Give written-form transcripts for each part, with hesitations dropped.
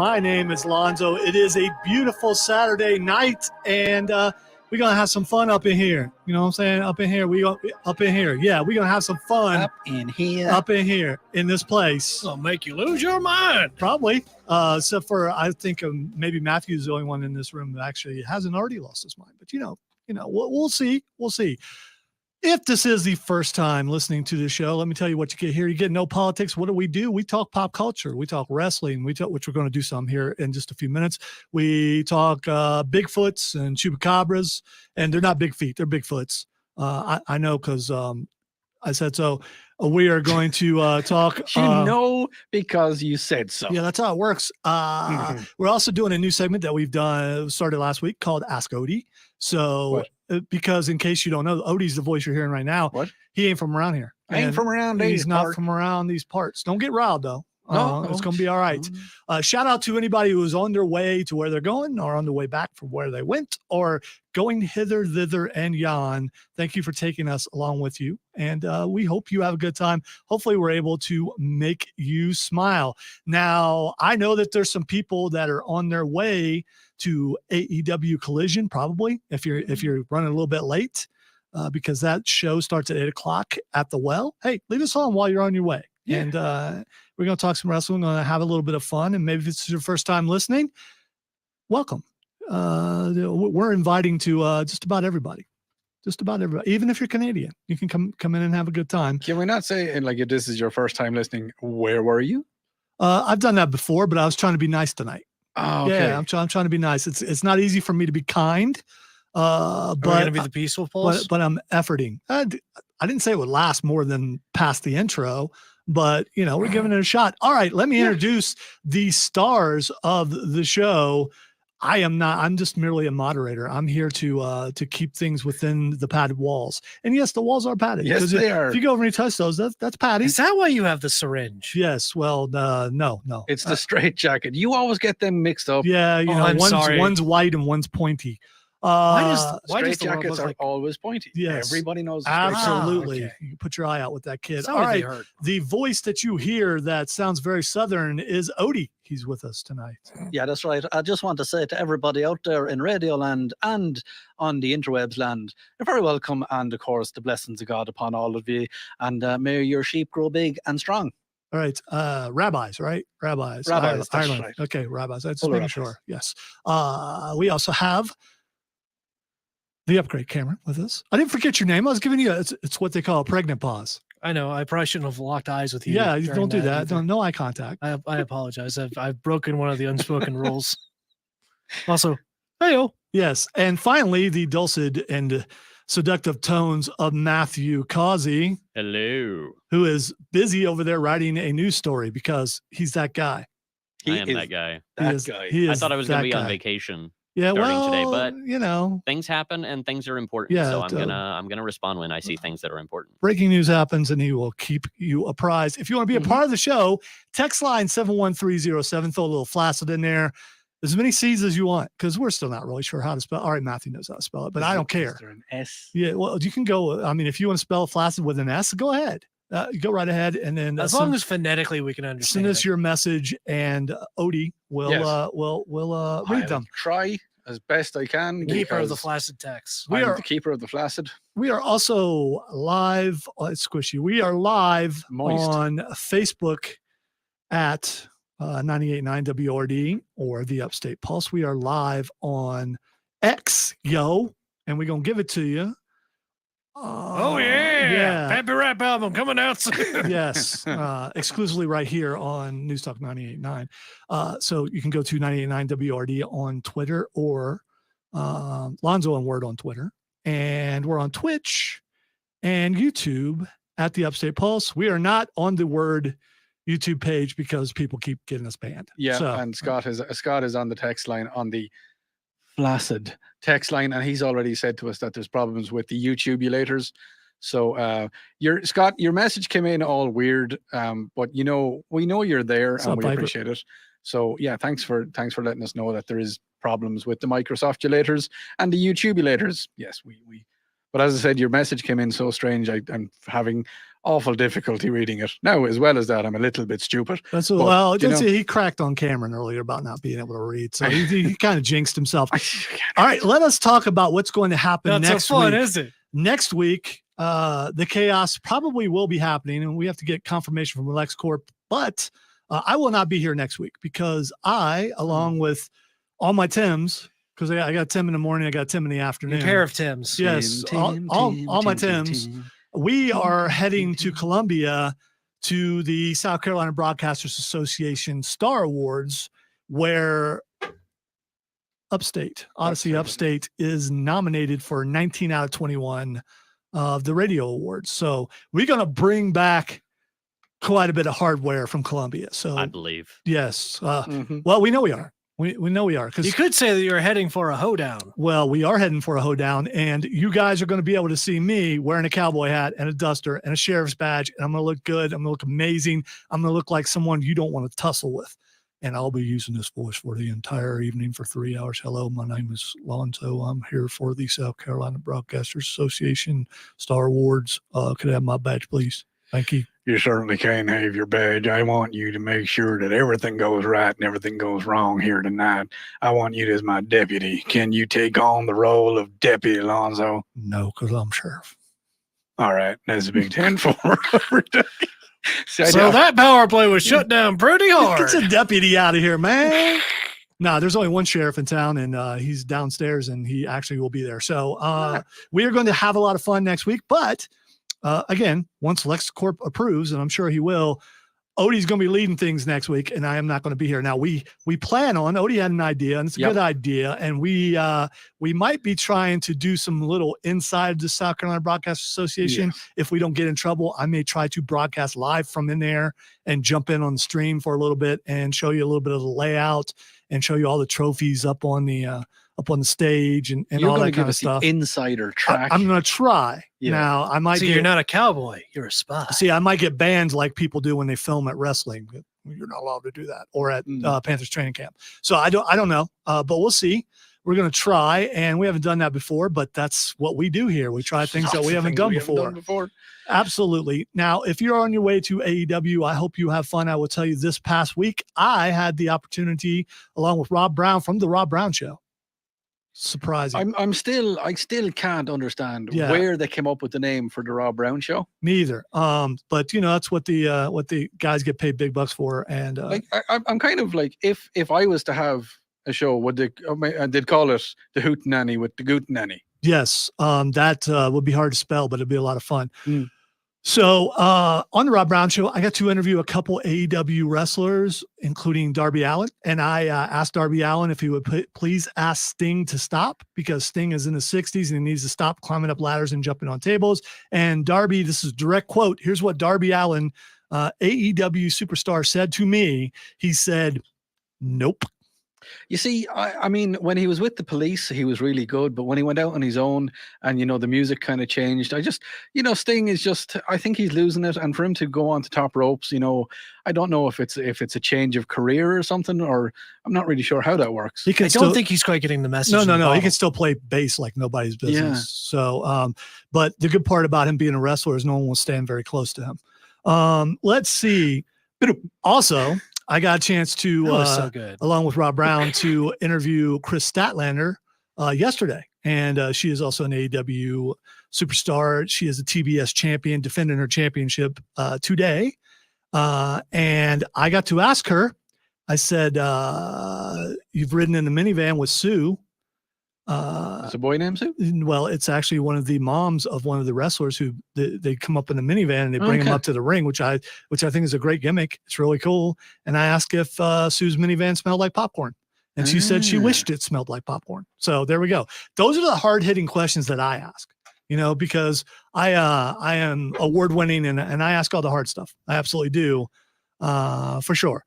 My name is Lonzo. It is a beautiful Saturday night, and we're going to have some fun up in here. You know what I'm saying? Up in here. Yeah, we're going to have some fun. Up in here. In this place. It'll make you lose your mind. Probably. Except for, I think maybe Matthew's the only one in this room that actually hasn't already lost his mind. But, we'll see. We'll see. If this is the first time listening to the show, let me tell you what you get here. You get no politics. What do? We talk pop culture. We talk wrestling. Which we're going to do some here in just a few minutes. We talk Bigfoots and chupacabras, and they're not big feet. They're Bigfoots. I know because I said so. We are going to talk. Because you said so. Yeah, that's how it works. We're also doing a new segment that we've started last week called Ask Odie. So, because in case you don't know, Odie's the voice you're hearing right now. What? He ain't from around here. Ain't from around these He's not from around these parts. Don't get riled, though. No, it's going to be all right. Shout out to anybody who is on their way to where they're going or on their way back from where they went or going hither, thither, and yon. Thank you for taking us along with you. And we hope you have a good time. Hopefully we're able to make you smile. Now, I know that there's some people that are on their way to AEW Collision, probably, if you're running a little bit late, because that show starts at 8:00 at the Well. Hey, leave us on while you're on your way. Yeah. And we're going to talk some wrestling. We're going to have a little bit of fun. And maybe if it's your first time listening, welcome. We're inviting to just about everybody. Just about everybody. Even if you're Canadian, you can come in and have a good time. Can we not say, if this is your first time listening, where were you? I've done that before, but I was trying to be nice tonight. Oh, okay. Yeah, I'm trying to be nice. It's not easy for me to be kind. But going to be the peaceful pulse. But I'm efforting. I didn't say it would last more than past the intro, but we're giving it a shot. All right, let me introduce the stars of the show. I'm just merely a moderator. I'm here to keep things within the padded walls. And yes, the walls are padded. Yes, they are. If you go over and you touch those, that's padded. Is that why you have the syringe? Yes. Well, no. It's the straight jacket. You always get them mixed up. Yeah, one's white and one's pointy. Why straight jackets are always pointy? Yes, everybody knows. Absolutely. Okay. You put your eye out with that kid. All right. The voice that you hear that sounds very Southern is Odie. He's with us tonight. Yeah, that's right. I just want to say to everybody out there in Radio Land and on the interwebs land, you're very welcome. And of course, the blessings of God upon all of you. And may your sheep grow big and strong. All right. Rabbis, right? Rabbis. Ireland. Right. Okay. Rabbis. That's making sure. Yes. We also have the upgrade camera with us. I didn't forget your name. I was giving you it's what they call a pregnant pause. I know. I probably shouldn't have locked eyes with you. Yeah, you don't do that. No eye contact. I apologize. I've broken one of the unspoken rules. Also, hey-o. Yes. And finally, the dulcet and seductive tones of Matthew Causey. Hello. Who is busy over there writing a news story because he's that guy. I am that guy. I thought I was going to be on vacation. Yeah, today, but things happen and things are important. Yeah, so I'm gonna respond when I see things that are important. Breaking news happens, and he will keep you apprised. If you want to be a part of the show, text line 71307. Throw a little flaccid in there, as many C's as you want, because we're still not really sure how to spell. All right, Matthew knows how to spell it, but I don't care. Is there an S? Yeah, well, you can go. I mean, if you want to spell flaccid with an S, go ahead. Go right ahead, and then as long as phonetically we can understand. Send us your message, and Odie will read them. Try as best I can. Keeper of the flaccid text. I'm the keeper of the flaccid. We are also live. It's squishy. We are live on Facebook at 98.9 WRD or the Upstate Pulse. We are live on X, and we're gonna give it to you. Happy Rap album coming out soon. Yes, exclusively right here on News Talk 98.9. So you can go to 98.9 WRD on Twitter or Lonzo and Word on Twitter, and we're on Twitch and YouTube at the Upstate Pulse. We are not on the Word YouTube page because people keep getting us banned. Yeah, and Scott is on the text line on the flaccid text line, and he's already said to us that there's problems with the YouTubulators. So your message came in all weird, but we know you're there and we appreciate it. So yeah, thanks for letting us know that there is problems with the Microsoftulators and the YouTubulators. Yes, we But as I said, your message came in so strange. I'm having awful difficulty reading it now. As well as that, I'm a little bit stupid. That's But, well. you know- He cracked on Cameron earlier about not being able to read, so he kind of jinxed himself. I can't All right, let us talk about what's going to happen Not next so fun, week. is it? Next week, the chaos probably will be happening, and we have to get confirmation from LexCorp. But I will not be here next week because I, along with all my Tims, because I got Tim in the morning, I got Tim in the afternoon. Your pair of Tims. Yes, all my Tims. We are heading to Columbia to the South Carolina Broadcasters Association Star Awards, where Odyssey Upstate is nominated for 19 out of 21 of the radio awards. So we're going to bring back quite a bit of hardware from Columbia. So I believe. yes. Mhm. Well, we know we are. We know we are. You Because could say that you're heading for a hoedown. well, we are heading for a hoedown, and you guys are going to be able to see me wearing a cowboy hat and a duster and a sheriff's badge, and I'm going to look good. I'm going to look amazing. I'm going to look like someone you don't want to tussle with. And I'll be using this voice for the entire evening for 3 hours. Hello, my name is Lonzo. I'm here for the South Carolina Broadcasters Association Star Awards. Could I have my badge, please? Thank you. You certainly can have your badge. I want you to make sure that everything goes right and everything goes wrong here tonight. I want you as my deputy. Can you take on the role of Deputy Alonzo? No, because I'm sheriff. All right, that's a big 10 for See, So that power play was shut down pretty hard. Get a deputy out of here, man. No, there's only one sheriff in town, and he's downstairs, and he actually will be there. So we are going to have a lot of fun next week. But again, once LexCorp approves, and I'm sure he will, Odie's going to be leading things next week, and I am not going to be here. Now we plan on. Odie had an idea, and it's a good idea, and we might be trying to do some little inside the South Carolina Broadcast Association. Yes. If we don't get in trouble, I may try to broadcast live from in there and jump in on the stream for a little bit and show you a little bit of the layout and show you all the trophies up on the stage and You're all going that to give kind of us the stuff. insider track. I'm going to try. Yeah. Now I might See, get, you're not a cowboy. You're a spy. see, I might get banned like people do when they film at wrestling. You're not allowed to do that, or at Panthers training camp. So I don't know, but we'll see. We're going to try, and we haven't done that before, but that's what we do here. We try things that Lots we of haven't things done before. Absolutely. Now, if you're on your way to AEW, I hope you have fun. I will tell you, this past week, I had the opportunity, along with Rob Brown from the Rob Brown Show. Surprising. I still can't understand Yeah. where they came up with the name for the Rob Brown Show. Me either. But that's what the guys get paid big bucks for. And I'm kind of like, if I was to have a show, would they'd call it the Hootenanny with the Gootenanny? yes, that would be hard to spell, but it'd be a lot of fun. Mm. So on the Rob Brown Show, I got to interview a couple AEW wrestlers, including Darby Allin. And I asked Darby Allin if he would please ask Sting to stop, because Sting is in his 60s and he needs to stop climbing up ladders and jumping on tables. And Darby, this is a direct quote. Here's what Darby Allin, AEW superstar, said to me. He said, "Nope." You see, I mean, when he was with the Police, he was really good. But when he went out on his own and, the music kind of changed, I just, Sting is just, I think he's losing it. And for him to go on to top ropes, I don't know if it's a change of career or something, or I'm not really sure how that works. He can I don't think he's quite getting the message. No. He can still play bass like nobody's business. Yeah. So, but the good part about him being a wrestler is no one will stand very close to him. Let's see. Also, I got a chance to, That was so good. along with Rob Brown, to interview Chris Statlander yesterday. And she is also an AEW superstar. She is a TBS champion, defending her championship today. And I got to ask her, I said, you've ridden in the minivan with Sue. Is a boy named Sue? Well, it's actually one of the moms of one of the wrestlers who they come up in the minivan and they bring him up to the ring, which I think is a great gimmick. It's really cool. And I asked if Sue's minivan smelled like popcorn, and she said she wished it smelled like popcorn. So there we go. Those are the hard hitting questions that I ask, because I am award winning and I ask all the hard stuff. I absolutely do, for sure.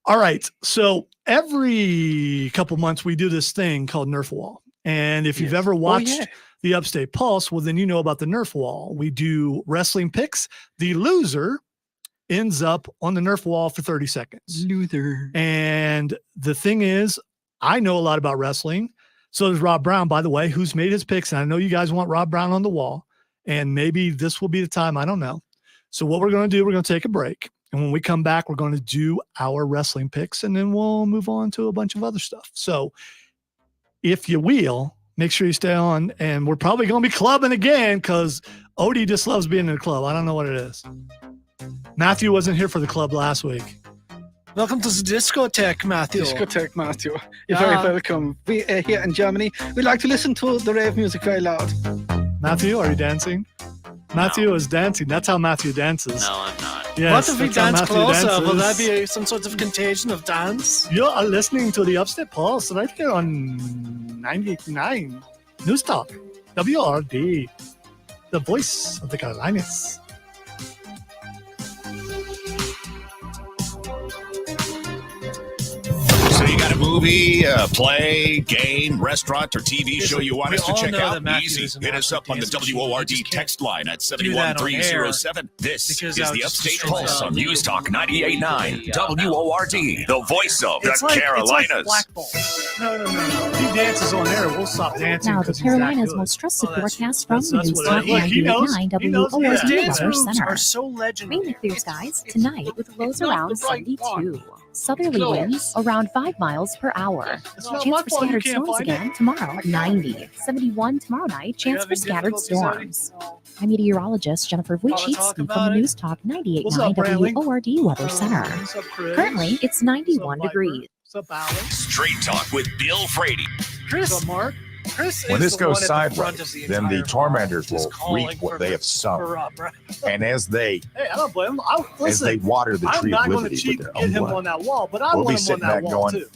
All right. So every couple months we do this thing called Nerf Wall. And if you've ever watched the Upstate Pulse, well, then you know about the Nerf Wall. We do wrestling picks. The loser ends up on the Nerf Wall for 30 seconds. Luther. And the thing is, I know a lot about wrestling. So does Rob Brown, by the way, who's made his picks. And I know you guys want Rob Brown on the wall, and maybe this will be the time. I don't know. So what we're going to do, we're going to take a break. And when we come back, we're going to do our wrestling picks, and then we'll move on to a bunch of other stuff. So if you will, make sure you stay on. And we're probably going to be clubbing again because Odie just loves being in the club. I don't know what it is. Matthew wasn't here for the club last week. Welcome to the discotheque, Matthew. Discotheque, Matthew. You're Yeah. very welcome. We here in Germany, we like to listen to the rave music very loud. Matthew, are you dancing? Matthew is dancing. That's how Matthew dances. No, I'm not. Yes, What if we that's how dance Matthew closer? Will that dances. be some sort of contagion of dance? You are listening to the Upstate Pulse right here on 98.9 News Talk, WRD, the voice of the Carolinas. So you got a movie, play, game, restaurant, or TV show you want We us to all check know out? that Matthew Easy. is an Hit us up on the absolute dance machine. We WORD just can't text line at do that on air 71307. This because is that would the just Upstate destroy Pulse the- on News Talk 98.9 WORD, the voice of the Carolinas. Black Ball. No. If he dances on air, we'll stop dancing. Now, the 'cause he's that Carolinas' good. most trusted Oh, that's- broadcast from that's the what News it Talk is. Look, he knows. 98.9 He knows WORD his Dance Yeah. Weather moves Center. are so legendary. Mainly clear skies tonight with lows not around the right 72. Southerly No. winds around 5 miles per hour. It's not Chance my for fault you scattered can't storms find it. again tomorrow, 90. 71 tomorrow night, chance for having scattered difficulties, storms. I'm meteorologist Jennifer Wanna talk Wojcicki from about the it? News Talk What's 98.9 up, Bradley? WORD Weather Center. What's up, Chris? Currently, it's 91 What's up, Viper? degrees. What's up, Alex? Straight Talk with Bill Frady. Chris, What's up, Mark? Chris When is this the goes one at the front sideways, of then the entire tormentors just will calling reap what for- they have for sown. Rob, right? And as they Hey, I don't blame him. as they Listen, water the I'm tree not of going to liberty cheat with and their get own him blood. on that wall, but I We'll be want him on sitting that back wall, going, too.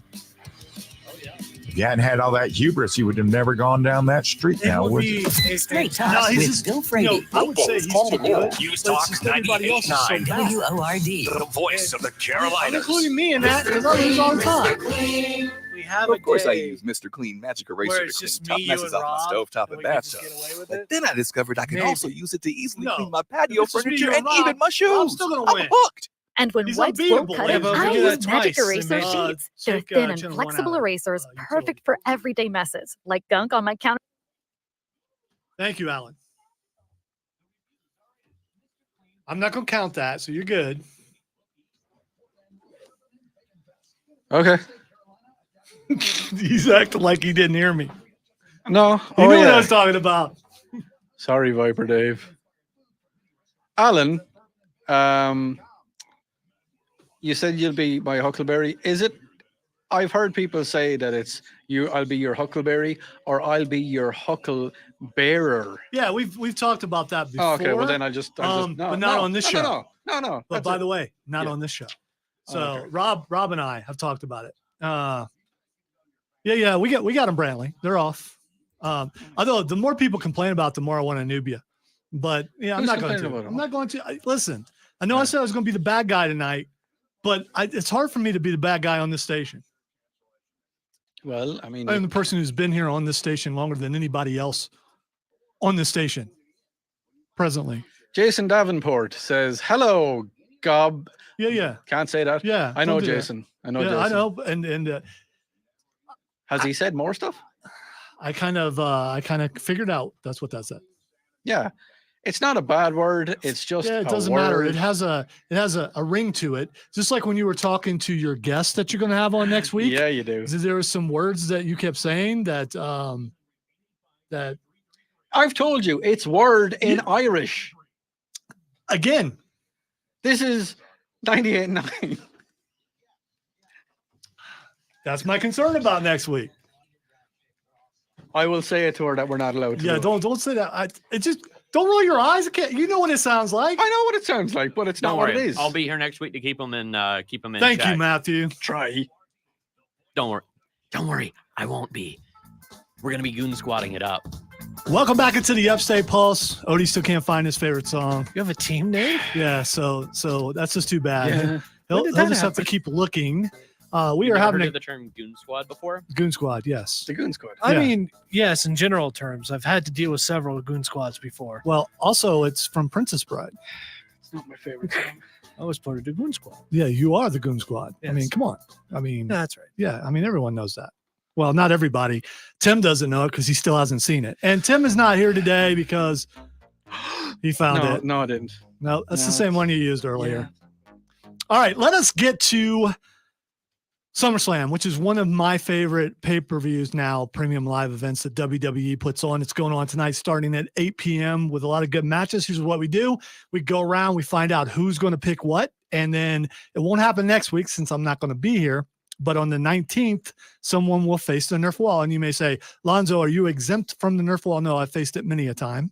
If you hadn't had all that hubris, you would have never gone down that street It now, would would be you? a Straight fantastic- No, he's with just, Bill you Frady. know, I would say he's too good. News but it's Talk just everybody else is so 98.9 bad. WORD. the voice of the I'm Carolinas. including me in that because I lose all the time. We have Of course, a I day use Mr. Clean Magic where Eraser to it's clean just top me, you, messes and off my Rob, stove top and and we can just bathtub. get away with But it. then I discovered I can Maybe. also use it to easily No. clean my If patio it's just me, furniture you, and and even my I'm shoes. still gonna I'm win. hooked. And when He's whites unbeatable. won't cut Yeah, it, but we I do use that magic twice. eraser They may- sheets. They're check, thin and channel one flexible out of, erasers, utility. perfect for everyday messes, like gunk on my counter. Thank you, Alan. I'm not going to count that, so you're good. Okay. He's acting like he didn't hear me. No. He Oh, knew what I yeah. was talking about. Sorry, Viper Dave. Alan, you said you'll be my Huckleberry. Is it? I've heard people say that it's you. I'll be your Huckleberry, or I'll be your Huckle Bearer. Yeah, we've talked about that before. Oh, okay, well then I'll just no, but not on this show. No. But that's by it. the way, not Yeah. on this show. So Oh, okay. Rob and I have talked about it. Yeah, we got them, Brantley. They're off. Although the more people complain about, the more I want to noob you. But yeah, I'm Who's not going to. complaining about I'm them? not going to. Listen, I know I Yeah. said I was going to be the bad guy tonight, but it's hard for me to be the bad guy on this station. Well, I mean, I am the person who's been here on this station longer than anybody else on this station presently. Jason Davenport says, "Hello, Gob." Yeah. Can't say that. Yeah. I know don't do that. Jason. I know Yeah, Jason. I know. And Has he said more stuff? I kind of figured out that's what that said. Yeah. It's not a bad word. It's just Yeah, it a doesn't matter. word. It has a ring to it. Just like when you were talking to your guest that you're going to have on next week. Yeah, you do. There were some words that you kept saying that that I've told you it's word in Irish. again. This is 98.9. That's my concern about next week. I will say it to her that we're not allowed to. Yeah, do it. don't say that. It just don't roll your eyes. You know what it sounds like. I know what it sounds like, but it's not Don't what worry. it is. I'll be here next week to keep them in. Thank you, check. Matthew. Try. Don't worry. Don't worry. I won't be. We're gonna be goon squatting it up. Welcome back into the Upstate Pulse. Odie still can't find his favorite song. You have a team name? Yeah, so that's just too bad. Yeah. He'll did that just have to happen? keep looking. We You are never having heard a of the term goon squad before? goon squad. Yes. The Goon Squad. I Yeah. mean, yes, in general terms, I've had to deal with several goon squads before. Well, also it's from Princess Bride. It's not my favorite song. I was part of the goon squad. Yeah, you are the goon squad. I mean, Yes. come on. I mean, That's right. yeah. I mean, everyone knows that. Well, not everybody. Tim doesn't know it because he still hasn't seen it. And Tim is not here today because he found it. No, I didn't. No, that's the No, same one you used earlier. All right, let us get to Summerslam, which is one of my favorite pay-per-views now, premium live events that WWE puts on. It's going on tonight starting at 8 p.m. with a lot of good matches. Here's what we do. We go around, we find out who's going to pick what, and then it won't happen next week since I'm not going to be here. But on the 19th, someone will face the Nerf wall. And you may say, Lonzo, are you exempt from the Nerf wall? No, I've faced it many a time.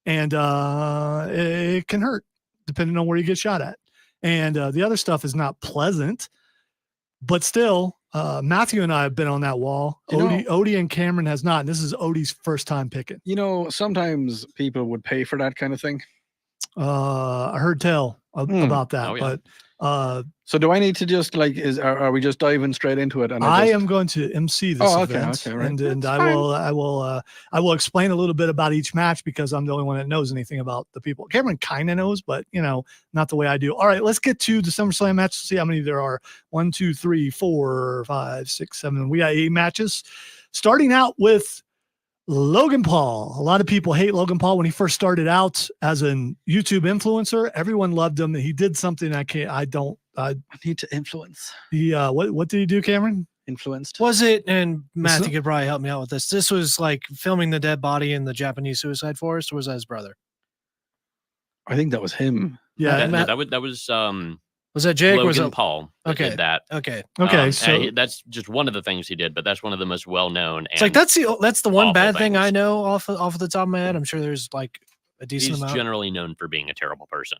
And it can hurt depending on where you get shot at. And the other stuff is not pleasant. But still, Matthew and I have been on that wall. Odie and Cameron has not. And this is Odie's first time picking. You know, sometimes people would pay for that kind of thing. I heard tell about that. Oh, yeah. But so do I need to just are we just diving straight into it? And I am going to MC this event, right. and I will explain a little bit about each match because I'm the only one that knows anything about the people. Cameron kind of knows, but not the way I do. All right, let's get to the SummerSlam match. See how many there are. 1, 2, 3, 4, 5, 6, 7. We got 8 matches. Starting out with Logan Paul. A lot of people hate Logan Paul when he first started out as a YouTube influencer. Everyone loved him. He did something I need to influence. He what did he do, Cameron? Influenced. Was it? And Matthew could probably help me out with this. This was like filming the dead body in the Japanese suicide forest, or was that his brother? I think that was him. Yeah, that was was that Jake? Logan or was it Paul that did that. Okay. So that's just one of the things he did, but that's one of the most well-known. It's like that's the one bad thing things. I know off of the top of my head. I'm sure there's like a decent He's amount. generally known for being a terrible person.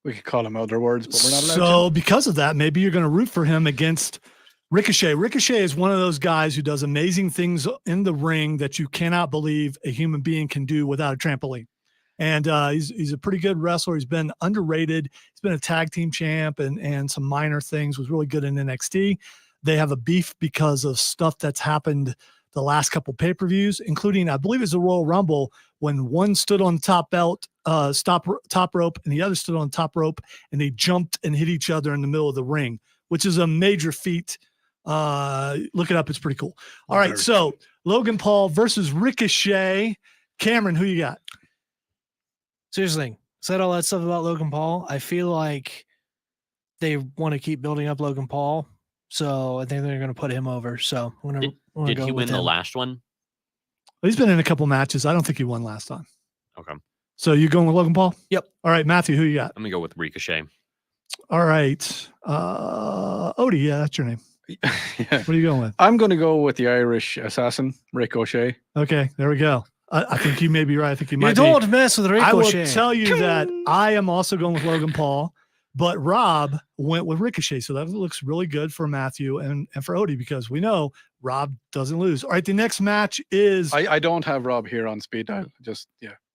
We could call him other words, but we're not allowed So because of that, maybe you're going to root for him against Ricochet. Ricochet is one of those guys who does amazing things in the ring that you cannot believe a human being can do without a trampoline. And he's a pretty good wrestler. He's been underrated. He's been a tag team champ and some minor things. Was really good in NXT. They have a beef because of stuff that's happened the last couple pay-per-views, including, I believe it's a Royal Rumble when one stood on the top rope and the other stood on the top rope and they jumped and hit each other in the middle of the ring, which is a major feat. Look it up. It's pretty cool. All right. So Logan Paul versus Ricochet. Cameron, who you got? Seriously, said all that stuff about Logan Paul. I feel like they want to keep building up Logan Paul, so I think they're going to put him over. So I'm gonna did go he with win the him. last one? He's been in a couple matches. I don't think he won last time. Okay. So you going with Logan Paul? Yep. All right, Matthew, who you got? I'm gonna go with Ricochet. All right. Odie, yeah, that's your name. Yeah. What are you going with? I'm going to go with the Irish assassin, Ricochet. Okay, there we go. I think you may be right. I think you might don't mess with Ricochet. I will tell you that I am also going with Logan Paul, but Rob went with Ricochet. So that looks really good for Matthew and for Odie because we know Rob doesn't lose. All right, the next match is... I don't have Rob here on speed dial.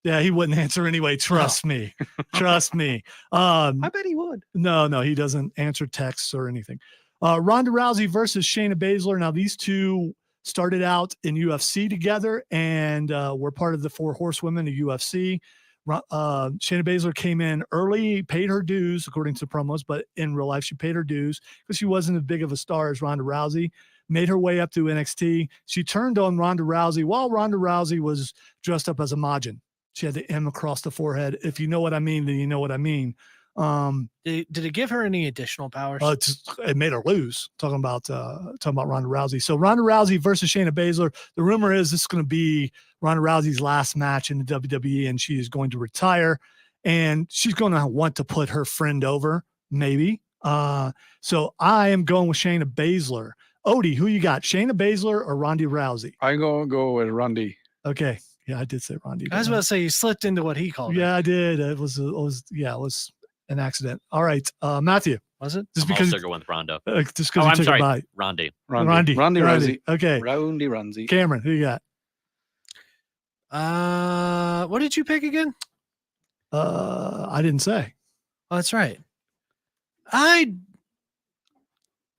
Yeah, he wouldn't answer anyway. Trust me. Trust me. I bet he would. No, he doesn't answer texts or anything. Ronda Rousey versus Shayna Baszler. Now, these two started out in UFC together and were part of the 4 Horsewomen of UFC. Shayna Baszler came in early, paid her dues, according to promos, but in real life, she paid her dues because she wasn't as big of a star as Ronda Rousey. Made her way up to NXT. She turned on Ronda Rousey while Ronda Rousey was dressed up as a Majin. She had the M across the forehead. If you know what I mean, then you know what I mean. Did it give her any additional powers? It made her lose. Talking about Ronda Rousey. So Ronda Rousey versus Shayna Baszler. The rumor is this is going to be Ronda Rousey's last match in the WWE, and she is going to retire, and she's going to want to put her friend over, maybe. So I am going with Shayna Baszler. Odie, who you got? Shayna Baszler or Ronda Rousey? I'm going to go with Rondy. Okay. Yeah, I did say Ronda. I was about to say you slipped into what he called. Yeah, I did. It was an accident. All right, Matthew. Was it? Just I'm because also going with Rondo. Just because you took a bite. Rondy. Rondy Rousey. Okay. Roundy Rousey. Cameron, who you got? What did you pick again? I didn't say. Oh, that's right.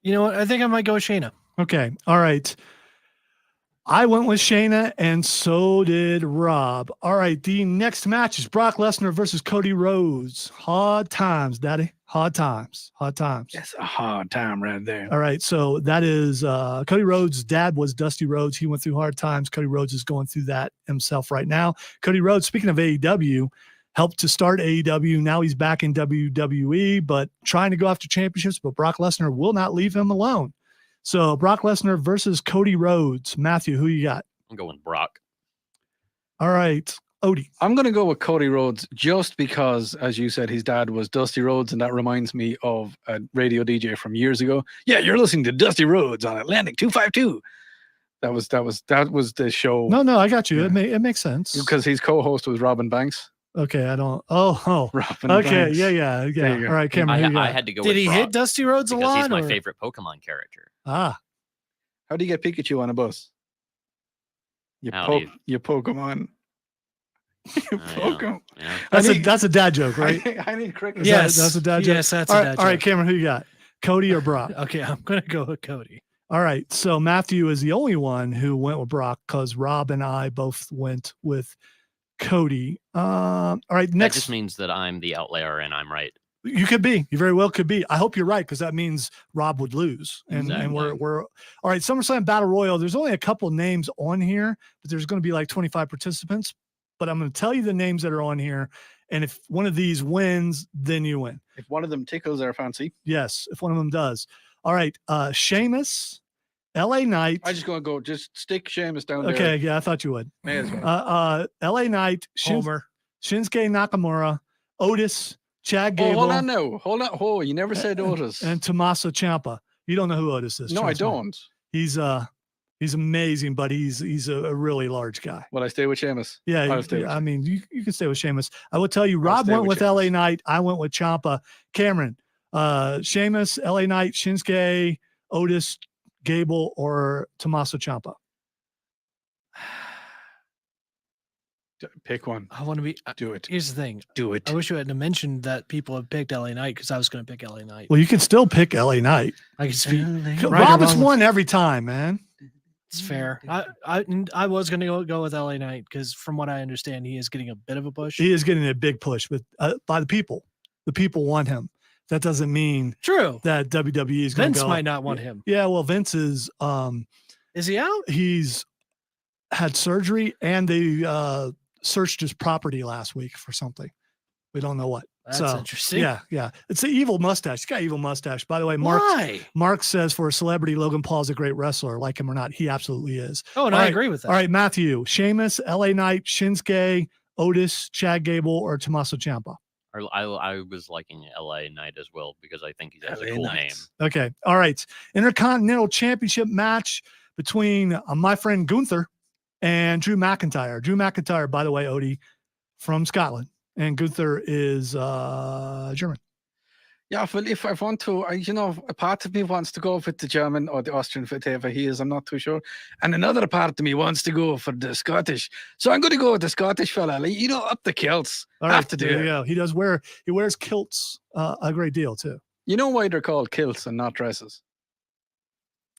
You know what? I think I might go with Shayna. Okay. All right. I went with Shayna, and so did Rob. All right, the next match is Brock Lesnar versus Cody Rhodes. Hard times, Daddy. Hard times. Hard times. It's a hard time right there. All right. So that is Cody Rhodes' dad was Dusty Rhodes. He went through hard times. Cody Rhodes is going through that himself right now. Cody Rhodes, speaking of AEW, helped to start AEW. Now he's back in WWE, but trying to go after championships, but Brock Lesnar will not leave him alone. So Brock Lesnar versus Cody Rhodes. Matthew, who you got? I'm going Brock. All right. Odie. I'm going to go with Cody Rhodes just because, as you said, his dad was Dusty Rhodes, and that reminds me of a radio DJ from years ago. Yeah, you're listening to Dusty Rhodes on Atlantic 252. That was the show. No, I got you. Yeah. It makes sense. Because his co-host was Robin Banks. Okay, I don't. Oh. Robin Okay, Banks. yeah. There you go. All right, Cameron. who you I got? had to go Did with he Brock hit Dusty Rhodes a because lot? he's my or- favorite Pokemon character. Ah, How do you get Pikachu on a bus? You How poke do you- you Pokemon. You poke him. Yeah. that's a dad joke, right? I need cricket. Yes, that's a dad joke? Yes, that's all a right, dad all right, joke. Cameron. Who you got? Cody or Brock? Okay, I'm gonna go with Cody. All right. So Matthew is the only one who went with Brock because Rob and I both went with Cody. All right. That Next, just means that I'm the outlier and I'm right. you could be. You very well could be. I hope you're right because that means Rob would lose. And Exactly. we're all right. SummerSlam Battle Royal. There's only a couple names on here, but there's going to be like 25 participants. But I'm going to tell you the names that are on here. And if one of these wins, then you win. If one of them tickles our fancy, Yes, if one of them does. All right. Sheamus, LA Knight. I just gonna go. Just stick Sheamus down there. Okay, yeah, I thought you would. May as well. LA Knight, Homer. Shinsuke Nakamura, Otis, Chad Oh, Gable, hold on now. Hold on. Oh, you never said Otis. and Tommaso Ciampa. You don't know who Otis is. No, I trust me. don't. He's amazing, but he's a really large guy. Well, I stay with Sheamus. Yeah, I'll stay with I mean, you can stay with Sheamus. I will tell you, I'll Rob stay went with with LA Sheamus. Knight. I went with Ciampa. Cameron, Sheamus, LA Knight, Shinsuke, Otis, Gable, or Tommaso Ciampa. Pick one. I want to be. Do it. Here's the thing. Do it. I wish you hadn't mentioned that people have picked LA Knight because I was going to pick LA Knight. Well, you can still pick LA Knight. I can speak. Right or Rob has wrong. won every time, man. It's fair. I was going to go with LA Knight because from what I understand, he is getting a bit of a push. He is getting a big push with by the people. The people want him. That doesn't mean True. that WWE is going to Vince go. might not want him. Yeah, well, Vince is. Is he out? He's had surgery, and they searched his property last week for something. We don't know what. That's so, interesting. Yeah. It's the evil mustache. He's got evil mustache. By the way, Mark Why? Mark says for a celebrity, Logan Paul's a great wrestler. Like him or not, he absolutely is. Oh, and All I right. agree with that. All right, Matthew, Sheamus, LA Knight, Shinsuke, Otis, Chad Gable, or Tommaso Ciampa. I was liking LA Knight as well because I think he has a LA cool Knight. name. Okay. All right. Intercontinental Championship match between my friend Gunther and Drew McIntyre. Drew McIntyre, by the way, Odie, from Scotland, and Gunther is German. Yeah, well, if I want to, a part of me wants to go with the German or the Austrian, whatever he is, I'm not too sure. And another part of me wants to go for the Scottish. So I'm going to go with the Scottish fella. Like, up the kilts. All Have right, to do there it. you go. He wears kilts a great deal too. You know why they're called kilts and not dresses?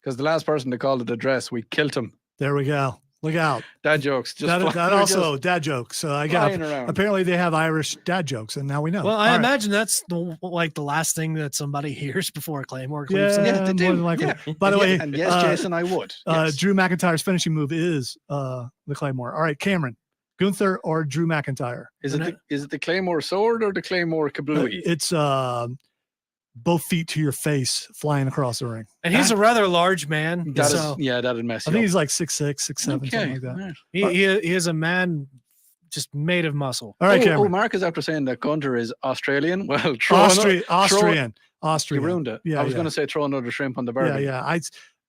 Because the last person that called it a dress, we killed him. There we go. Look out. Dad jokes. Just That they're also just dad jokes. So I got flying around. apparently they have Irish dad jokes, and now we know. Well, I All right. imagine that's the last thing that somebody hears before Claymore Yeah, cleaves them. Yeah, they more do. than likely. Yeah. By the way, And yes, Jason, I would. Yes. Drew McIntyre's finishing move is the Claymore. All right, Cameron, Gunther or Drew McIntyre? Is it the Claymore sword or the Claymore kablooey? It's both feet to your face flying across the ring. And he's a rather large man. That is, so that'd mess I you think up. he's like 6'6", 6'7", something like that. right. he is a man just made of muscle. All right, Oh, Cameron. Mark is after saying that Gunter is Australian. Well, Austrian. Austrian. You ruined it. Yeah, I was yeah. going to say throw another shrimp on the Yeah, barbie. yeah.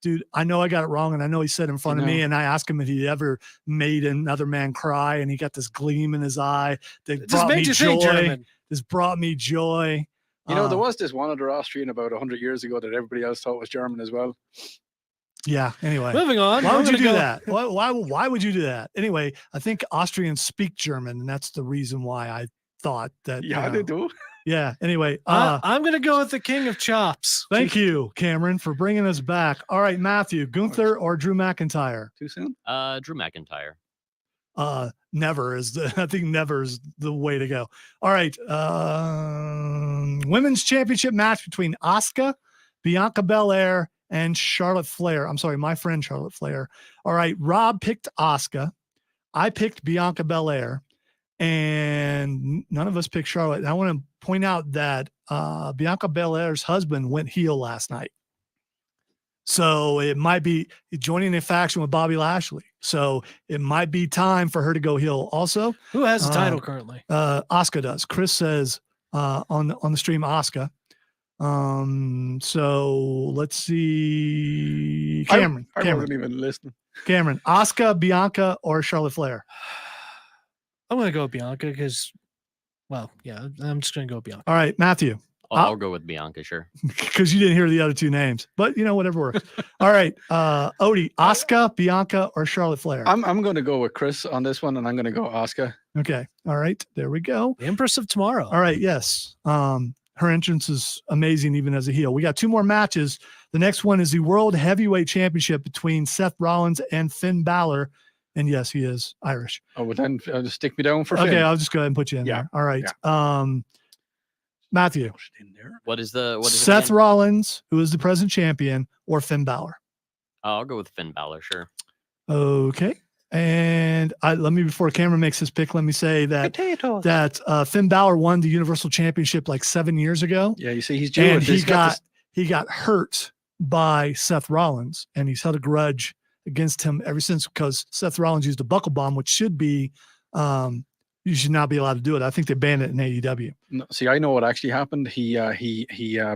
Dude, I know I got it wrong, and I know he said in front of me, and I asked him if he ever made another man cry, and he got this gleam in his eye that It just brought me made you think joy. German. This brought me joy. There was this one other Austrian about 100 years ago that everybody else thought was German as well. Yeah. Anyway, Moving on. why I'm would you gonna do go- that? Why would you do that? Anyway, I think Austrians speak German, and that's the reason why I thought that. Yeah, they do. Yeah. Anyway, I'm going to go with the king of chops. thank you, Cameron, for bringing us back. All right, Matthew, Gunther or Drew McIntyre? Too soon? Drew McIntyre. never is I think never is the way to go. All right. Women's championship match between Asuka, Bianca Belair, and Charlotte Flair. I'm sorry, my friend Charlotte Flair. All right. Rob picked Asuka. I picked Bianca Belair, and none of us picked Charlotte. And I want to point out that Bianca Belair's husband went heel last night. So it might be joining a faction with Bobby Lashley. So it might be time for her to go heel also. Who has the title currently? Asuka does. Chris says on the stream, Asuka. So let's see. Cameron. I Cameron. wasn't even listening. Cameron. Asuka, Bianca, or Charlotte Flair? I'm going to go with Bianca because, well, yeah, I'm just going to go with Bianca. All right, Matthew. I'll go with Bianca, sure. Because you didn't hear the other two names, but whatever works. All right, Odie, Asuka, Bianca, or Charlotte Flair? I'm going to go with Chris on this one, and I'm going to go Asuka. Okay. All right, there we go. The Empress of Tomorrow. All right, yes. Her entrance is amazing, even as a heel. We got two more matches. The next one is the World Heavyweight Championship between Seth Rollins and Finn Balor. And yes, he is Irish. Oh, but then just stick me down for Okay, Finn. I'll just go ahead and put you in Yeah. there. All right. Matthew. What is it Seth again? Rollins, who is the present champion, or Finn Balor? I'll go with Finn Balor, sure. Okay. And let me, before Cameron makes his pick, let me say that Finn Balor won the Universal Championship like 7 years ago. Yeah, you see, he's Jewish. And he got hurt by Seth Rollins, and he's held a grudge against him ever since because Seth Rollins used a buckle bomb, which should be you should not be allowed to do it. I think they banned it in AEW. No, see, I know what actually happened. He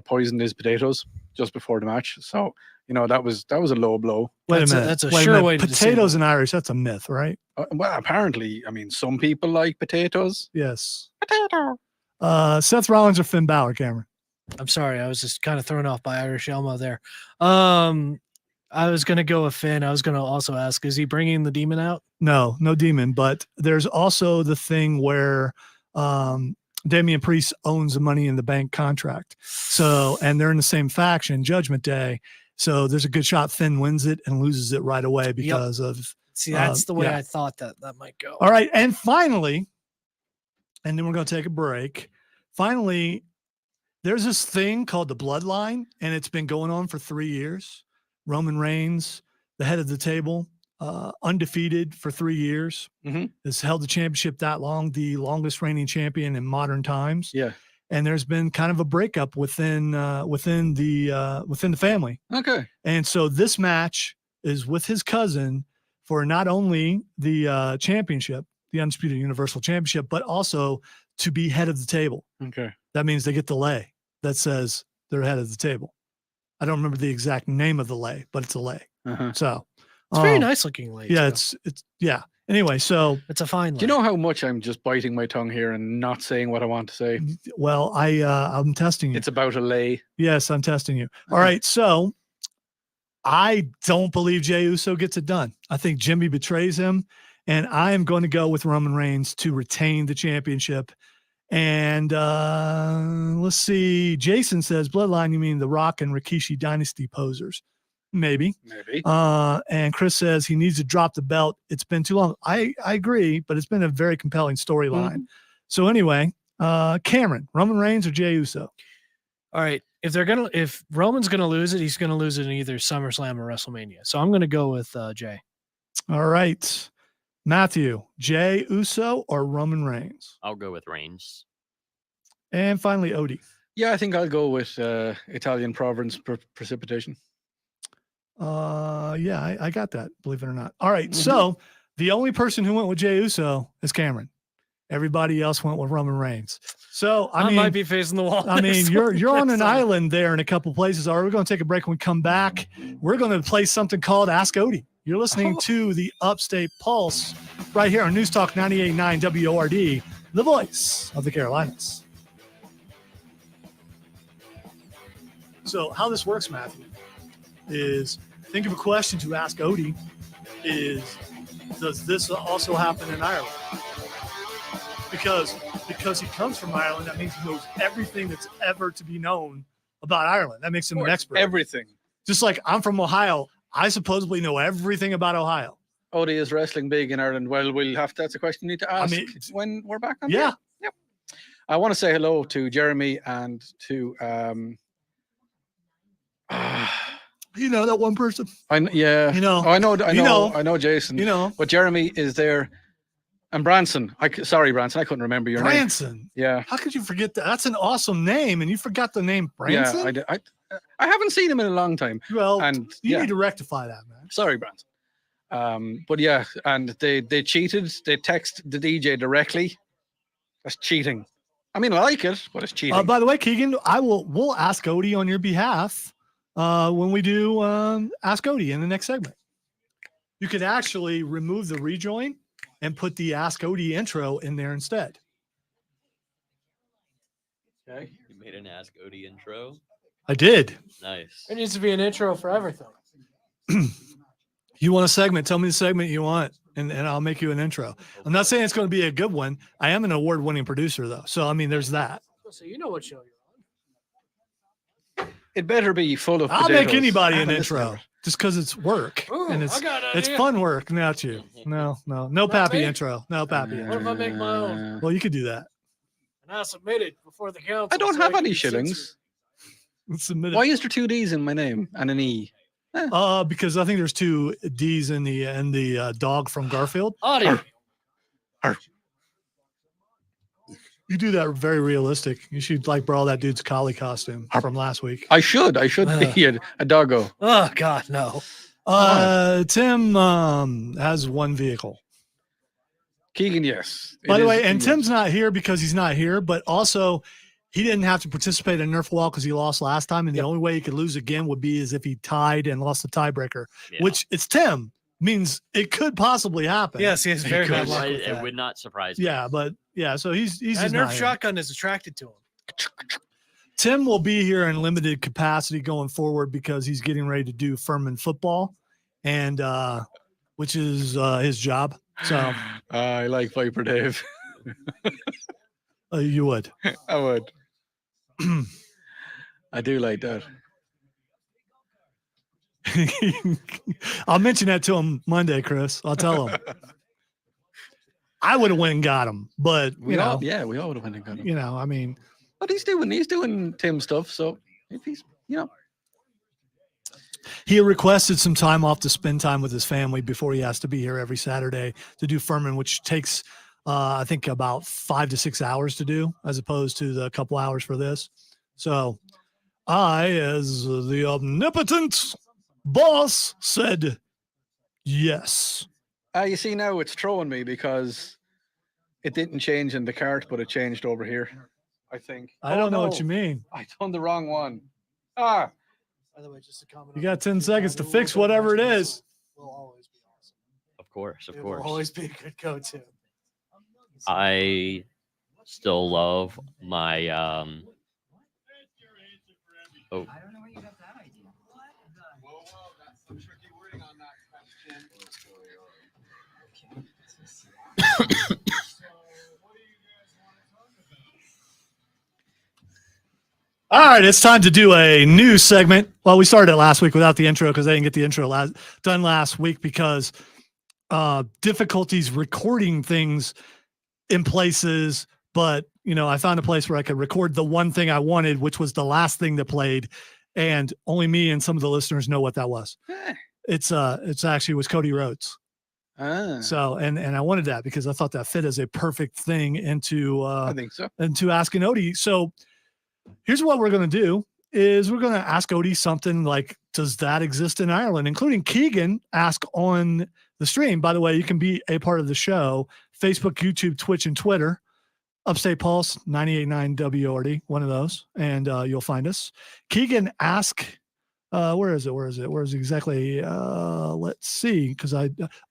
poisoned his potatoes just before the match. So that was a low blow. Wait a minute. That's a Wait sure minute. way to Potatoes in Irish, that's a myth, right? Well, apparently, I mean, some people like potatoes. Yes. Seth Rollins or Finn Balor, Cameron? I'm sorry, I was just kind of thrown off by Irish Elmo there. I was going to go with Finn. I was going to also ask, is he bringing the demon out? No demon. But there's also the thing where Damian Priest owns a Money in the Bank contract. So, and they're in the same faction, Judgment Day. So there's a good shot Finn wins it and loses it right away because of. See, that's the way yeah. I thought that might go. All right. And finally, and then we're going to take a break. Finally, there's this thing called the Bloodline, and it's been going on for 3 years. Roman Reigns, the head of the table, undefeated for 3 years, has held the championship that long, the longest reigning champion in modern times. Yeah. And there's been kind of a breakup within the family. Okay. And so this match is with his cousin for not only the championship, the Undisputed Universal Championship, but also to be head of the table. Okay. That means they get the lei that says they're head of the table. I don't remember the exact name of the lei, but it's a lei. So it's very nice looking lei. Yeah, too. it's yeah. Anyway, so it's a fine lei. Do you know how much I'm just biting my tongue here and not saying what I want to say? Well, I'm testing you. It's about a lei. Yes, I'm testing you. All right, so I don't believe Jey Uso gets it done. I think Jimmy betrays him, and I am going to go with Roman Reigns to retain the championship. And let's see. Jason says, Bloodline, you mean the Rock and Rikishi dynasty posers? Maybe. And Chris says he needs to drop the belt. It's been too long. I agree, but it's been a very compelling storyline. So anyway, Cameron, Roman Reigns or Jey Uso? All right. If Roman's gonna lose it, he's gonna lose it in either SummerSlam or WrestleMania. So I'm gonna go with Jey. All right. Matthew, Jey Uso or Roman Reigns? I'll go with Reigns. And finally, Odie. Yeah, I think I'll go with Italian Providence precipitation. Yeah, I got that, believe it or not. All right. So the only person who went with Jey Uso is Cameron. Everybody else went with Roman Reigns. So I mean, might be facing the wall. I mean, you're on an island there in a couple places. All right, we're going to take a break. When we come back, we're going to play something called Ask Odie. You're listening to the Upstate Pulse right here on News Talk 98.9 WORD, the voice of the Carolinas. So how this works, Matthew, is think of a question to ask Odie is, does this also happen in Ireland? Because he comes from Ireland, that means he knows everything that's ever to be known about Ireland. That makes him an expert. Everything. Just like I'm from Ohio, I supposedly know everything about Ohio. Odie is wrestling big in Ireland. Well, that's a question you need to ask when we're back on. Yeah. Yep. I want to say hello to Jeremy and to You know that one person. yeah. You know. Oh, I know. know. I know Jason. You know. But Jeremy is there, and Branson. Sorry, Branson. I couldn't remember your name. Branson. Yeah. How could you forget that? That's an awesome name, and you forgot the name Branson. Yeah, I haven't seen him in a long time. Well, and you need to rectify that, man. Sorry, Branson. But yeah, and they cheated. They text the DJ directly. That's cheating. I mean, I like it, but it's cheating. By the way, Keegan, we'll ask Odie on your behalf when we do Ask Odie in the next segment. You could actually remove the rejoin and put the Ask Odie intro in there instead. Okay. You made an Ask Odie intro. I did. Nice. There needs to be an intro for everything. You want a segment? Tell me the segment you want, and I'll make you an intro. I'm not saying it's going to be a good one. I am an award-winning producer, though. So, I mean, there's that. So you know what show you're on. It better be full of I'll potatoes. make anybody I an haven't listened to intro it. just because it's work. Ooh, and I got an it's idea. fun work, not you. No Pappy me? intro. No Pappy What intro. if I make my own? Well, you could do that. And I submit it before the council. I don't so have can any be shillings. Submit it. Why is there 2 D's in my name and an E? Because I think there's 2 D's in the dog from Garfield. Audio. You do that very realistic. You should borrow that dude's collie costume from last week. I should be a doggo. Oh God, no. Tim has 1 vehicle. Keegan, yes. By the way, and Tim's not here because he's not here, but also he didn't have to participate in Nerf Wall because he lost last time, and the only way he could lose again would be as if he tied and lost the tiebreaker, which it's Tim. Means it could possibly happen. Yes, he has very bad luck with It that. would not surprise me. Yeah, but so he's That just Nerf not here. shotgun is attracted to him. Tim will be here in limited capacity going forward because he's getting ready to do Furman football, and which is his job. So I like Viper Dave. you would. I would. I do like that. I'll mention that to him Monday, Chris. I'll tell him. I would have went and got him, but we all would have went and got him. I mean, but he's doing Tim stuff. So if he's, he requested some time off to spend time with his family before he has to be here every Saturday to do Furman, which takes, I think, about 5 to 6 hours to do, as opposed to the couple hours for this. So I, as the omnipotent boss, said yes. You see, now it's throwing me because it didn't change in the cart, but it changed over here. I think. I don't know what you mean. I done the wrong one. By the way, just a comment. You got 10 seconds to fix whatever it is. Will always be awesome. Of course, of It course. will always be a good go-to. I still love my oh. All right, it's time to do a new segment. Well, we started it last week without the intro because I didn't get the intro done last week because difficulties recording things in places. But, I found a place where I could record the one thing I wanted, which was the last thing that played. And only me and some of the listeners know what that was. It's actually was Cody Rhodes. So, and I wanted that because I thought that fit as a perfect thing into, I think so. into Asking Odie. So, here's what we're going to do is we're going to ask Odie something like, does that exist in Ireland? Including Keegan ask on the stream. By the way, you can be a part of the show, Facebook, YouTube, Twitch, and Twitter. Upstate Pulse, 98.9 WORD, one of those, and you'll find us. Keegan ask, where is it exactly? Let's see, because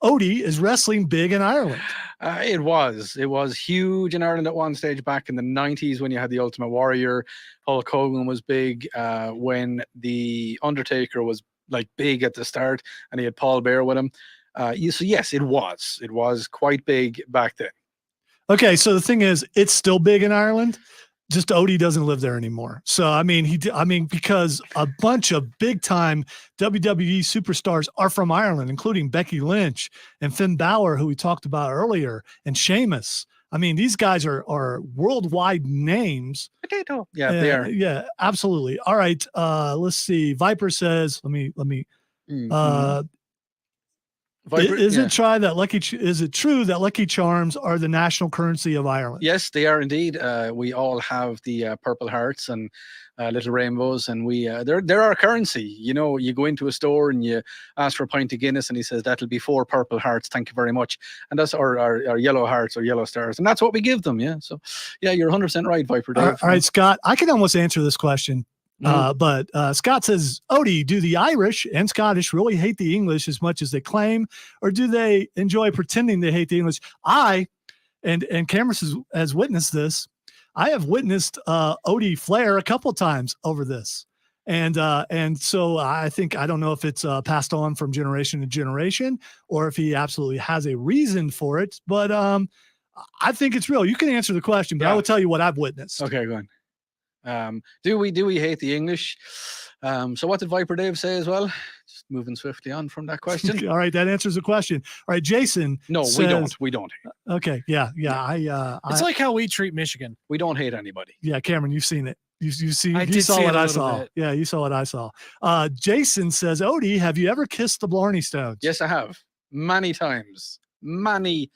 Odie is wrestling big in Ireland. It was huge in Ireland at one stage back in the 90s when you had the Ultimate Warrior. Hulk Hogan was big when the Undertaker was big at the start, and he had Paul Bear with him. So yes, it was quite big back then. Okay, so the thing is, it's still big in Ireland. Just Odie doesn't live there anymore. So I mean, because a bunch of big time WWE superstars are from Ireland, including Becky Lynch and Finn Balor, who we talked about earlier, and Sheamus. I mean, these guys are worldwide names. Potato. Yeah, they are. Yeah, absolutely. All right. Let's see. Viper says, let me Mhm. is yeah. it true that Lucky Charms are the national currency of Ireland? Yes, they are indeed. We all have the purple hearts and little rainbows, and they're our currency. You know, you go into a store and you ask for a pint of Guinness, and he says that'll be 4 purple hearts. Thank you very much. And that's our yellow hearts or yellow stars, and that's what we give them. Yeah. So, yeah, you're 100% right, Viper Dave. All right, Scott. I can almost answer this question. But Scott says, Odie, do the Irish and Scottish really hate the English as much as they claim, or do they enjoy pretending they hate the English? And Cameron has witnessed this. I have witnessed Odie flare a couple times over this. And so I don't know if it's passed on from generation to generation or if he absolutely has a reason for it, but I think it's real. You can answer the question, but I will tell you what I've witnessed. Okay, go on. Do we hate the English? So what did Viper Dave say as well? Just moving swiftly on from that question. All right, that answers the question. All right, Jason. No, says, we don't. Okay, yeah. It's like how we treat Michigan. We don't hate anybody. Yeah, Cameron, you've seen it. You did saw see what it a I little saw. bit. Yeah, you saw what I saw. Jason says, Odie, have you ever kissed the Blarney Stones? Yes, I have. Many times. Many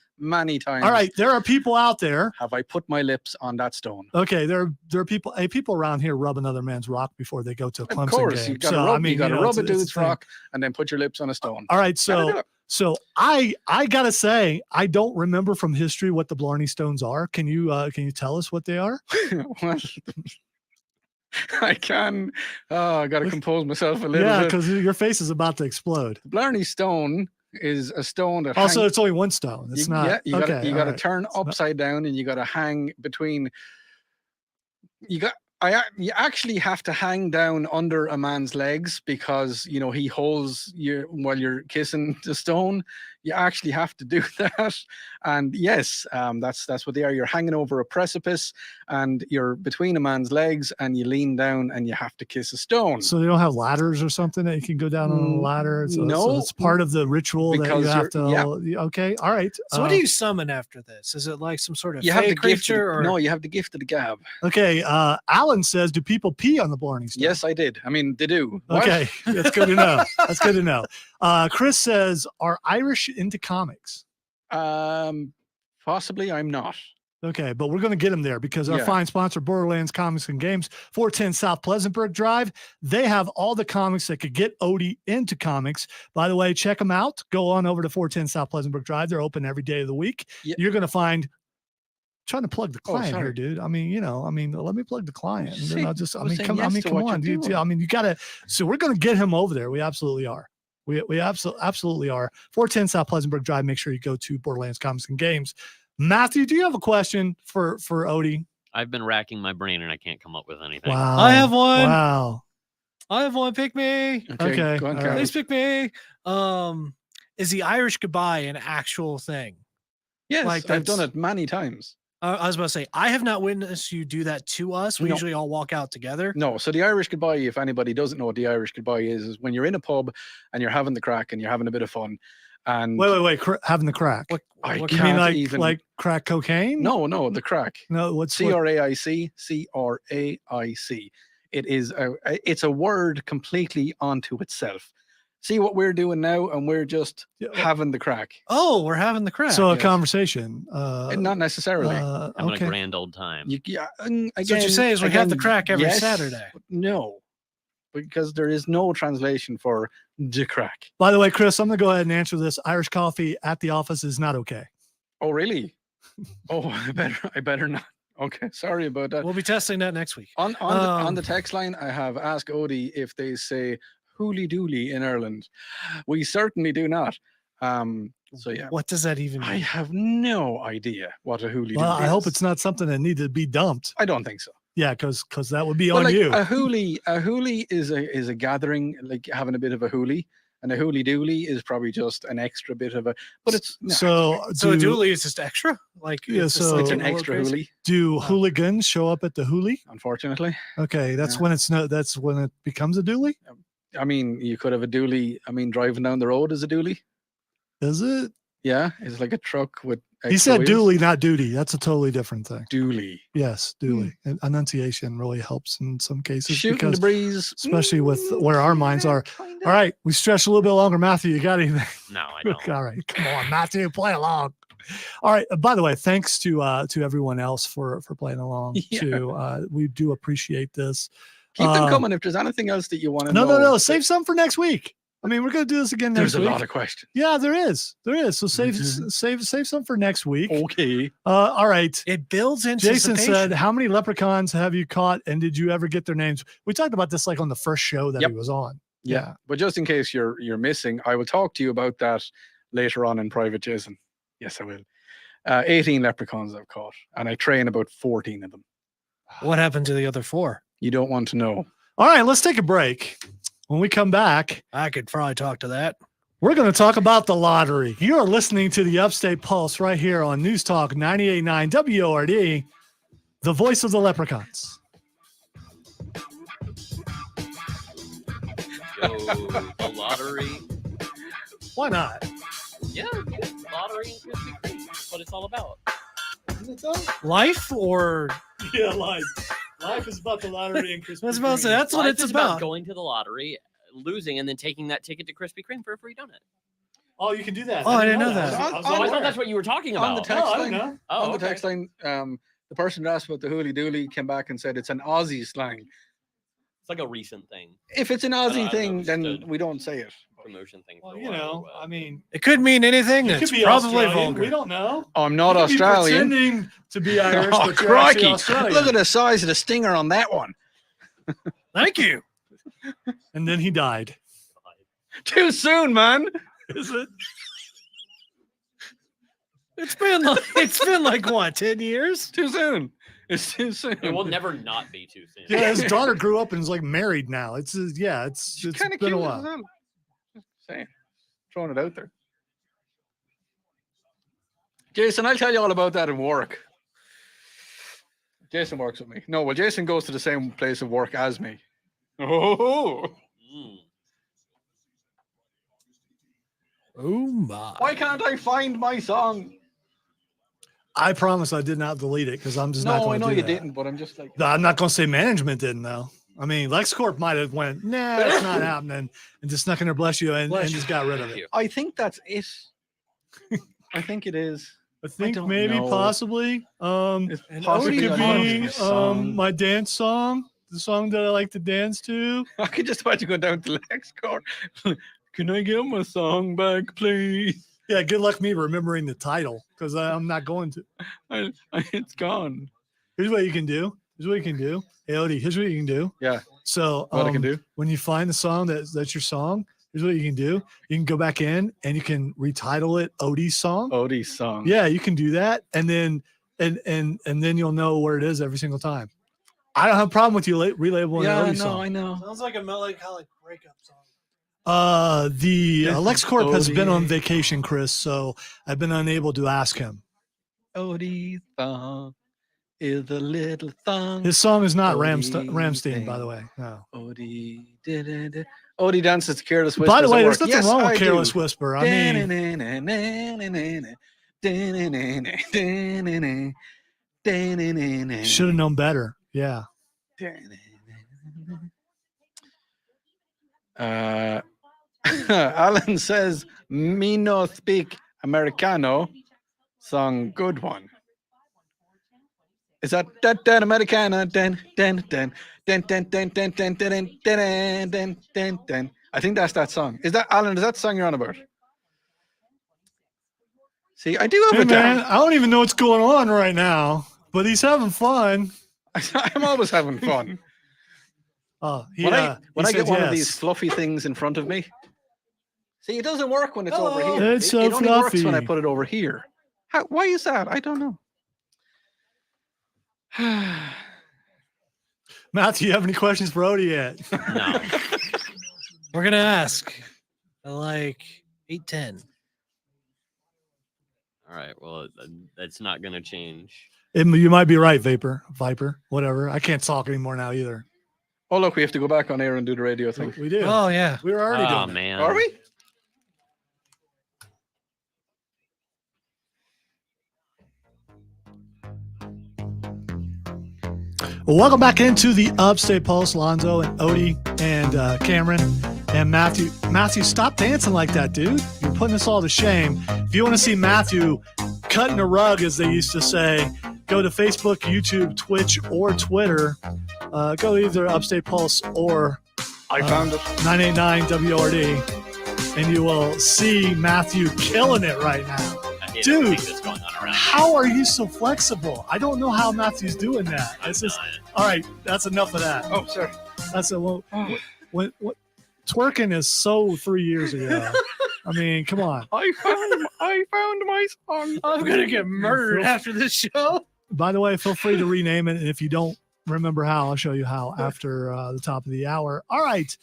times. All right, there are people out there. Have I put my lips on that stone? Okay, there are people around here rub another man's rock before they go to a Clemson Of course, game. you got to rub a dude's rock and then put your lips on a stone. All right, so I gotta say, I don't remember from history what the Blarney Stones are. Can you tell us what they are? Well, I can. Oh, I got to compose myself a little Yeah, bit. because your face is about to explode. The Blarney Stone is a stone that Also, it's only one stone. It's not. Yeah, you got to right. turn upside down, and you got to hang between. You actually have to hang down under a man's legs because he holds you while you're kissing the stone. You actually have to do that, and yes, that's what they are. You're hanging over a precipice, and you're between a man's legs, and you lean down, and you have to kiss a stone. So they don't have ladders or something that you can go down on a ladder. So it's part of the ritual that you have to. Yeah. Okay, all right. So what do you summon after this? Is it like some sort of you have the creature? Or no, you have the gift of the gab. Okay, Alan says, do people pee on the Blarney Stone? Yes, I did. I mean, they do. What? Okay, that's good to know. That's good to know. Chris says, are Irish into comics? Possibly, I'm not. Okay, but we're going to get them there because our fine sponsor, Borderlands Comics and Games, 410 South Pleasantburg Drive, they have all the comics that could get Odie into comics. By the way, check them out. Go on over to 410 South Pleasantburg Drive. They're open every day of the week. Yeah. You're going to find... Trying to plug the client here, dude. I mean, let me plug the client. And then come on, dude. You gotta. So we're gonna get him over there. We absolutely are. We absolutely are. 410 South Pleasantburg Drive. Make sure you go to Borderlands Comics and Games. Matthew, do you have a question for Odie? I've been racking my brain and I can't come up with anything. Wow. I have one. Wow. I have one. Pick me. Okay. Go on, All right. Please pick me. Is the Irish goodbye an actual thing? Yes, Like I've done that's- it many times. I was about to say, I have not witnessed you do that to us. We No. usually all walk out together. No, so the Irish goodbye, if anybody doesn't know what the Irish goodbye is when you're in a pub and you're having the crack and you're having a bit of fun. And Wait. Having the crack. What You can't mean even- like crack cocaine? No, the crack. No. What's CRAIC. It is it's a word completely onto itself. See what we're doing now, and we're just having the crack. Oh, we're having the crack. So a yes. conversation. Not necessarily. Having a grand old time. So what you're saying is we have the crack every yes, Saturday. No, because there is no translation for the crack. By the way, Chris, I'm gonna go ahead and answer this. Irish coffee at the office is not okay. Oh, really? Oh, I better not. Okay, sorry about that. We'll be testing that next week. On the text line, I have asked Odie if they say hooly dooly in Ireland. We certainly do not. So yeah. What does that even mean? I have no idea what a hooly Well, dooly I hope is. it's not something that needed to be dumped. I don't think so. Yeah, because that would be Well, on like, you. A hooly is a gathering, like having a bit of a hooly. and a hooly dooly is probably just an extra bit of a. But it's no, So So a do, dually is just extra? Like, Yeah, it's just so- like it's an a little extra crazy? hooly, do hooligans show up at the hoolie? unfortunately. Okay, that's Yeah. when it's no. That's when it becomes a dually. I mean, you could have a dually. I mean, driving down the road is a dually. Is it? Yeah, it's like a truck with. He extra said wheels. dually, not duty. That's a totally different thing. Dually. Yes, dually. And enunciation really helps in some cases Shooting because, the breeze. especially with where our minds are. All right, we stretched a little bit longer. Matthew, you got anything? No, I don't. All right, come on, Matthew, play along. All right. By the way, thanks to everyone else for playing along. Yeah. Too, we do appreciate this. Keep them Uh, coming if there's anything else that you want to No, know. no, no. Save some for next week. I mean, we're gonna do this again next There's a week. lot of questions. Yeah, there is. So save Mhm. save some for next week. Okay. All right. It builds Jason anticipation. said, "How many leprechauns have you caught, and did you ever get their names?" We talked about this like on the first show that Yep. he was on. Yeah. But just in case you're missing, I will talk to you about that later on in private, Jason. Yes, I will. 18 leprechauns I've caught, and I train about 14 of them. What happened to the other 4? You don't want to know. All right, let's take a break. When we come back, I could probably talk to that. we're going to talk about the lottery. You are listening to the Upstate Pulse right here on News Talk 98.9 WORD, the voice of the leprechauns. Go the lottery. Why not? Yeah, lottery and Krispy Kreme. That's what it's all about. Is it though? Life or Yeah, life. Life is about the lottery and Krispy that's about Kreme. that's what Life it's is about. going to the lottery, losing, and then taking that ticket to Krispy Kreme for a free donut. Oh, you can do that. Oh, I didn't know that. I was On- Oh, I like, thought that's what you were talking On about. the text I line, don't know. Oh, on the okay. text line, the person that asked about the hooly dooly came back and said it's an Aussie slang. It's like a recent thing, If it's an Aussie I've thing, then understood. we don't say it. promotion thing. Well, for a you while, know, but- I mean, It could mean anything. you It's could be probably Australian. vulgar. We don't know. Oh, I'm not You could be Australian. pretending to be Irish, Oh, but you're actually crikey. Australian. Look at the size of the stinger on that one. Thank you. And then he died. Too soon, man. Is it? It's been like what, 10 years? Too soon. It's too soon. It will never not be too soon. Yeah, his daughter grew up and is like married now. It's it's She's kind of been cute a as while. well. Just saying. Throwing it out there. Jason, I'll tell you all about that in work. Jason works with me. No, well, Jason goes to the same place of work as me. Oh, Mm. Oh my. why can't I find my song? I promise I did not delete it because I'm just not No, going I to know do you that. didn't, but I'm just like, No, I'm not going to say management didn't though. I mean, LexCorp might have went, nah, it's not happening, and just not going to bless you and Bless you. just got rid of Thank it. you. I think that's it. I think it is. I think don't maybe know. possibly It's And it possibly Odie could an be Odie song. my dance song, the song that I like to dance to. I could just imagine going down to LexCorp. Can I get my song back, please? Yeah, good luck me remembering the title because I'm not going to. It's gone. Here's what you can do. Here's what you can do. Hey, Odie, here's what you can do. Yeah. So What I can do? when you find the song that's your song, here's what you can do. You can go back in and you can retitle it Odie's song. Odie's song. Yeah, you can do that, and then then you'll know where it is every single time. I don't have a problem with you relabeling Yeah, an I Odie know, song. I know. Sounds like a melancholic breakup song. The This is LexCorp has been on Odie. vacation, Chris, so I've been unable to ask him. Odie's song is a little song. His song is not Odie Ramstein, by the thing. way. No. Odie did it. Odie dances to Careless Whispers. By the way, at there's work. nothing Yes, wrong with I do. Careless Whisper. I mean, should have known better. Yeah. Alan says, "Me no speak Americano." Song, good one. Is that that Americana? Den den den den den den den den den den den den den. I think that's that song. Is that Alan? Is that the song you're on about? See, I do have Hey it man, down. I don't even know what's going on right now, but he's having fun. I'm always having fun. Oh, When I he get said one of yes. these fluffy things in front of me, see, it doesn't work when it's over Hello. here. It's it, so it only works when I fluffy. put it over here. Why is that? I don't know. Matt, do you have any questions for Odie yet? No. We're gonna ask. like 8:10. All right. Well, that's not going to change. You might be right, Viper, whatever. I can't talk anymore now either. Oh, look, we have to go back on air and do the radio thing. We do. Oh yeah. We were already Oh, doing it. man. Are we? Well, welcome back into the Upstate Pulse, Lonzo and Odie and Cameron and Matthew. Matthew, stop dancing like that, dude. You're putting us all to shame. If you want to see Matthew cutting a rug, as they used to say, go to Facebook, YouTube, Twitch, or Twitter. Go either Upstate Pulse or I found it. 989 WRD, and you will see Matthew killing it right now. I hate Dude, everything that's going on around How are you so flexible? I don't know how Matthew's doing that. It's just all right. That's enough of that. Oh, sorry. That's a what twerking is so 3 years ago. I mean, come on. I found my song. I'm gonna get murdered after this show. By the way, feel free to rename it, and if you don't remember how, I'll show you how after the top of the hour. All right.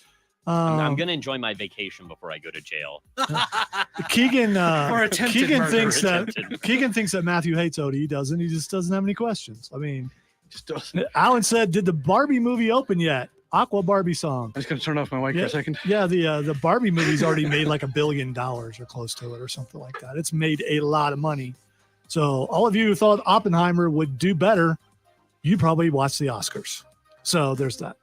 I'm going to enjoy my vacation before I go to jail. Keegan attempted murder. Keegan thinks that Matthew hates Odie. He doesn't. He just doesn't have any questions. I mean, Just doesn't. Alan said, "Did the Barbie movie open yet?" Aqua Barbie song. I'm just going to turn off my mic for a second. Yeah, the Barbie movie's already made like $1 billion or close to it or something like that. It's made a lot of money. So all of you who thought Oppenheimer would do better, you probably watched the Oscars. So there's that.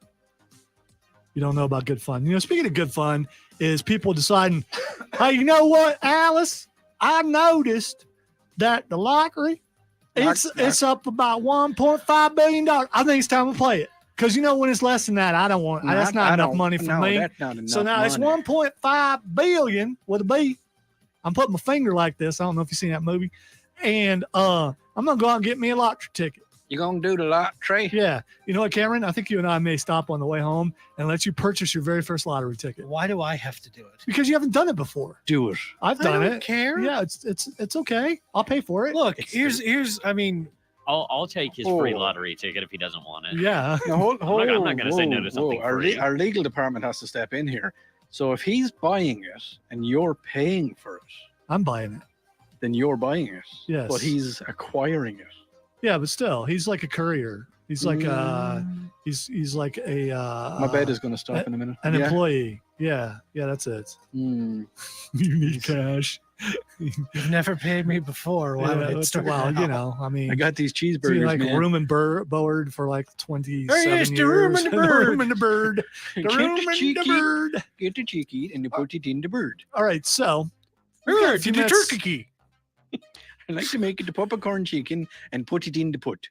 You don't know about good fun. You know, speaking of good fun, is people deciding, hey, you know what, Alice? I noticed that the lottery, it's up about $1.5 billion. I think it's time to play it. Because, you know, when it's less than that, I don't want, that's not enough money for me. That's not enough So now it's 1.5 billion with a B. I'm putting my finger like this. I don't know if you've seen that movie. And I'm going to go out and get me a lottery ticket. You going to do the lottery? Yeah. You know what, Cameron? I think you and I may stop on the way home and let you purchase your very first lottery ticket. Why do I have to do it? Because you haven't done it before. Do it. I've done I don't it. care. Yeah, it's okay. I'll pay for it. Look, here's I mean, I'll take his free lottery ticket if he doesn't want it. Yeah. No, I'm not going to say no to something free. Our legal department has to step in here. So if he's buying it and you're paying for it, I'm buying it. then you're buying it. Yes. But he's acquiring it. Yeah, but still, he's like a courier. He's like he's like a My bed is going to stop in a minute. an employee. Yeah, that's it. Mm. You need cash. you've never paid me before. Why would it start? Well, now? you know, I mean, I got these it's been cheeseburgers, like man. room and board for like 27 yes, years. the room and the The bird. room and the bird. The Get room the and the cheeky. bird. Get the cheeky and you put it in the bird. All right, so Bird, got a few the minutes. turkey key. I like to make it the popcorn chicken and put it in the put.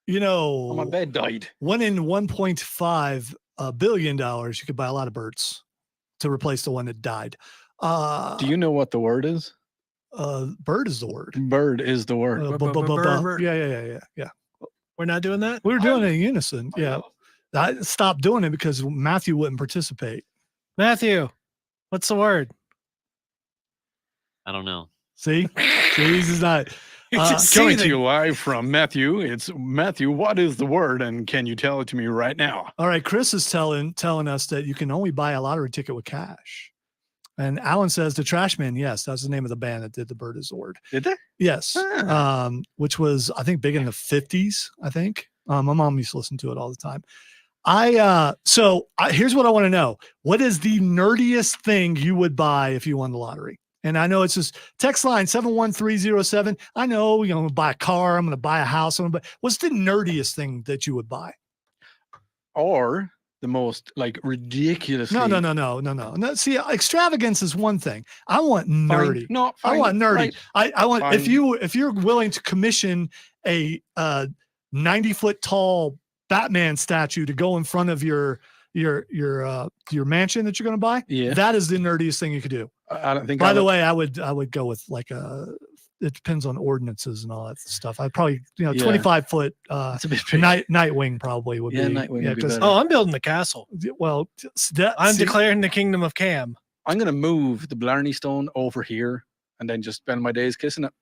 you Oh, my know, bed died. one in $1.5 billion, you could buy a lot of birds to replace the one that died. Do you know what the word is? Bird is the word. Bird is the word. Bird. Yeah. We're not doing that. We were doing it in unison. Yeah. I stopped doing it because Matthew wouldn't participate. Matthew, what's the word? I don't know. See? This is not. Just Coming to seething. you live from Matthew. It's Matthew. What is the word? And can you tell it to me right now? All right. Chris is telling us that you can only buy a lottery ticket with cash. And Alan says the Trashmen. Yes, that's the name of the band that did the Bird is the Word. Did they? Yes. Ah. Which was, I think, big in the 50s, I think. My mom used to listen to it all the time. Here's what I want to know. What is the nerdiest thing you would buy if you won the lottery? And I know it's just text line 71307. I know you're going to buy a car. I'm going to buy a house. What's the nerdiest thing that you would buy? Or the most like ridiculous. No. See, extravagance is one thing. I want nerdy. No, I want nerdy. Right. I want Fine. if you're willing to commission a 90-foot tall Batman statue to go in front of your mansion that you're going to buy. Yeah. That is the nerdiest thing you could do. I don't think. By the way, I would go with like it depends on ordinances and all that stuff. I'd probably 25-foot it's a bit big. Nightwing probably would Yeah, be. Nightwing would be 'cause- better. Oh, I'm building the castle. well, I'm declaring the kingdom of Cam. I'm gonna move the Blarney Stone over here and then just spend my days kissing it.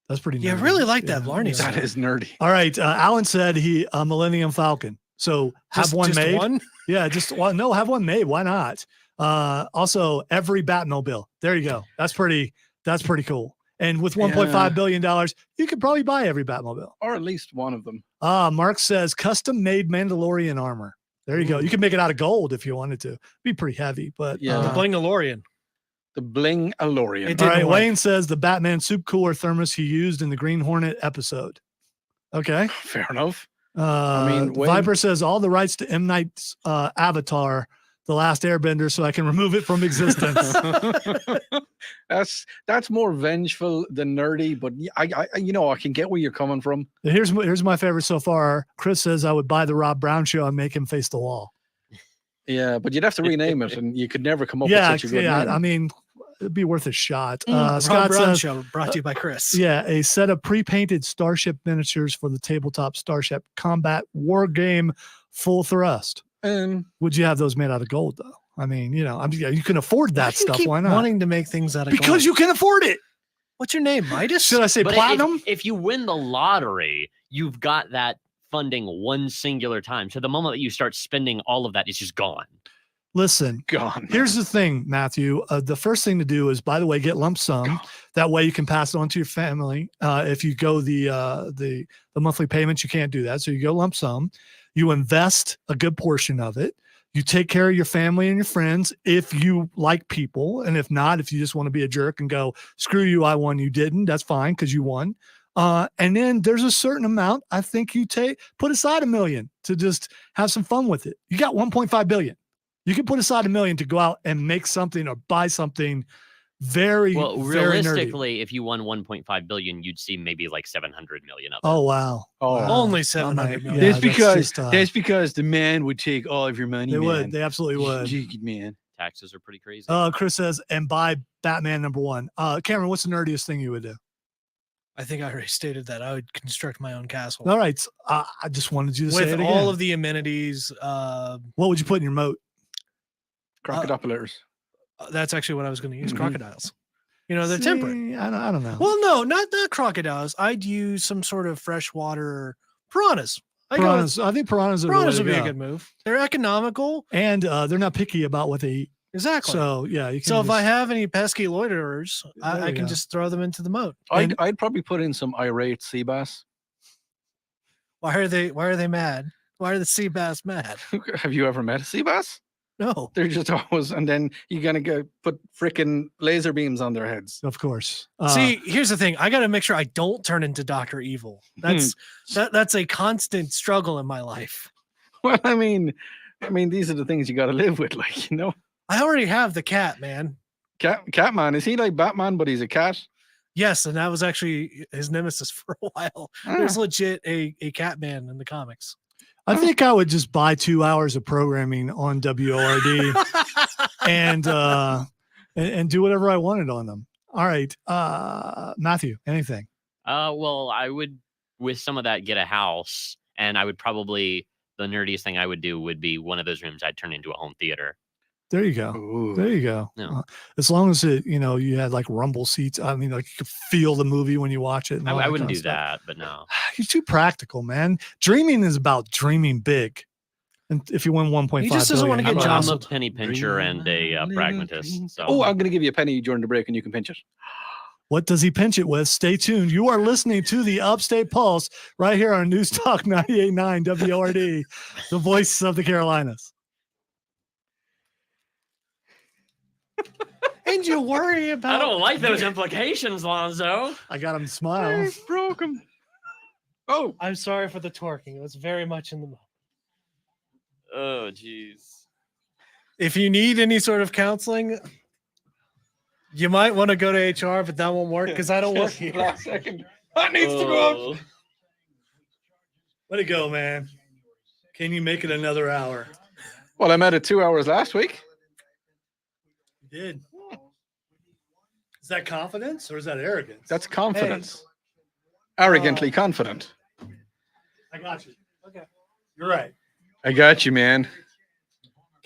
That's pretty. Yeah, I nerdy. really like that Blarney yeah. Stone. That is nerdy. All right, Alan said he Millennium Falcon. So have Just one made. One? Yeah, have one made. Why not? Also, every Batmobile. There you go. That's pretty cool. And with $1.5 billion, you could probably buy every Batmobile. Or at least one of them. Mark says custom made Mandalorian armor. There you go. You can make it out of gold if you wanted to. Be pretty heavy, but Yeah. The Bling-alorian. The Bling-alorian. It all didn't right. work. Wayne says the Batman soup cooler thermos he used in the Green Hornet episode. Okay. Fair enough. Viper says all the rights to M. Night's Avatar, The Last Airbender, so I can remove it from existence. That's more vengeful than nerdy, but I can get where you're coming from. Here's my favorite so far. Chris says I would buy the Rob Brown show and make him face the wall. Yeah, but you'd have to rename it, and you could never come up with such a good name. I mean, it'd be worth a shot. Rob Scott Brown says, Show, brought to you by Chris. yeah, a set of pre-painted Starship miniatures for the tabletop Starship Combat War Game Full Thrust. Would you have those made out of gold, though? I mean, you can afford that stuff. Why not? Wanting to make things out of Because gold? you can afford it. What's your name, Midas? Should I say But platinum? if you win the lottery, you've got that funding one singular time. So the moment that you start spending all of that, it's just gone. Listen, Gone. here's the thing, Matthew. The first thing to do is, by the way, get lump sum. That way you can pass it on to your family. If you go the monthly payments, you can't do that. So you go lump sum. You invest a good portion of it. You take care of your family and your friends if you like people. And if not, if you just want to be a jerk and go, screw you, I won, you didn't, that's fine because you won. And then there's a certain amount I think you put aside $1 million to just have some fun with it. You got $1.5 billion. You can put aside $1 million to go out and make something or buy something very, Well, very nerdy. realistically, if you won 1.5 billion, you'd see maybe like 700 million of it. Oh, wow. Oh, Only I 700 might- million. yeah, that's because the man would take all of your money. they man. would. They absolutely would. Jiggy man. Taxes are pretty crazy. Chris says, and buy Batman #1. Cameron, what's the nerdiest thing you would do? I think I already stated that. I would construct my own castle. All right. I just wanted you to say With it all again. of the amenities. What would you put in your moat? Crocodiles. That's actually what I was going to use. Mhm. Crocodiles. They're temperate. See, I don't know. Well, no, not crocodiles. I'd use some sort of freshwater piranhas. Piranhas. I think piranhas are Piranhas the would way be to a go. good move. They're economical. And they're not picky about what they eat. Exactly. So yeah, you can. So if I just- have any pesky loiterers, There I you can go. just throw them into the moat. I'd probably put in some irate sea bass. Why are they mad? Why are the sea bass mad? Have you ever met a sea bass? No. They're just always, and then you're gonna go put freaking laser beams on their heads. of course. See, here's the thing. I got to make sure I don't turn into Dr. Evil. That's that's a constant struggle in my life. Well, I mean, these are the things you got to live with, like I already have the cat, man. Catman. Is he like Batman, but he's a cat? Yes, and that was actually his nemesis for a while. There's legit a cat man in the comics. I think I would just buy 2 hours of programming on WORD and do whatever I wanted on them. All right, Matthew, anything? Well, I would, with some of that, get a house, and I would probably, the nerdiest thing I would do would be one of those rooms I'd turn into a home theater. There you go. Ooh. There you go. Yeah. As long as you had like rumble seats. I mean, like you could feel the movie when you watch it. And all I that wouldn't kind do of stuff. that, but no. You're too practical, man. Dreaming is about dreaming big. And if you win 1.5 He just doesn't wanna billion, get I'm a jostled. penny pincher and a pragmatist. So Oh, I'm gonna give you a penny during the break, and you can pinch it. what does he pinch it with? Stay tuned. You are listening to the Upstate Pulse right here on News Talk 98.9 WORD, the voice of the Carolinas. And you worry about I don't like those implications, Lonzo. I got him to smile. Broke him. Oh, I'm sorry for the twerking. It was very much in the moment. Oh, jeez. If you need any sort of counseling, you might want to go to HR, but that won't work because I don't work here. last second. That needs to go out. Oh. Way to go, man. Can you make it another hour? Well, I met it 2 hours last week. You did. Is that confidence or is that arrogance? That's confidence. Arrogantly confident. I got you. Okay. You're right. I got you, man.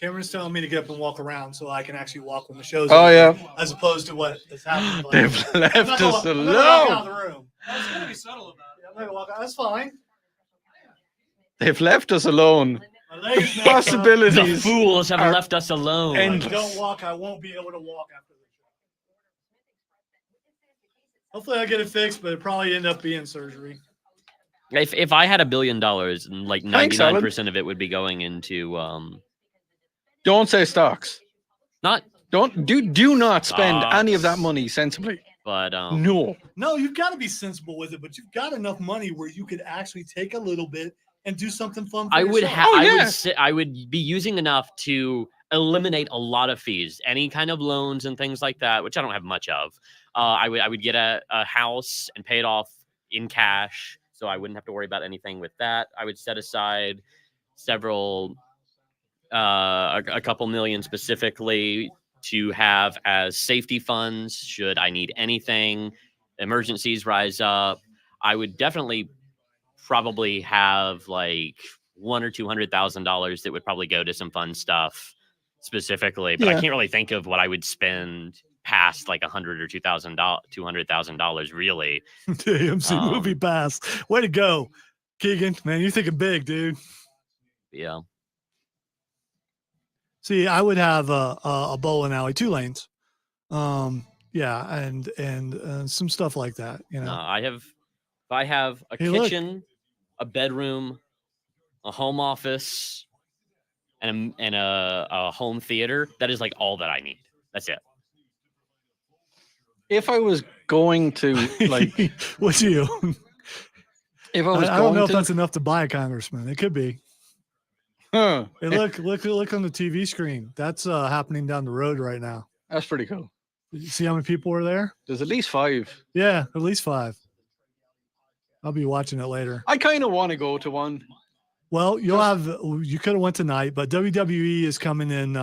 Cameron's telling me to get up and walk around so I can actually walk when the show's Oh, over, yeah. as opposed to what is happening. Like, They've I'm left not gonna us I'm not gonna walk out alone. of the room. I was gonna be subtle about it. I'm not gonna walk out. That's fine. They've left us alone. My leg is messed up. The Possibilities. fools have are left us alone. If I endless. don't walk, I won't be able to walk after the show. Hopefully, I get it fixed, but it probably end up being surgery. If I had $1 billion, and like Thanks, Alan. 99% of it would be going into Don't say stocks. not, Do not spend any of that Stocks. money sensibly. but No. No, you've got to be sensible with it, but you've got enough money where you could actually take a little bit and do something fun for I would yourself. have. Oh, I yeah. would say I would be using enough to eliminate a lot of fees, any kind of loans and things like that, which I don't have much of. I would get a house and pay it off in cash, so I wouldn't have to worry about anything with that. I would set aside several, a couple million specifically to have as safety funds should I need anything, emergencies rise up. I would definitely probably have like $100,000 or $200,000 that would probably go to some fun stuff specifically, but I Yeah. can't really think of what I would spend past like $100,000 or $200,000 really. AMC Movie Pass. Way to go, Keegan. Man, you're thinking big, dude. Yeah. See, I would have a bowling alley, 2 lanes. Yeah, and some stuff like that. You know, If I have a Hey, look. kitchen, a bedroom, a home office, and a home theater, that is like all that I need. That's it. If I was going to like, what's you? if I was I don't know going if to, that's enough to buy a congressman. It could be. huh, Hey, look on the TV screen. That's happening down the road right now. that's pretty cool. You see how many people are there? There's at least 5. Yeah, at least 5. I'll be watching it later. I kind of want to go to one. Well, you could have went tonight, but WWE is coming in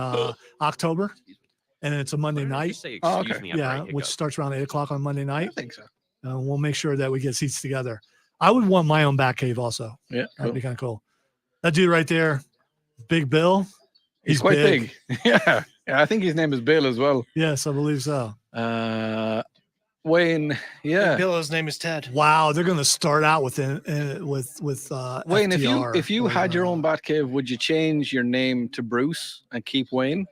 October, and it's a Monday Why don't you night. just say, Oh, excuse okay. me after I Yeah, which hiccup? starts around 8:00 on Monday I night. think so. We'll make sure that we get seats together. I would want my own back cave also. Yeah, That'd cool. be kind of cool. That dude right there, Big Bill. He's quite big. Yeah, I think his name is Bill as well. Yes, I believe so. Wayne, yeah. Billow's name is Ted. Wow, they're going to start out with Wayne, FTR if you or, had your own Batcave, would you change your name to Bruce and keep Wayne?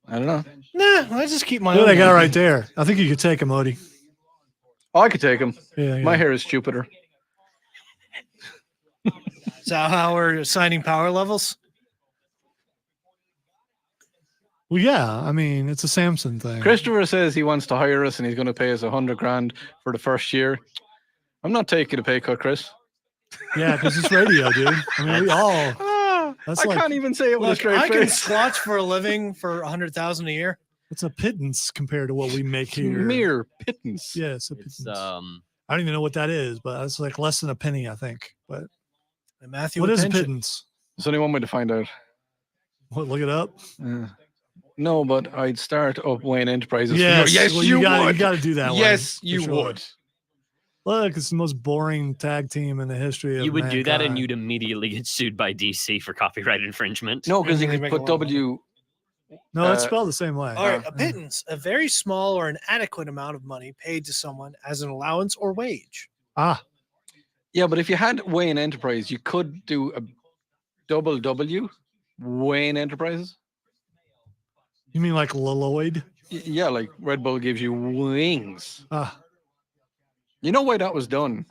I don't know. Nah, I just keep my Look own. what they got name. right there. I think you could take him, Odie. Oh, I could take him. Yeah, My yeah. hair is Jupiter. Is that how we're assigning power levels? Well, yeah. I mean, it's a Samson thing. Christopher says he wants to hire us and he's going to pay us $100,000 for the first year. I'm not taking a pay cut, Chris. Yeah, because it's radio, dude. I mean, we all. That's I like- can't even say it with a Look, straight I can face. squatch for a living for $100,000 a year. It's a pittance compared to what we make here. Mere pittance. Yes, a It's pittance. I don't even know what that is, but it's like less than a penny, I think. But And Matthew, what with is a pension. pittance? There's only one way to find out. What? Look it up. No, but I'd start up Wayne Enterprises. Yes, yes, well, you gotta, would. You got to do that. one, Yes, for you sure. would. Look, it's the most boring tag team in the history of You would do that, and mankind. you'd immediately get sued by DC for copyright infringement. No, because you They could make a put lot of money. W. No, it's uh, spelled the same way. All right, a pittance, a very small or an adequate amount of money paid to someone as an allowance or wage. Ah, Yeah, but if you had Wayne Enterprise, you could do a double W, Wayne Enterprises. you mean like Lloyd? Yeah, like Red Bull gives you wings. Ah, You know why that was done?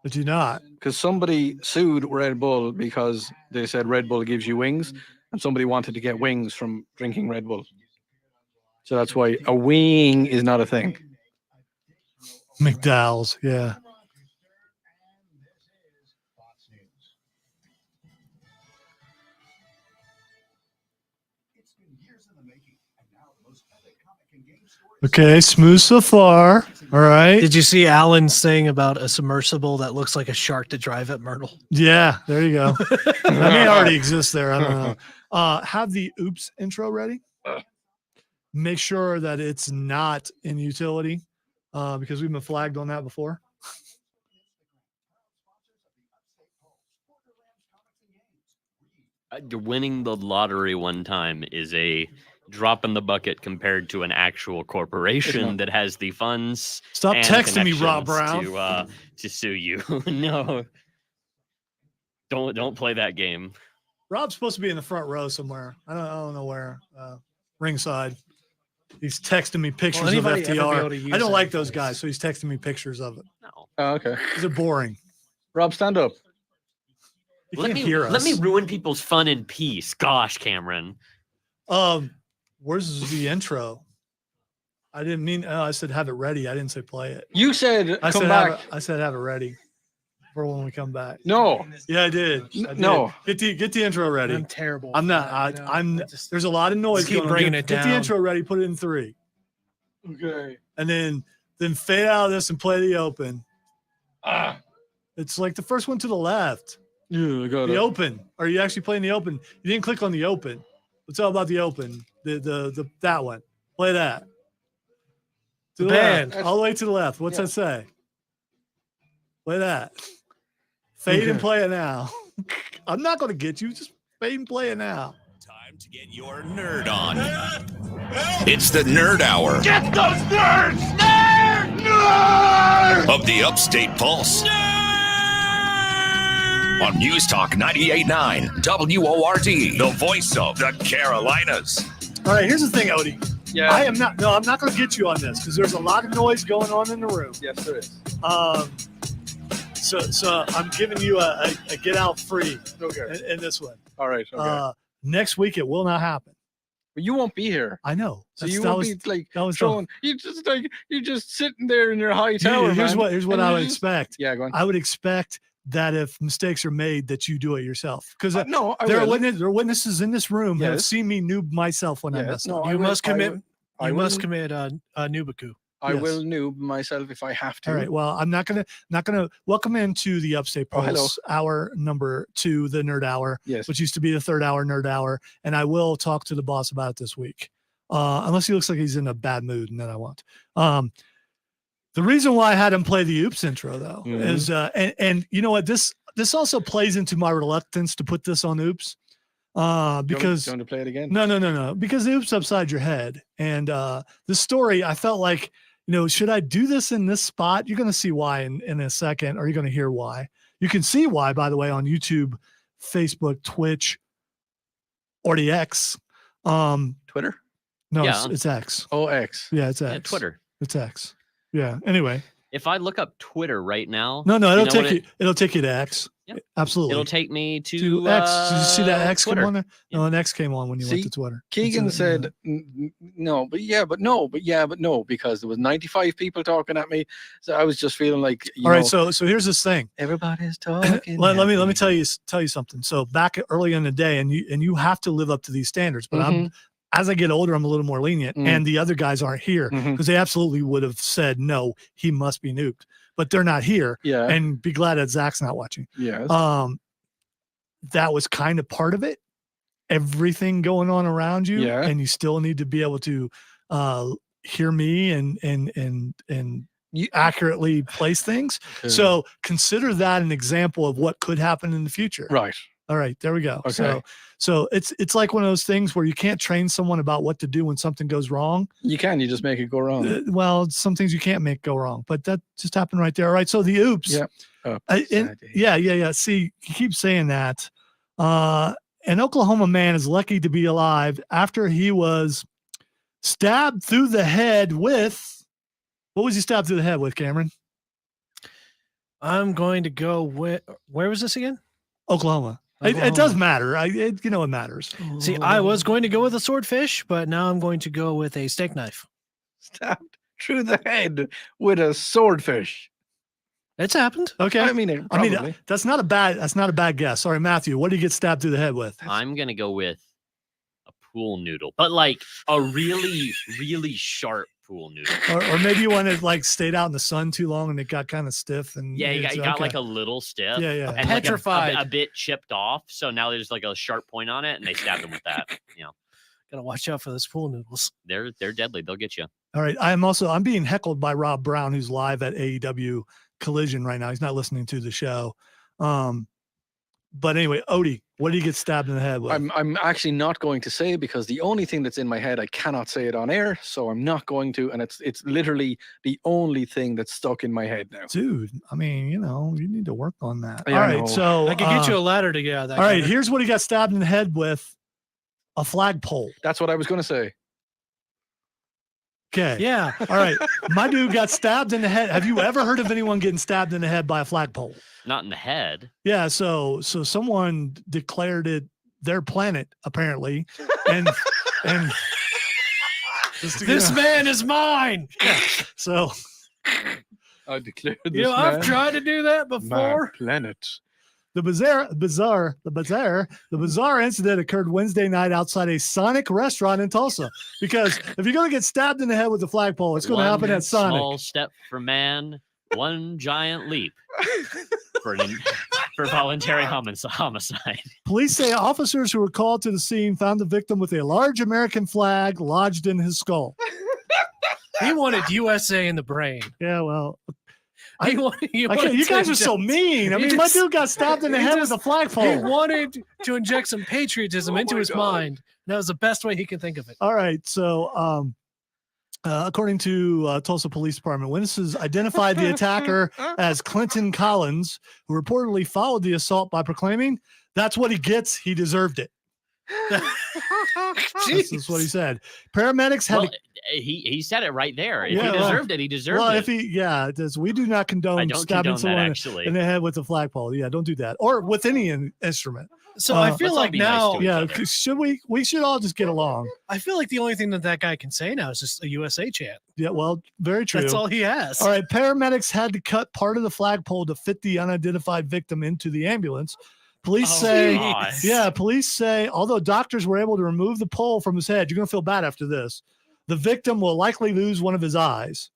but you not. Because somebody sued Red Bull because they said Red Bull gives you wings, and somebody wanted to get wings from drinking Red Bull. So that's why a wing is not a thing. McDowell's, yeah. Okay, smooth so far. All right. Did you see Alan's thing about a submersible that looks like a shark to drive at Myrtle? Yeah, there you go. That may already exist there. I don't know. Have the oops intro ready. Make sure that it's not in utility because we've been flagged on that before. Winning the lottery one time is a drop in the bucket compared to an actual corporation that has the funds. Stop and texting me, Rob connections Brown. to sue you. No, Don't play that game. Rob's supposed to be in the front row somewhere. I don't know where. Ringside. He's texting me pictures of anybody ever be able to FTR. use I don't that like those voice? guys, so he's texting me pictures of it. No. Oh, okay. These are boring. Rob, stand up. You Let can't me hear us. let me ruin people's fun in peace. Gosh, Cameron. Where's the intro? I didn't mean. I said have it ready. I didn't say play it. You said I come said back. I said have it ready for when we come back. No. Yeah, I did. No. Get the intro ready. I'm terrible. I'm for not. that, you know? I'm. I just- There's a lot of noise keep going on. bringing Get, it get the down. intro ready. Put it in 3, Okay. and then fade out of this and play the open. It's like the first one to the left. Yeah, I got The it. open. Are you actually playing the open? You didn't click on the open. Let's talk about the open. The that one. Play that. To the band. left. All the way to the left. What's Yeah. that say? Play that. Fade and Okay. play it now. I'm not going to get you. Just fade and play it now. Time to get your nerd on. It's the Nerd Hour. Get those nerds! Nerd! Of the Upstate Pulse. On News Talk 98.9 WORD, the voice of the Carolinas. All right, here's the thing, Odie. Yeah. I'm not going to get you on this because there's a lot of noise going on in the room. Yes, there is. So I'm giving you a get out free Okay. in this one. All right. Okay. Next week it will not happen. But you won't be here. I know. So That's- you that won't was- be like that was showing. You just sitting there in your high tower. Here's man, what and I you would just- expect. Yeah, go on. I would expect that if mistakes are made, that you do it yourself. Because No, I there are will. witnesses in this room who have Yes. seen me noob myself when I Yes, mess no, up. I You will- must I commit. will- I You will- must commit Nubaku. I Yes. will noob myself if I have to. All right. Well, I'm not gonna welcome into the Upstate Oh, hello. Pulse hour number 2, the Nerd Hour, Yes. which used to be the 3rd hour Nerd Hour, and I will talk to the boss about it this week. Unless he looks like he's in a bad mood, and then I won't. The reason why I had him play the Oops intro though Mhm. is and you know what, this also plays into my reluctance to put this on Oops. Because Do you want to play it again? no, because the Oops upside your head, and this story, I felt like, should I do this in this spot? You're going to see why in a second, or you're going to hear why. You can see why, by the way, on YouTube, Facebook, Twitch, or the X. Twitter. No, Yeah. it's X. Oh, X. Yeah, it's X. Yeah, Twitter. It's X. Yeah. Anyway, If I look up Twitter right now, no, you it'll know take what you. It'll take you to X. Yeah. Absolutely. it'll take me to to X. Did you see that X Twitter. come on there? No, an X came on when you went See, to Twitter. Keegan It's a- said no, but no, because there was 95 people talking at me. So I was just feeling like, All right, so here's this thing. everybody's talking. let at me tell you something. So back early in the day, and you have to live up to these standards. But I'm as I get older, I'm a little more lenient, Mhm. and the other guys aren't here Mhm. because they absolutely would have said no, he must be nuked, but they're not here. Yeah. And be glad that Zach's not watching. Yes. That was kind of part of it. Everything going on around you, Yeah. and you still need to be able to hear me and You- accurately place things. So consider that an example of what could happen in the future. right. All right, there we go. Okay. So it's like one of those things where you can't train someone about what to do when something goes wrong. You just make it go wrong. Well, some things you can't make go wrong, but that just happened right there. All right. So the oops. Yeah. Yeah. See, you keep saying that. An Oklahoma man is lucky to be alive after he was stabbed through the head with, what was he stabbed through the head with, Cameron? I'm going to go with. Where was this again? Oklahoma. It does matter. It matters. See, I was going to go with a swordfish, but now I'm going to go with a steak knife. Stabbed through the head with a swordfish. It's happened. Okay. I mean, probably. that's not a bad guess. Sorry, Matthew. What did you get stabbed through the head with? I'm gonna go with a pool noodle, but like a really, really sharp pool noodle. Or maybe you wanted like stayed out in the sun too long and it got kind of stiff and Yeah, you it's- got okay. like a little stiff. Yeah, yeah. And like Petrified. a bit chipped off. So now there's like a sharp point on it, and they stabbed him with that. Gotta watch out for those pool noodles. They're deadly. They'll get you. All right. I'm being heckled by Rob Brown, who's live at AEW Collision right now. He's not listening to the show. But anyway, Odie, what did he get stabbed in the head with? I'm actually not going to say because the only thing that's in my head, I cannot say it on air, so I'm not going to. And it's literally the only thing that's stuck in my head now. Dude, I mean, you need to work on that. Yeah, all I right, know. so I could get you a ladder to get out of that. all right, gutter. here's what he got stabbed in the head with: a flagpole. That's what I was going to say. Okay. Yeah. All right. My dude got stabbed in the head. Have you ever heard of anyone getting stabbed in the head by a flagpole? Not in the head. Yeah. So someone declared it their planet apparently, and This man is mine. So I declared this You know, I've tried to do that my before. planet. the bizarre incident occurred Wednesday night outside a Sonic restaurant in Tulsa. Because if you're going to get stabbed in the head with a flagpole, it's going to happen at Sonic. Small step for man, one giant leap for voluntary homicide. Police say officers who were called to the scene found the victim with a large American flag lodged in his skull. He wanted USA in the brain. Yeah, well, He wanted you guys are so mean. I mean, my dude got stabbed in the head with a He flagpole. wanted to inject some patriotism into his mind. That was the best way he could think of it. All right, so according to Tulsa Police Department, witnesses identified the attacker as Clinton Collins, who reportedly followed the assault by proclaiming, "That's what he gets. He deserved it." This is what he said. Paramedics had. Well, he said it right there. If Yeah, he well- deserved it, he deserved Well, it. if he, yeah, it does. We do not I condone don't stabbing condone that someone actually. in the head with a flagpole. Yeah, don't do that, or with any instrument. So I let's feel all like be nice now, to each Yeah, other. should we? We should all just get along. I feel like the only thing that guy can say now is just a USA chant. Yeah, well, very true. That's all he has. All right, paramedics had to cut part of the flagpole to fit the unidentified victim into the ambulance. Police say, God. yeah, police say, although doctors were able to remove the pole from his head, you're going to feel bad after this. The victim will likely lose one of his eyes.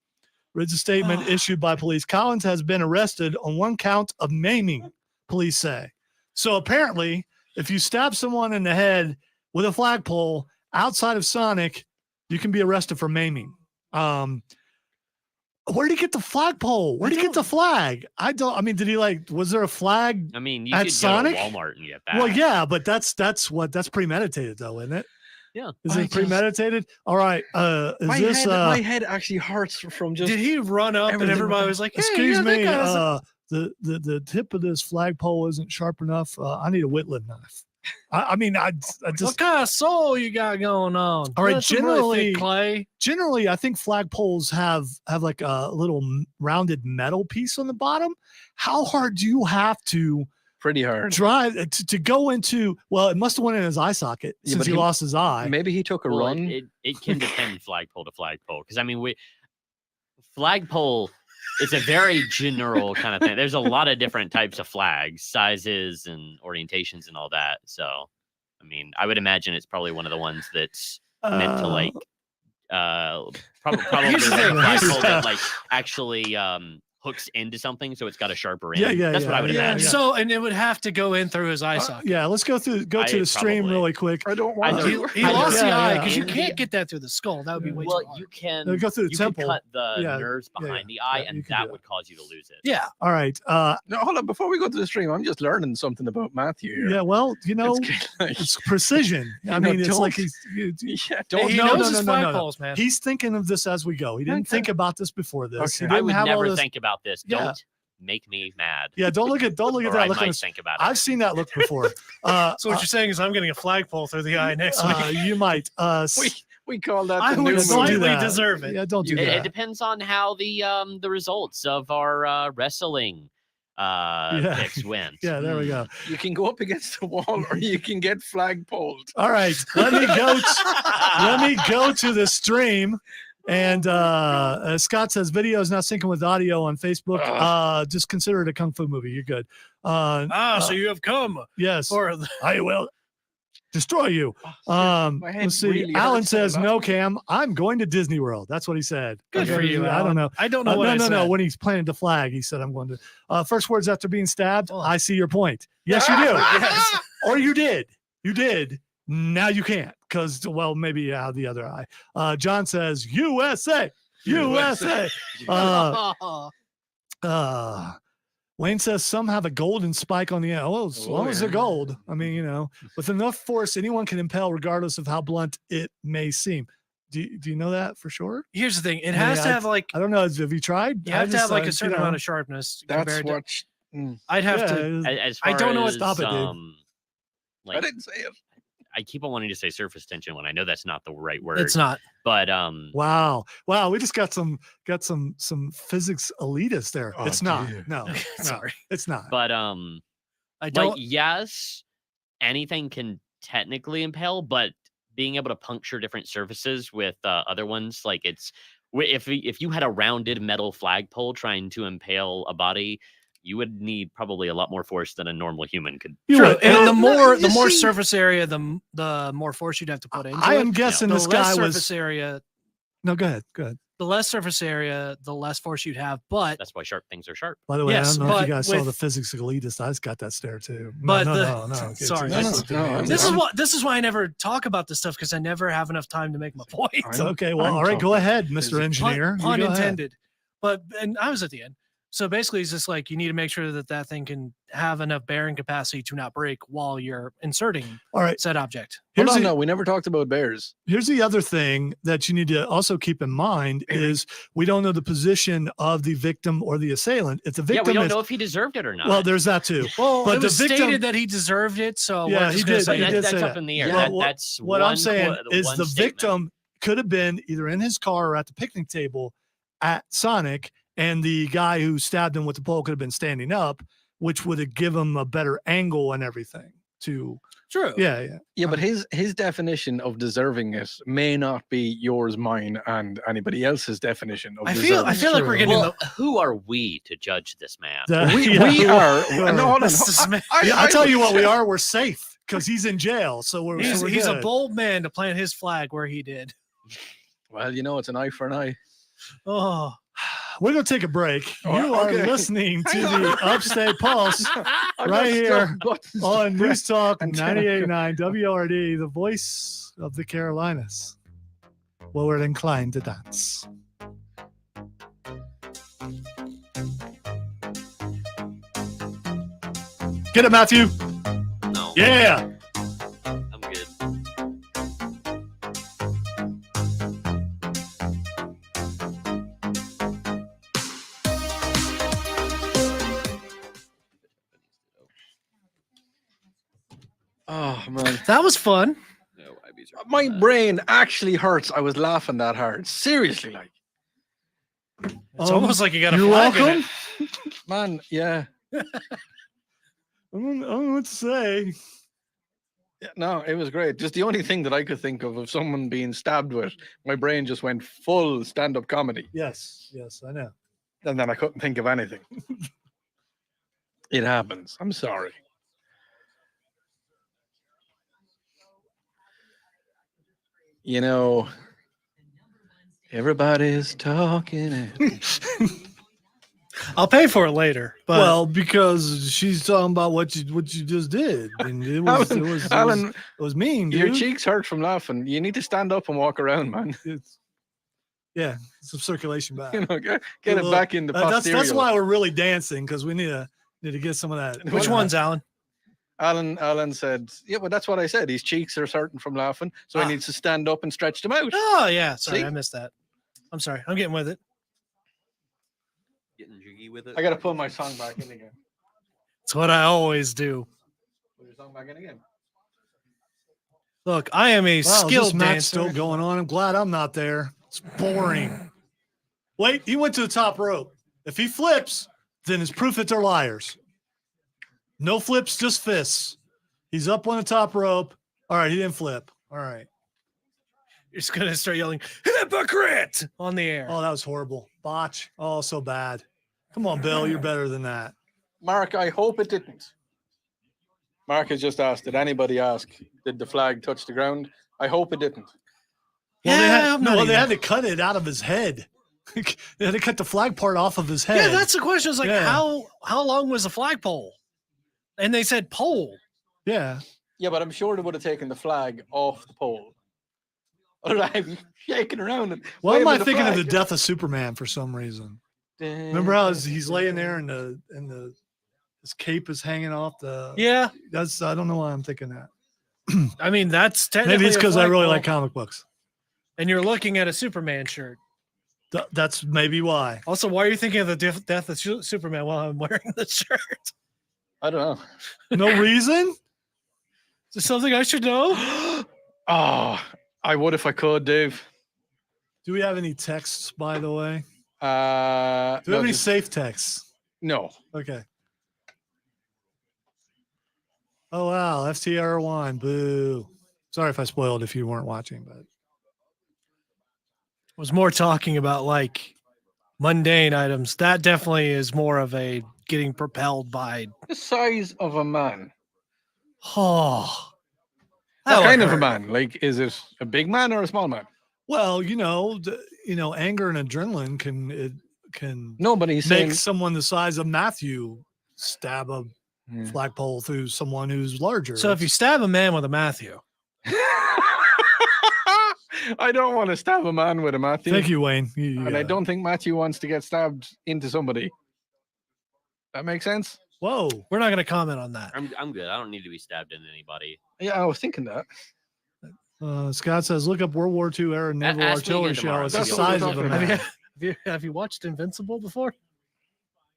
Reads a statement issued by police. Collins has been arrested on one count of maiming, police say. So apparently, if you stab someone in the head with a flagpole outside of Sonic, you can be arrested for maiming. Where did he get the flagpole? Where did he get the flag? I mean, did he was there a flag? I mean, you At could Sonic? go to Walmart and get that. Well, yeah, but that's premeditated though, isn't it? Yeah. Is I it just- premeditated? All right. Is My head actually hurts from just. Did he run up and everything everybody was like, hey, excuse yeah, that me, guy's- the tip of this flagpole isn't sharp enough. I need a Whitland knife. I mean, I what just kind of soul you got going on? All right, That's some really thick generally- clay. I think flagpoles have like a little rounded metal piece on the bottom. How hard do you have to pretty hard. drive to go into? Well, it must have went in his eye socket Yeah, since but he he- lost his eye. Maybe he took a Well, run. it can depend flagpole to flagpole because I mean, flagpole is a very general kind of thing. There's a lot of different types of flags, sizes, and orientations, and all that. So, I mean, I would imagine it's probably one of the ones that's meant to probably Here's the like a thing, here's the flagpole that like actually hooks into something, so it's got a sharper end. Yeah, That's what I would yeah, imagine. yeah. So, and it would have to go in through his eye socket. Yeah, let's go to the stream probably. really quick. I don't I want don't- to. He I lost don't- the Yeah, eye yeah. because you In the- can't get that through the skull. That would be way Well, too hard. you can Go through the you temple. can cut the Yeah, nerves yeah, behind the yeah, eye, you and can do that that. would cause you to lose it. Yeah. All right. No, hold on. Before we go to the stream, I'm just learning something about Matthew here. Yeah, well, It's like, it's precision. I No, mean, it's like don't. he's yeah, Hey, don't. he no, knows no, his no, no, no. flagpoles, man. he's thinking of this as we go. He didn't Okay. think about this before this. Okay. He I didn't would have all never this. think about this. Yeah. Don't make me mad. Yeah, don't look at Or that. I Look might at think about it. I've seen that look before. So what you're saying is I'm getting a flagpole through the eye next week. You might. We call that I the would new don't do movie. slightly that. deserve it. Yeah, don't do It that. depends on how the results of our wrestling picks went. Yeah, there we go. You can go up against the wall, or you can get flagpoled. All right, let me go to the stream. And Scott says video is not syncing with audio on Facebook. Just consider it a kung fu movie. You're good. So you have come Yes, for the I will destroy you. My head Let's see. really Alan hurts says a lot. no, Cam. I'm going to Disney World. That's what he said. good I'm for going you. to- I Alan. don't know. I don't know what I no. said. When he's planted the flag, he said, I'm going to. First words after being stabbed. Oh. I see your point. Yes, you do. Yes. Or you did. You did. Now you can't because, well, maybe the other eye. John says, USA. USA. Wayne says some have a golden spike on the end. Oh, as long as they're gold. I mean, with enough force, anyone can impale regardless of how blunt it may seem. Do you know that for sure? Here's the thing. It has to have like, I don't know. Have you tried? you have to have like a certain amount of sharpness. That's compared what. to, I'd have to. As far I don't know what as, stop it, dude. I like, didn't say it. I keep on wanting to say surface tension when I know that's not the right word. It's not. But wow, we just got some physics elitists there. Oh, it's not. dear. No, Sorry. it's not. but I don't. like, yes, anything can technically impale, but being able to puncture different surfaces with other ones, like if you had a rounded metal flagpole trying to impale a body, you would need probably a lot more force than a normal human could. True. And the more you see- surface area, the more force you'd have to put into I it. am guessing The this less guy was. surface area, No, go ahead. Go ahead. the less surface area, the less force you'd have. But That's why sharp things are sharp. By the way, Yes, I don't know if you but guys saw the with- physics elitist. I just got that stare too. But No. sorry. No, this is why I never talk about this stuff, because I never have enough time to make my point. It's okay. Well, I'm all right. Go talking ahead, Mr. Engineer. Pun You go ahead. intended. And I was at the end. So basically, it's just like you need to make sure that thing can have enough bearing capacity to not break while you're inserting All right. said object. Hold Here's on, the- no, we never talked about bears. Here's the other thing that you need to also keep in mind is we don't know the position of the victim or the assailant. If the Yeah, victim we don't is, know if he deserved it or not. well, there's that too. Well, But it the was victim- stated that he deserved it. So Yeah, we're he just gonna did. say He that. did that's say up that. in the air. Yeah. That's what I'm one saying quote- is one the statement. victim could have been either in his car or at the picnic table at Sonic, and the guy who stabbed him with the pole could have been standing up, which would have given him a better angle and everything. True. Yeah. Yeah, but his definition of deserving it may not be yours, mine, and anybody else's definition of I deserving feel like True. we're getting Well, who are we to judge this man? We are. No, hold on. This is- I tell you what, we are. We're safe because he's in jail. So we're. He's, so we're he's a good. bold man to plant his flag where he did. Well, it's an eye for an eye. Oh, We're going to take a break. Oh, You are okay. listening to the Upstate Pulse right here on News Talk and 98.9 WRD, the voice of the Carolinas. Well, we're inclined to dance. Get it, Matthew. No. Yeah. I'm good. Oh man, that was fun. No, IBs are my bad. brain actually hurts. I was laughing that hard. Seriously, like, It's almost like you got a You're flag in welcome. it. man, yeah. I don't know what to say. Yeah, no, it was great. Just the only thing that I could think of someone being stabbed with, my brain just went full stand-up comedy, Yes, I know. and then I couldn't think of anything. It happens. I'm sorry. Everybody's talking. I'll pay for it later. But Well, because she's talking about what you just did, and it Alan, was mean, dude. your cheeks hurt from laughing. You need to stand up and walk around, man. Yeah, some circulation back. Get A it little- back in the posterior. that's why we're really dancing, because we need to get some of that. which one's Alan? Alan said, yeah, well, that's what I said. His cheeks are hurting from laughing, so he needs to stand up and stretch them out. Oh yeah, sorry, See? I missed that. I'm sorry. I'm getting with it. Getting jiggy with it. I got to put my song back in again. It's what I always do. Put your song back in again. Look, I am a Wow, is this skilled match dancer. still going on? I'm glad I'm not there. It's boring. Wait, he went to the top rope. If he flips, then it's proof that they're liars. No flips, just fists. He's up on the top rope. All right, he didn't flip. All right. You're just gonna start yelling "hypocrite" on the air. Oh, that was horrible. Botch. Oh, so bad. Come on, Bill. You're better than that. Mark, I hope it didn't. Mark has just asked, did anybody ask, did the flag touch the ground? I hope it didn't. Well, they Yeah, I'm not had, they even- had to cut it out of his head. They had to cut the flag part off of his head. Yeah, that's the question. It's like Yeah. how long was the flagpole? And they said pole. Yeah. Yeah, but I'm sure they would have taken the flag off the pole. Or I'm shaking around. And Why am I waving thinking of the flag. death of Superman for some reason? Remember how he's laying there and the His cape is hanging off the. Yeah, That's I don't know why I'm thinking that. I mean that's technically Maybe it's a because I really flagpole, like comic books. and you're looking at a Superman shirt. That's maybe why. Also, why are you thinking of the death of Superman while I'm wearing the shirt? I don't know. No reason. Is there something I should know? Oh, I would if I could, Dave. Do we have any texts, by the way? Do we No, have any just- safe texts? no. Okay. Oh wow, FTR1, boo. Sorry if I spoiled if you weren't watching, but Was more talking about like mundane items. That definitely is more of a getting propelled by. The size of a man. Oh, What that would kind of a hurt. man? Like, is it a big man or a small man? well, anger and adrenaline can No, but he's make saying. someone the size of Matthew stab a Yeah. flagpole through someone who's larger. So if you stab a man with a Matthew, I don't want to stab a man with a Matthew. Thank you, Wayne. And I don't think Matthew wants to get stabbed into somebody. That makes sense? Whoa. we're not going to comment on that. I'm good. I don't need to be stabbed into anybody. Yeah, I was thinking that. Scott says, look up World War II era naval ask me artillery again shell. tomorrow. It's the That's what we're size of a talking Have man. you, have you watched Invincible before?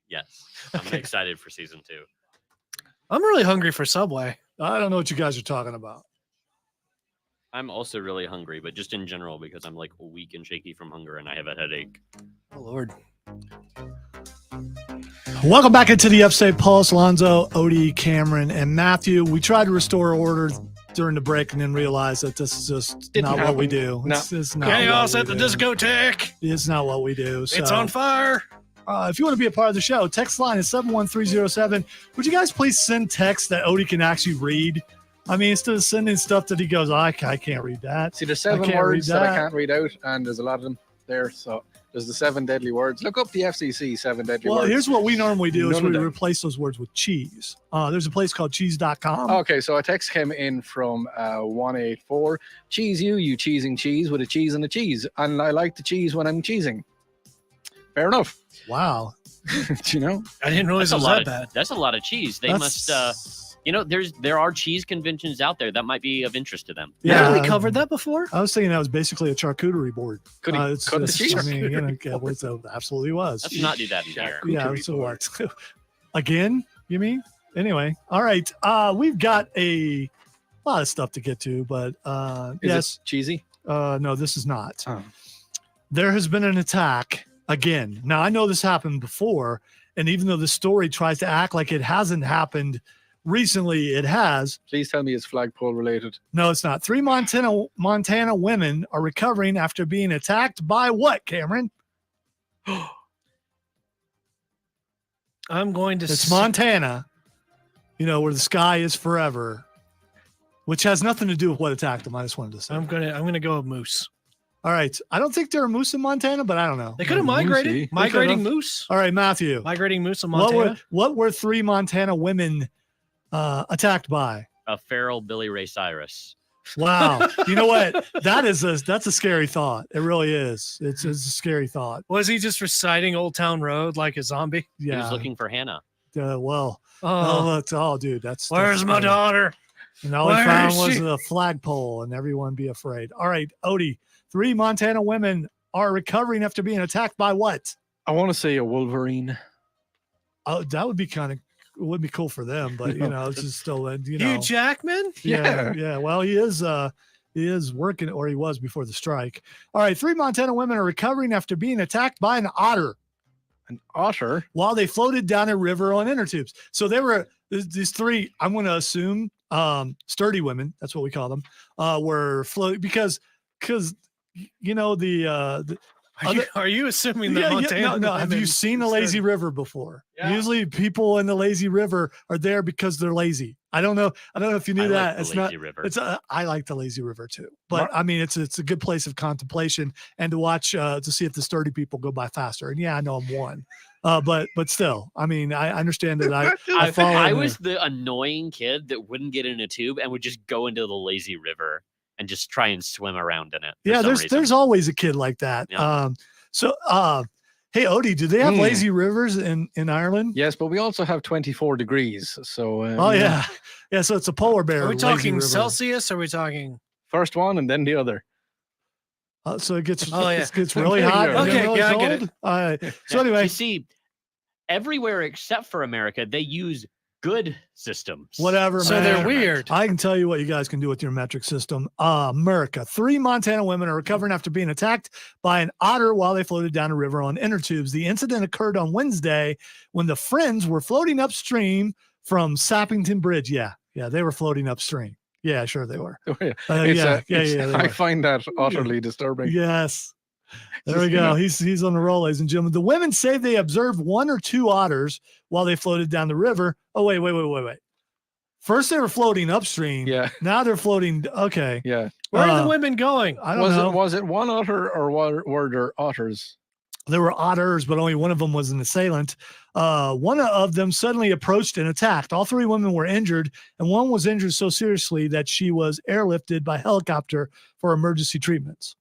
Yes, I'm excited for season 2. I'm really hungry for Subway. I don't know what you guys are talking about. I'm also really hungry, but just in general because I'm like weak and shaky from hunger and I have a headache. Oh Lord. Welcome back into the Upstate Pulse. Lonzo, Odie, Cameron, and Matthew. We tried to restore order during the break and then realized that this is just Didn't not what we happen. do. No. It's not Chaos what at we the do. discotheque. It's not what we do. It's So, on fire. if you want to be a part of the show, text line is 71307. Would you guys please send text that Odie can actually read? I mean, instead of sending stuff that he goes, I can't read that. See, there's 7 can't read words that I that. can't read out, and there's a lot of them there. So there's the 7 deadly words. Look up the FCC 7 deadly Well, words. here's what we normally do is None of we them. replace those words with cheese. There's a place called cheese.com. Okay, so a text came in from 184. Cheese you cheesing cheese with a cheese and a cheese. And I like the cheese when I'm cheesing. Fair enough. Wow. Do you know? I didn't realize That's it a was lot that of bad. that's a lot of cheese. They must there are cheese conventions out there that might be of interest to them. Yeah, Yeah, we covered that before. I was thinking that was basically a charcuterie board. Could he It's cut the just- cheese? I mean, it absolutely was. Let's not do that in here. Yeah, so what? Again, you mean? Anyway, all right. We've got a lot of stuff to get to, but Is yes. it cheesy? No, this is not. Oh. There has been an attack again. Now, I know this happened before, and even though the story tries to act like it hasn't happened recently, it has. Please tell me it's flagpole related. No, it's not. 3 Montana women are recovering after being attacked by what, Cameron? I'm going to. It's Montana, where the sky is forever, which has nothing to do with what attacked them. I just wanted to say. I'm gonna go with moose. All right. I don't think there are moose in Montana, but I don't know. They could have Moosey. migrated. They Migrating could've. moose. All right, Matthew. Migrating moose in What Montana. were 3 Montana women attacked by? A feral Billy Ray Cyrus. Wow. You know what? That's a scary thought. It really is. It's a scary thought. Was he just reciting Old Town Road like a zombie? He was Yeah. looking for Hannah. Well. Oh, Dude. That's. where's my scary. daughter? And all he Where found is was she? a flagpole, and everyone be afraid. All right, Odie. 3 Montana women are recovering after being attacked by what? I want to say a wolverine. Oh, that would be it would be cool for them, but it's just still, Hugh Jackman? Yeah. Well, he is working, or he was before the strike. All right, 3 Montana women are recovering after being attacked by an otter An otter. while they floated down a river on inner tubes. So they were these 3. I'm going to assume sturdy women. That's what we call them. Were floating because the Are you assuming that Montana? no. Have you women seen a started- lazy river before? Yeah. Usually, people in the lazy river are there because they're lazy. I don't know if you knew I that. like the It's lazy not. river. It's I like the lazy river too, but I mean, it's a good place of contemplation and to watch to see if the sturdy people go by faster. And yeah, I know I'm one, but still, I mean, I understand that I follow. I in was there. the annoying kid that wouldn't get in a tube and would just go into the lazy river and just try and swim around in it. for Yeah, some there's reason. always a kid like that. Yeah. Hey, Odie, do they have Mm. lazy rivers in Ireland? Yes, but we also have 24 degrees. So Oh yeah, yeah. So it's a polar bear. Are we lazy talking river. Celsius? Or are we talking? First one and then the other. So it gets Oh, yeah. it gets really There you hot. go. and then Okay, really yeah, I get cold? it. All right. So Now, anyway, you see, everywhere except for America, they use good systems. whatever. So man. they're weird. I can tell you what you guys can do with your metric system. America. 3 Montana women are recovering after being attacked by an otter while they floated down a river on inner tubes. The incident occurred on Wednesday when the friends were floating upstream from Sappington Bridge. Yeah, they were floating upstream. Yeah, sure they were. It's, They I were. find that utterly disturbing. Yes. There we Just, you go. know. He's on the roll, ladies and gentlemen. The women say they observed 1 or 2 otters while they floated down the river. Oh, wait. First they were floating upstream. Yeah. Now they're floating. Okay. Yeah. Where are the women going? I don't know. Was it one otter or were there otters? There were otters, but only one of them was an assailant. One of them suddenly approached and attacked. All 3 women were injured, and one was injured so seriously that she was airlifted by helicopter for emergency treatments.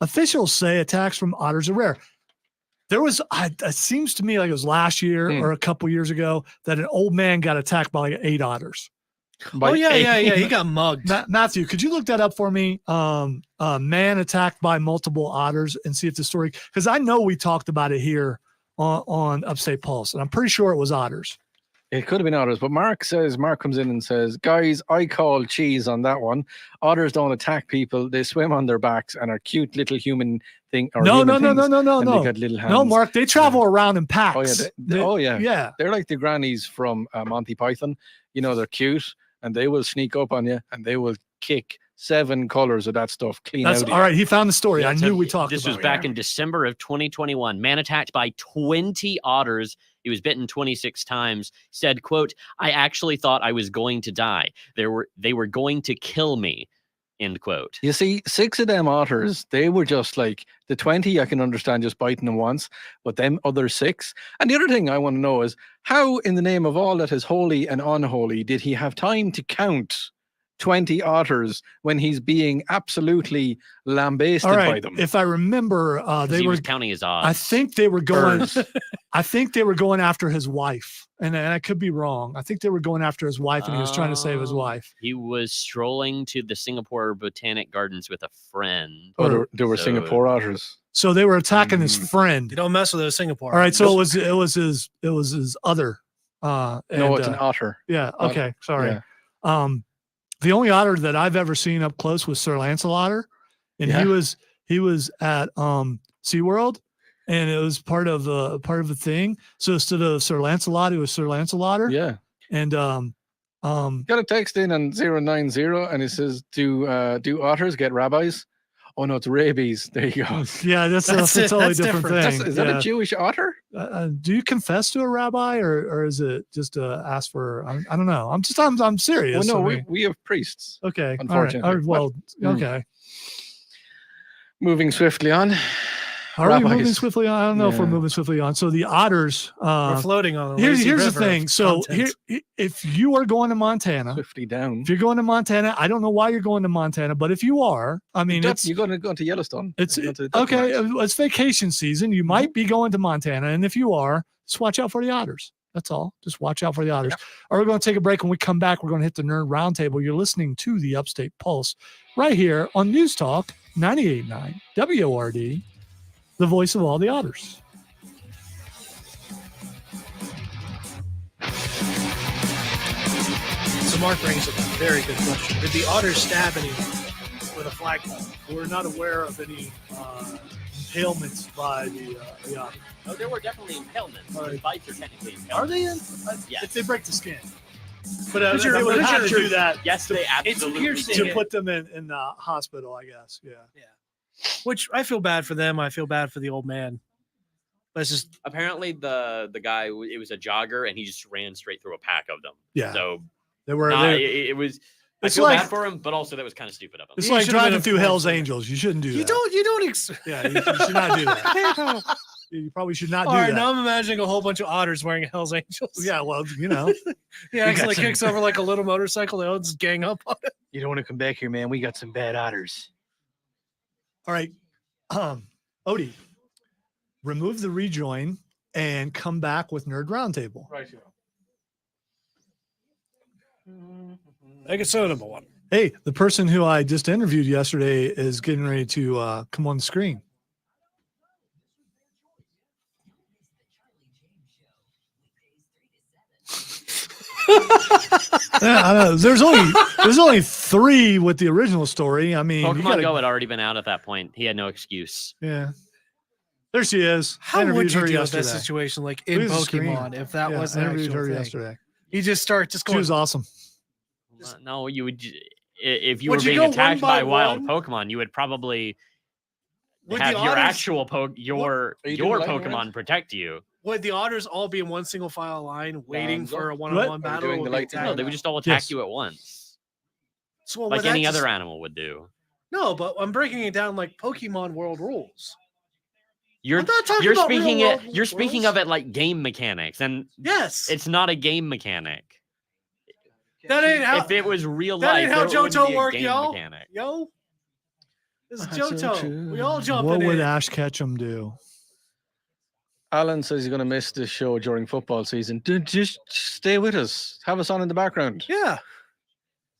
Officials say attacks from otters are rare. There was, it seems to me like it was last year or a couple years ago that an old man got attacked by like 8 otters. Oh yeah. He got mugged. Matthew, could you look that up for me? Man attacked by multiple otters and see if the story, because I know we talked about it here on Upstate Pulse, and I'm pretty sure it was otters. It could have been otters, but Mark comes in and says, guys, I call cheese on that one. Otters don't attack people. They swim on their backs and are cute little human thing. No. And they got little hands. No, Mark, they travel around in packs. Oh, yeah. Yeah. They're like the grannies from Monty Python. You know, they're cute and they will sneak up on you and they will kick 7 colors of that stuff clean That's out. all right. He found the story. I So knew we talked this about was it. back in December of 2021. Man attacked by 20 otters. He was bitten 26 times. Said, quote, I actually thought I was going to die. They were going to kill me. End quote. You see, 6 of them otters, they were just like the 20. I can understand just biting them once, but them other 6. And the other thing I want to know is how, in the name of all that is holy and unholy, did he have time to count 20 otters when he's being absolutely lambasted All right. by them? If I remember, they He were was counting his odds. I think they were going. Birds. I think they were going after his wife, and I could be wrong. I think they were going after his wife, and he was trying to save his Oh. wife. He was strolling to the Singapore Botanic Gardens with a friend. Oh, there were So- Singapore otters. So they were attacking his friend. You don't mess with those Singapore. All right. So it was his other. No, it's an otter. Yeah. Okay. Sorry. Yeah. The only otter that I've ever seen up close was Sir Lancelot, and Yeah. he was at SeaWorld, and it was part of the thing. So instead of Sir Lancelot, it was Sir Lancelotter. Yeah. And Got a text in on 090 and it says, do otters get rabbis? Oh no, it's rabies. There you go. yeah, that's That's a it. totally That's different different. thing. Is that Yeah. a Jewish otter? Do you confess to a rabbi, or is it just ask for? I don't know. I'm serious. Well, no, I mean, we have priests. okay. All right. unfortunately. All right, well, Mm. okay. Moving swiftly on. Are we moving Rabbis. swiftly on? I don't know if we're Yeah. moving swiftly on. So the otters. We're floating on the Here's lazy the river thing. of So content. if you are going to Montana, Swiftly down. if you're going to Montana, I don't know why you're going to Montana, but if you are, I mean, You're going to go to Yellowstone. it's You're going to the Duck okay. Ranch. It's vacation season. You might be going to Montana, and if you are, just watch out for the otters. That's all. Just watch out for the otters. All right, we're going to take a break. When we come back, we're going to hit the Nerd Roundtable. You're listening to the Upstate Pulse right here on News Talk 98.9 WORD, the voice of all the otters. So Mark brings up a very good question. Did the otter stab anyone with a flagpole? We're not aware of any impalements by the otter. Oh, there were definitely impalements. All right. Bites are technically impalements. Are they in? Yes. If they break the skin. But But they would have to your- do that Yes, they absolutely piercing did. to put them in the hospital, I guess. Yeah. Which I feel bad for them. I feel bad for the old man. But it's just Apparently, the guy, it was a jogger, and he just ran straight through a pack of them. Yeah. So They were. it was. I It's feel like- bad for him, but also that was kind of stupid of him. It's You like should've been driving a through Hell's force. Angels. You shouldn't do that. you don't Yeah, you should not do that. You probably should not do All right, that. now I'm imagining a whole bunch of otters wearing Hell's Angels. Yeah, well, you know. He actually some- kicks over like a little motorcycle. They all just gang up on it. You don't want to come back here, man. We got some bad otters. All right. Odie, remove the rejoin, and come back with Nerd Roundtable. Right. Make it so number one. Hey, the person who I just interviewed yesterday is getting ready to come on the screen. Yeah, I know. There's only 3 with the original story. I mean, you Pokemon gotta- Go had already been out at that point. He had no excuse. Yeah, there she is. How Interviewed would you her deal with that yesterday. situation, like in Look at the screen. Pokemon, if that Yeah, was I an interviewed actual her thing? yesterday. You just start just She going. was awesome. No, you would. If you Would were you being go one attacked by by wild one? Pokemon, you would probably Would have the your otters- actual your Are you doing your lightning Pokemon rounds? protect you. Would the otters all be in one single file line, waiting Bonzo? for a one-on-one What? Are you battle? doing or the would they lightning attack No, round? they them? would just all attack Yes. you at once, So, would like that any just- other animal would do. No, but I'm breaking it down like Pokemon World rules. You're I'm not talking you're about speaking real-world it. You're speaking rules. of it like game mechanics, and Yes, it's not a game mechanic. that ain't how. If it was real that life, ain't how there wouldn't Johto be a work, game yo. mechanic. Yo, this is That's so Johto. true. We all jump What in. would Ash Ketchum do? Alan says he's going to miss this show during football season. Just stay with us. Have us on in the background. Yeah,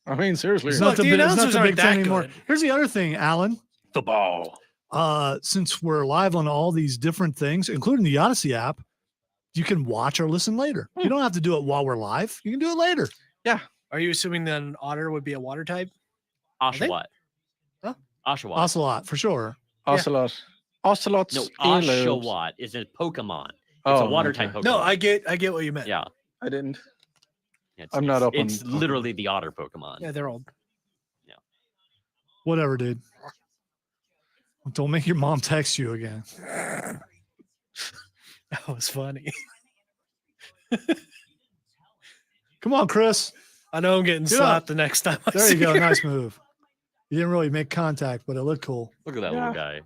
I mean, seriously. It's Look, not the, the it's not announcers the aren't Big Ten that anymore. good. Here's the other thing, Alan. Football. Since we're live on all these different things, including the Odyssey app, you can watch or listen later. You don't have to do it while we're live. You can do it later. Are you assuming that an otter would be a water type? they? Oshawott. Huh? Oshawott. Ocelot, for sure. Ocelot. Ocelots. No, earlobes. Oshawott is a Pokemon. It's Oh, a water okay. type Pokemon. No, I get what you meant. Yeah. I didn't. It's, I'm not up on It's literally the otter Pokemon. Yeah, they're old. Whatever, dude. Don't make your mom text you again. That was funny. Come on, Chris. I know I'm getting Get slapped the next time. I There see you go. her. Nice move. You didn't really make contact, but it looked cool. Look at that little guy.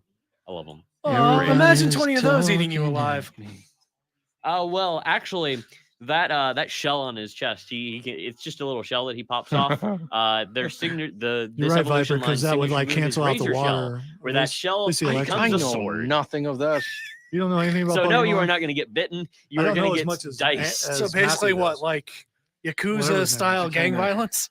I love him. Oh, Great. imagine 20 of those eating you alive. Well, actually, that shell on his chest, it's just a little shell that he pops off. Their signature, You're this right, evolution Viper, because line that would signature like move is cancel out the Razor Shell, water. where At that least- shell at least the electric- I becomes a know sword. nothing of that. You don't know anything about So no, you Pokemon? are not going to get bitten. You I are don't know going to as get much as diced. as So basically, Matthew what, does. like Whatever his Yakuza name style is, gang kinda- violence?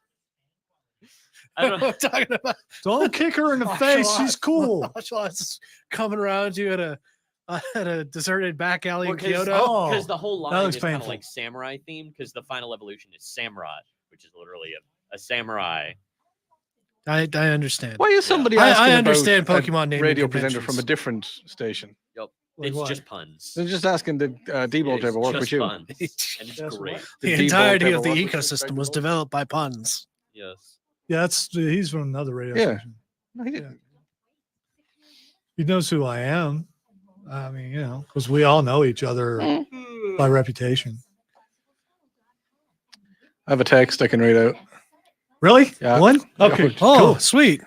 I don't know. I'm talking about. Don't kick her in the face. She's cool. Ocelots coming around you at a deserted back alley in Because Kyoto. the whole that line looks is kind of painful. like samurai themed, because the final evolution is Samurai, which is literally a samurai. I understand. Why is somebody I asking understand about Pokemon a naming radio presenter from a conventions. different station? Like It's what? just puns. They're just asking the Debo to It's ever work just with you. puns, and it's That's great. what- The Debo entirety ever of the work with you, ecosystem was Debo? developed by puns. Yes. Yeah, he's from another radio Yeah. station. No, he didn't. He knows who I am. I mean, because we all know each other by reputation. I have a text I can read out. Really? Yeah. One? Okay. Oh, Cool. sweet.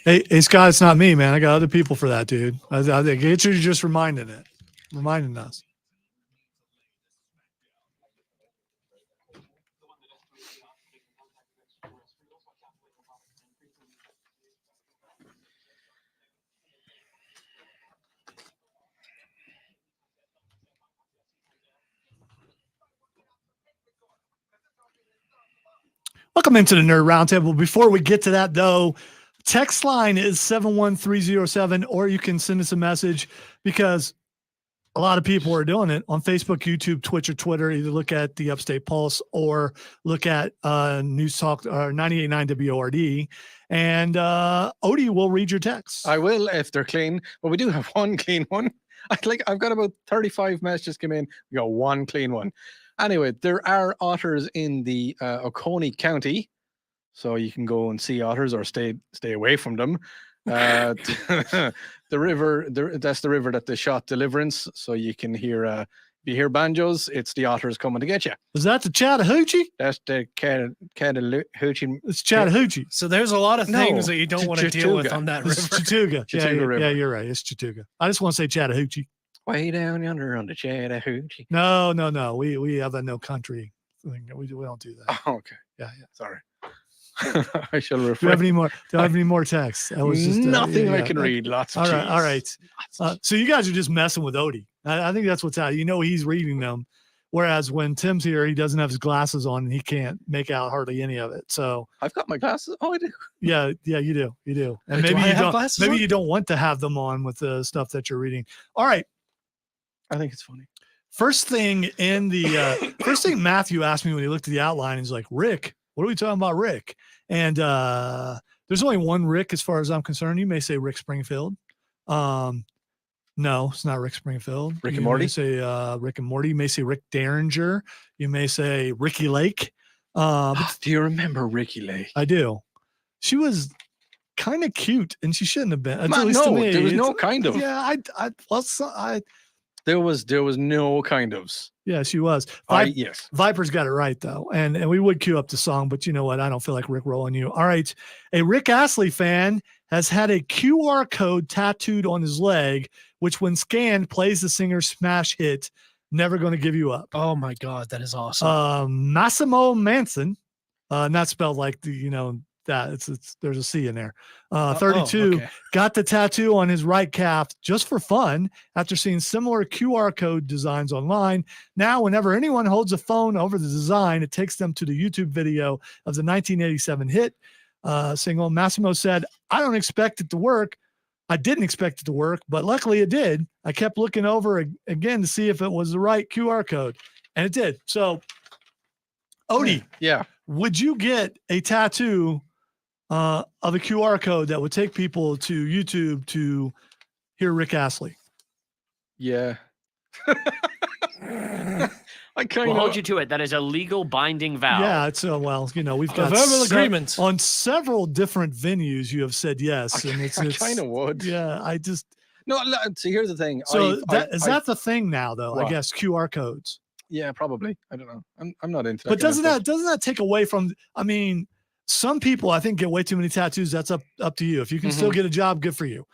Hey, Scott, it's not me, man. I got other people for that, dude. I think you're just reminding us. Welcome into the Nerd Roundtable. Before we get to that, though, text line is 71307, or you can send us a message, because a lot of people are doing it on Facebook, YouTube, Twitch, or Twitter. Either look at the Upstate Pulse or look at News Talk or 98.9 WORD, and Odie will read your texts. I will if they're clean, but we do have one clean one. I've got about 35 messages come in. We got one clean one. Anyway, there are otters in the Oconee County, so you can go and see otters or stay away from them. The river, that's the river that they shot Deliverance, so you can hear if you hear banjos, it's the otters coming to get you. Is that the Chattahoochee? That's the Chattahoochee. It's Chattahoochee. So there's a lot of No, things that you don't want to deal with Chattooga. on that It's river. Chattooga. Chattooga Yeah, River. you're right. It's Chattooga. I just want to say Chattahoochee. Way down yonder on the Chattahoochee. No. We have a no country thing. We don't do that. Oh, okay. Yeah. Sorry. I shall Do you refrain. have any more? Do I have any more texts? That was just Nothing yeah, I yeah. can read. Lots of All right, cheese. all right. So you guys are just messing with Odie. I think that's what's out. You know, he's reading them, whereas when Tim's here, he doesn't have his glasses on and he can't make out hardly any of it. So I've got my glasses. Oh, I do. yeah, you do, and Wait, do maybe I you have don't. glasses Maybe on? you don't want to have them on with the stuff that you're reading. All right. I think it's funny. First thing in the first thing Matthew asked me when he looked at the outline, he's like, Rick, what are we talking about, Rick? And there's only one Rick as far as I'm concerned. You may say Rick Springfield. No, it's not Rick Springfield. Rick and You Morty? may say Rick and Morty. You may say Rick Derringer. You may say Ricky Lake. But Do you remember Ricky Lake? I do. She was kind of cute, and she shouldn't have been. At Man, least to no, me. there was no It's- kind of. Yeah, There was no kind ofs. yeah, she was. Yes. Viper's got it right though, and we would cue up the song, but you know what? I don't feel like Rick rolling you. All right, a Rick Astley fan has had a QR code tattooed on his leg, which when scanned plays the singer's smash hit "Never Gonna Give You Up." Oh my God, that is awesome. Massimo Manson, not spelled like that. It's there's a C in there. 32 okay. got the tattoo on his right calf just for fun after seeing similar QR code designs online. Now, whenever anyone holds a phone over the design, it takes them to the YouTube video of the 1987 hit single. Massimo said, I didn't expect it to work, but luckily it did. I kept looking over again to see if it was the right QR code, and it did. So, Odie, Yeah. would you get a tattoo of a QR code that would take people to YouTube to hear Rick Astley? Yeah. I kind We'll of hold you to it. That is a legal binding vow. Yeah, it's well, we've A got verbal agreement. on several different venues. You have said yes, and it's I kind of would. yeah. I just No, see, here's the thing. so I've- is I've- that the thing now though? I What? guess QR codes. Yeah, probably. I don't know. I'm not into that. But kind of doesn't that take away from? I mean, some people I think get way too many tattoos. That's up to you. If you can still Mm-hmm. get a job, good for you.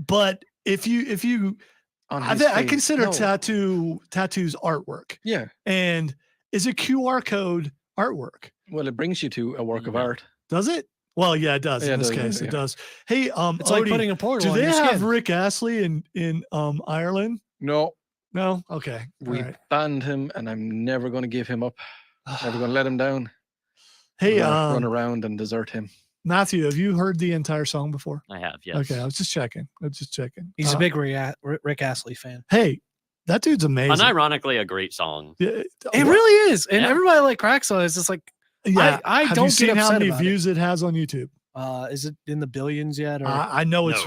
But if you on I, his I face. consider No. tattoos artwork. Yeah. And is a QR code artwork? Well, it brings you to a work of No. art. Does it? Well, yeah, it does. Yeah, In it this does, case, yeah. it does. Hey, It's like Odie, putting a portal do on they your have skin. Rick Astley in Ireland? No, No. Okay. All we right. banned him, and I'm never going to give him up. Never going to let him down. Hey, We're gonna run around and desert him. Matthew, have you heard the entire song before? I have, yes. Okay, I was just checking. He's a big Rick Astley fan. Hey, that dude's amazing. Unironically, a great song. Yeah, It really is, and Yeah. everybody like cracks on it. It's just like, yeah. I have don't you get seen how upset many about it. views it has on YouTube? Is it in the billions yet? Or I know it's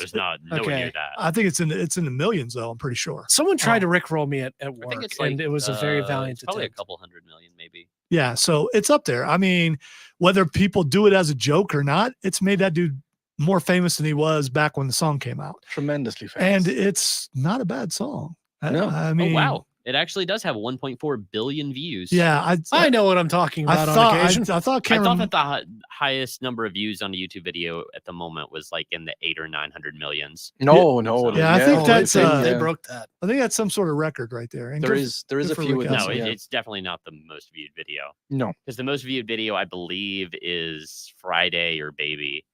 It's not nowhere okay. near that. I think it's in the millions though. I'm pretty sure. someone tried to Rickroll me at I work, think it's like and it was a very valiant it's probably a attempt. couple 100 million, maybe. Yeah, so it's up there. I mean, whether people do it as a joke or not, it's made that dude more famous than he was back when the song came out. Tremendously famous. And it's not a bad song. No. I mean, Oh wow, it actually does have 1.4 billion views. Yeah, I know what I'm talking I about thought on occasion. I thought I Cameron. thought that the highest number of views on a YouTube video at the moment was like in the 800 or 900 millions. no. Yeah, I think that's, they yeah. broke that. I think that's some sort of record right there. And There good- is good a for few Rick of them. No, Astley. yeah. it's definitely not the most viewed video. No. Because the most viewed video, I believe, is Friday or Baby.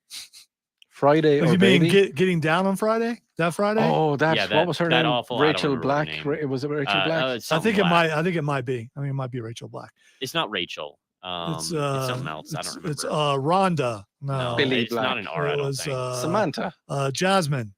Friday Oh, or you mean Baby. getting down on Friday? That Friday? Oh, that's Yeah, what was her that name? awful, I don't Rachel remember her Black. name. Was it Rachel Black? It's I something think it black. might. I think it might be. I mean, it might be Rachel Black. It's not Rachel. It's something else. I don't remember. It's Rhonda. No, Billy it's not an R. I it don't was think. Samantha. Jasmine.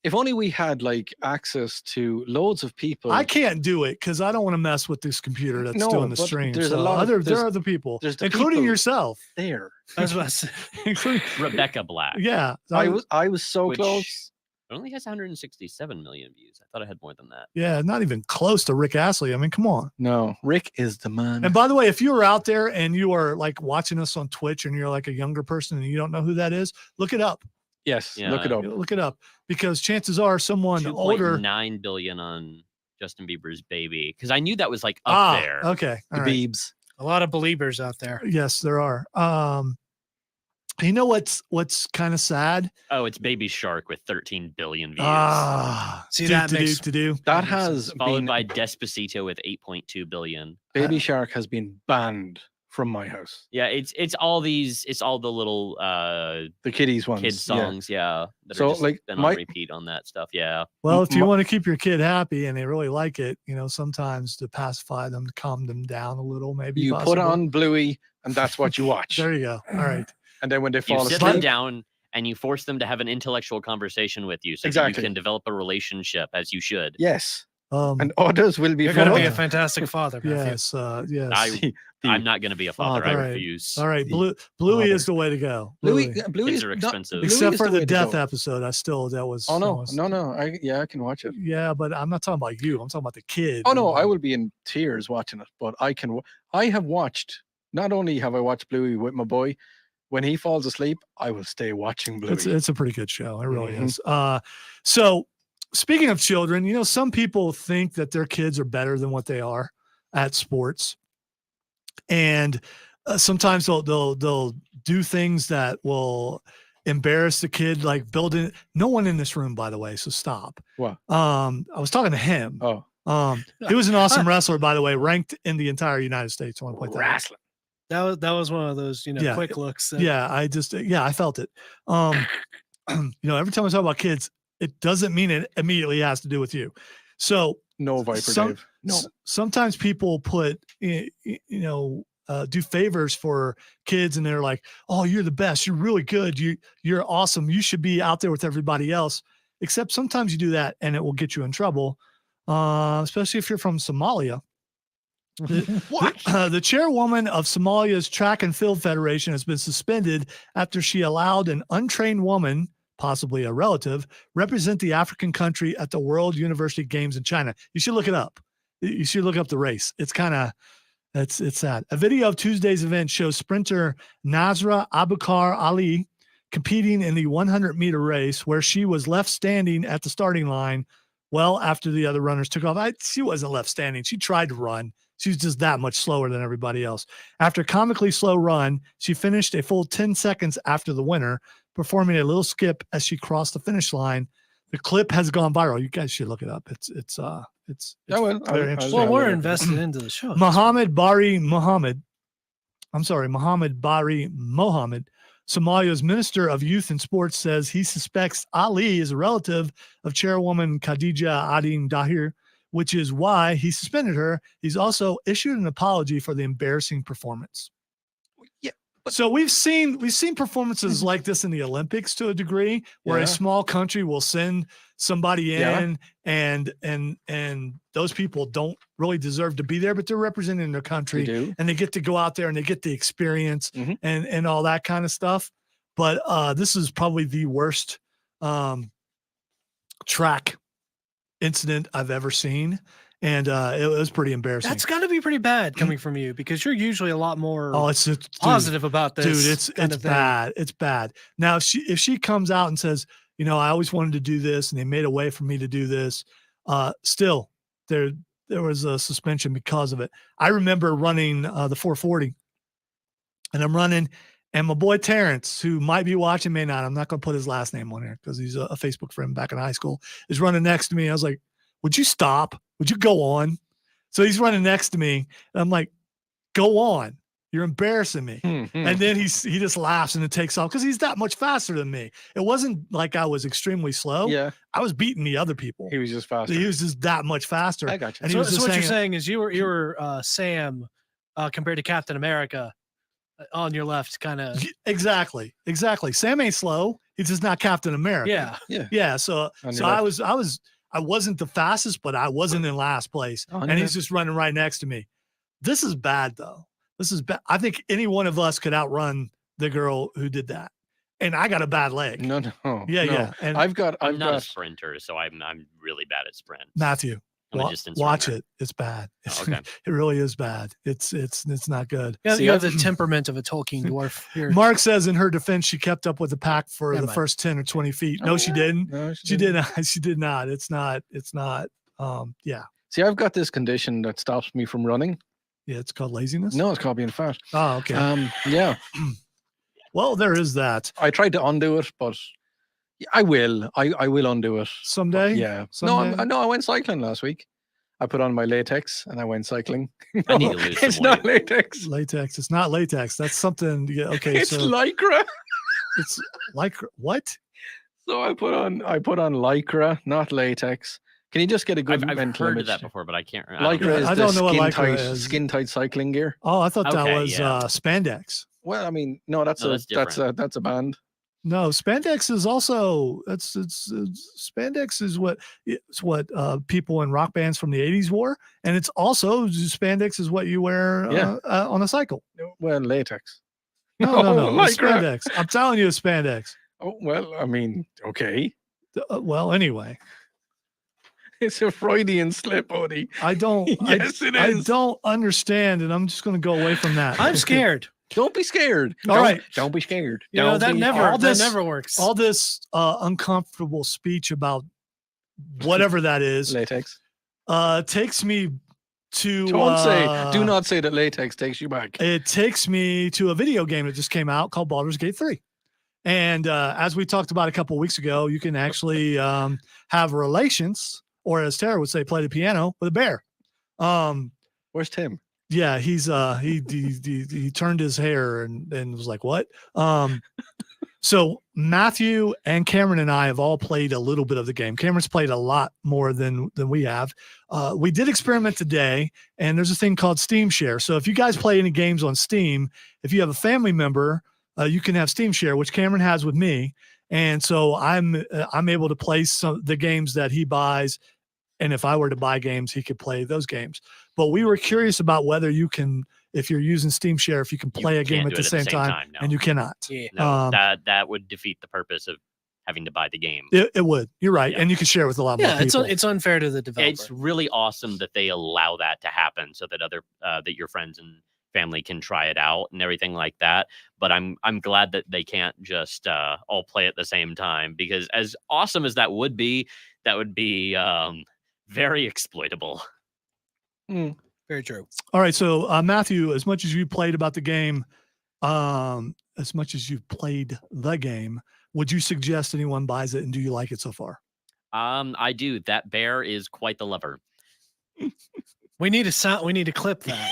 If only we had like access to loads of people. I can't do it because I don't want to mess with this computer that's No, doing the but stream. there's a So lot of- there there's- are other people, there's the including people- yourself. there. I was about to say, including, Rebecca Black. yeah, I was so Which- close. It only has 167 million views. I thought it had more than that. yeah, not even close to Rick Astley. I mean, come on. No, Rick is the man. And by the way, if you are out there and you are like watching us on Twitch and you're like a younger person and you don't know who that is, look it up. yes, Yeah. look it up. Look it up because chances are someone older. 2.9 billion on Justin Bieber's Baby. Because I knew that was like up there. Okay. The All right. Biebs. a lot of believers out there. Yes, there are. You know what's kind of sad? Oh, it's Baby Shark with 13 billion views. See, that makes- to do. That has Followed been by Despacito with 8.2 billion. Baby Shark has been banned from my house. Yeah, it's all the little The kiddies ones. kid yeah. songs, yeah. That So, are just like, been my- on repeat on that stuff. Yeah. Well, if you My- want to keep your kid happy and they really like it, sometimes to pacify them, to calm them down a little, maybe You put possibly. on Bluey, and that's what you watch. There you go. All right. And then when they You fall sit them asleep, down and you force them to have an intellectual conversation with you so that Exactly. you can develop a relationship as you should. yes, Um, and others will be. You're going to be a followed. fantastic father, Matthew. yes. Yes. I- I'm not going to be a father. I All right. refuse. All right. the Bluey father. is the way to go. Bluey, Bluey. Bluey Kids is are not- expensive. Bluey Except is for way the to death go. episode. That was. Oh that no, was- no! I can watch it. Yeah, but I'm not talking about you. I'm talking about the kid. Oh no, I will be in tears watching it. But I have watched. Not only have I watched Bluey with my boy, when he falls asleep, I will stay watching Bluey. It's a pretty good show. It really Mhm. is. So speaking of children, some people think that their kids are better than what they are at sports, and sometimes they'll do things that will embarrass the kid, like building. No one in this room, by the way, so stop. What? I was talking to him. Oh, He was an awesome wrestler, by the way, ranked in the entire United States. I want to point that out. wrestling. That was one of those, Yeah. quick looks. that- Yeah, I felt it. Every time I talk about kids, it doesn't mean it immediately has to do with you. So No Viper Some- Dave. No. sometimes people put, do favors for kids, and they're like, "Oh, you're the best. You're really good. You're awesome. You should be out there with everybody else." Except sometimes you do that, and it will get you in trouble, especially if you're from Somalia. The chairwoman of Somalia's Track and Field Federation has been suspended after she allowed an untrained woman, possibly a relative, represent the African country at the World University Games in China. You should look it up. You should look up the race. It's kind of, it's sad. A video of Tuesday's event shows sprinter Nazra Abukar Ali competing in the 100-meter race, where she was left standing at the starting line well after the other runners took off. She wasn't left standing. She tried to run. She was just that much slower than everybody else. After a comically slow run, she finished a full 10 seconds after the winner, performing a little skip as she crossed the finish line. The clip has gone viral. You guys should look it up. It's Oh, very well, I'll- interesting. Well, Yeah, we're look at- invested into the show. Mohammed Bari Mohammed, Somalia's Minister of Youth and Sports, says he suspects Ali is a relative of Chairwoman Khadija Adin Dahir, which is why he suspended her. He's also issued an apology for the embarrassing performance. Yeah, So we've seen performances like this in the Olympics to a degree, where Yeah. a small country will send somebody Yeah. in, and those people don't really deserve to be there, but they're representing their They country, do. and they get to go out there and they get the experience Mhm. and all that kind of stuff. But this is probably the worst track incident I've ever seen, and it was pretty embarrassing. That's got to be pretty bad coming from you, because you're usually a lot more Oh, it's dude, positive about this. dude, it's kind of thing. bad. It's bad. Now, if she comes out and says, I always wanted to do this, and they made a way for me to do this, still there was a suspension because of it. I remember running the 440, and I'm running, and my boy Terrence, who might be watching, may not. I'm not going to put his last name on here because he's a Facebook friend back in high school, is running next to me. I was like, "Would you stop? Would you go on?" So he's running next to me, and I'm like, "Go on. You're embarrassing me." And then he just laughs and it takes off because he's that much faster than me. It wasn't like I was extremely slow. Yeah, I was beating the other people. he was just faster. He was just that much faster. I got you. And he So, was so just what you're hanging- saying is you were Sam compared to Captain America on your left, kind of. Exactly. Sam ain't slow. He's just not Captain America. Yeah. Yeah. So On so your I wasn't the fastest, but I wasn't in last place. On And your he's just running right next to me. This is bad though. This is bad. I think any one of us could outrun the girl who did that. And I got a bad leg. No. Yeah, no. yeah. And I've got. I'm not a sprinter, so I'm really bad at sprints. Matthew, I'm a distance watch runner. it. It's bad. Oh, okay. It really is bad. It's not good. You See, have the I've- temperament of a Tolkien dwarf here. Mark says in her defense, she kept up with the pack for Never the mind. first 10 or 20 feet. No, she didn't. No, She did not. She did not. It's not. Yeah. See, I've got this condition that stops me from running. Yeah. It's called laziness. No, it's called being fat. Oh, okay. Yeah, Well, there is that. I tried to undo it, but I will. I will undo it. Someday. Yeah. Someday? No, I went cycling last week, I put on my latex and I went cycling. I need to lose some It's not weight. latex. Latex. It's not latex. That's something. Yeah. Okay. It's so lycra. it's like what? So I put on lycra, not latex. Can you just get a good I've mental heard of image? that before, but I can't. I don't Lycra know. is I the don't know what lycra is. skin tight cycling gear. Oh, I thought that Okay, was yeah. spandex. Well, I mean, no, that's No, that's a band. No, spandex is also it's spandex is what it's what people in rock bands from the 80s wore, and it's also spandex is what you wear Yeah. on a cycle. Well, latex. No, it's lycra. spandex. I'm telling you, it's spandex. Oh, well, I mean, okay. Well, anyway, It's a Freudian slip, Odie. I don't. Yes, it I is. don't understand, and I'm just going to go away from that. I'm scared. Don't be scared. All right. Don't be scared. You know, Don't that be never all that this- never works. All this uncomfortable speech about whatever that is latex. takes me to. Do not say that latex takes you back. It takes me to a video game that just came out called Baldur's Gate 3. And as we talked about a couple of weeks ago, you can actually have relations, or as Tara would say, play the piano with a bear. Where's Tim? Yeah, he's he turned his hair and was like, what? So Matthew and Cameron and I have all played a little bit of the game. Cameron's played a lot more than we have. We did experiment today, and there's a thing called Steam Share. So if you guys play any games on Steam, if you have a family member, you can have Steam Share, which Cameron has with me. And so I'm able to play the games that he buys. And if I were to buy games, he could play those games. But we were curious about whether you can, if you're using Steam Share, if you can play a game can't at do the it same time, no. and you cannot. Yeah. No, that would defeat the purpose of having to buy the game. It would. You're right. Yeah. And you can share with a lot more Yeah, people. it's unfair to the developer. It's really awesome that they allow that to happen, so that that your friends and family can try it out and everything like that. But I'm glad that they can't just all play at the same time, because as awesome as that would be very exploitable. Very true. All right. So Matthew, as much as you played about the game, as much as you've played the game, would you suggest anyone buys it, and do you like it so far? I do. That bear is quite the lover. We need to clip that.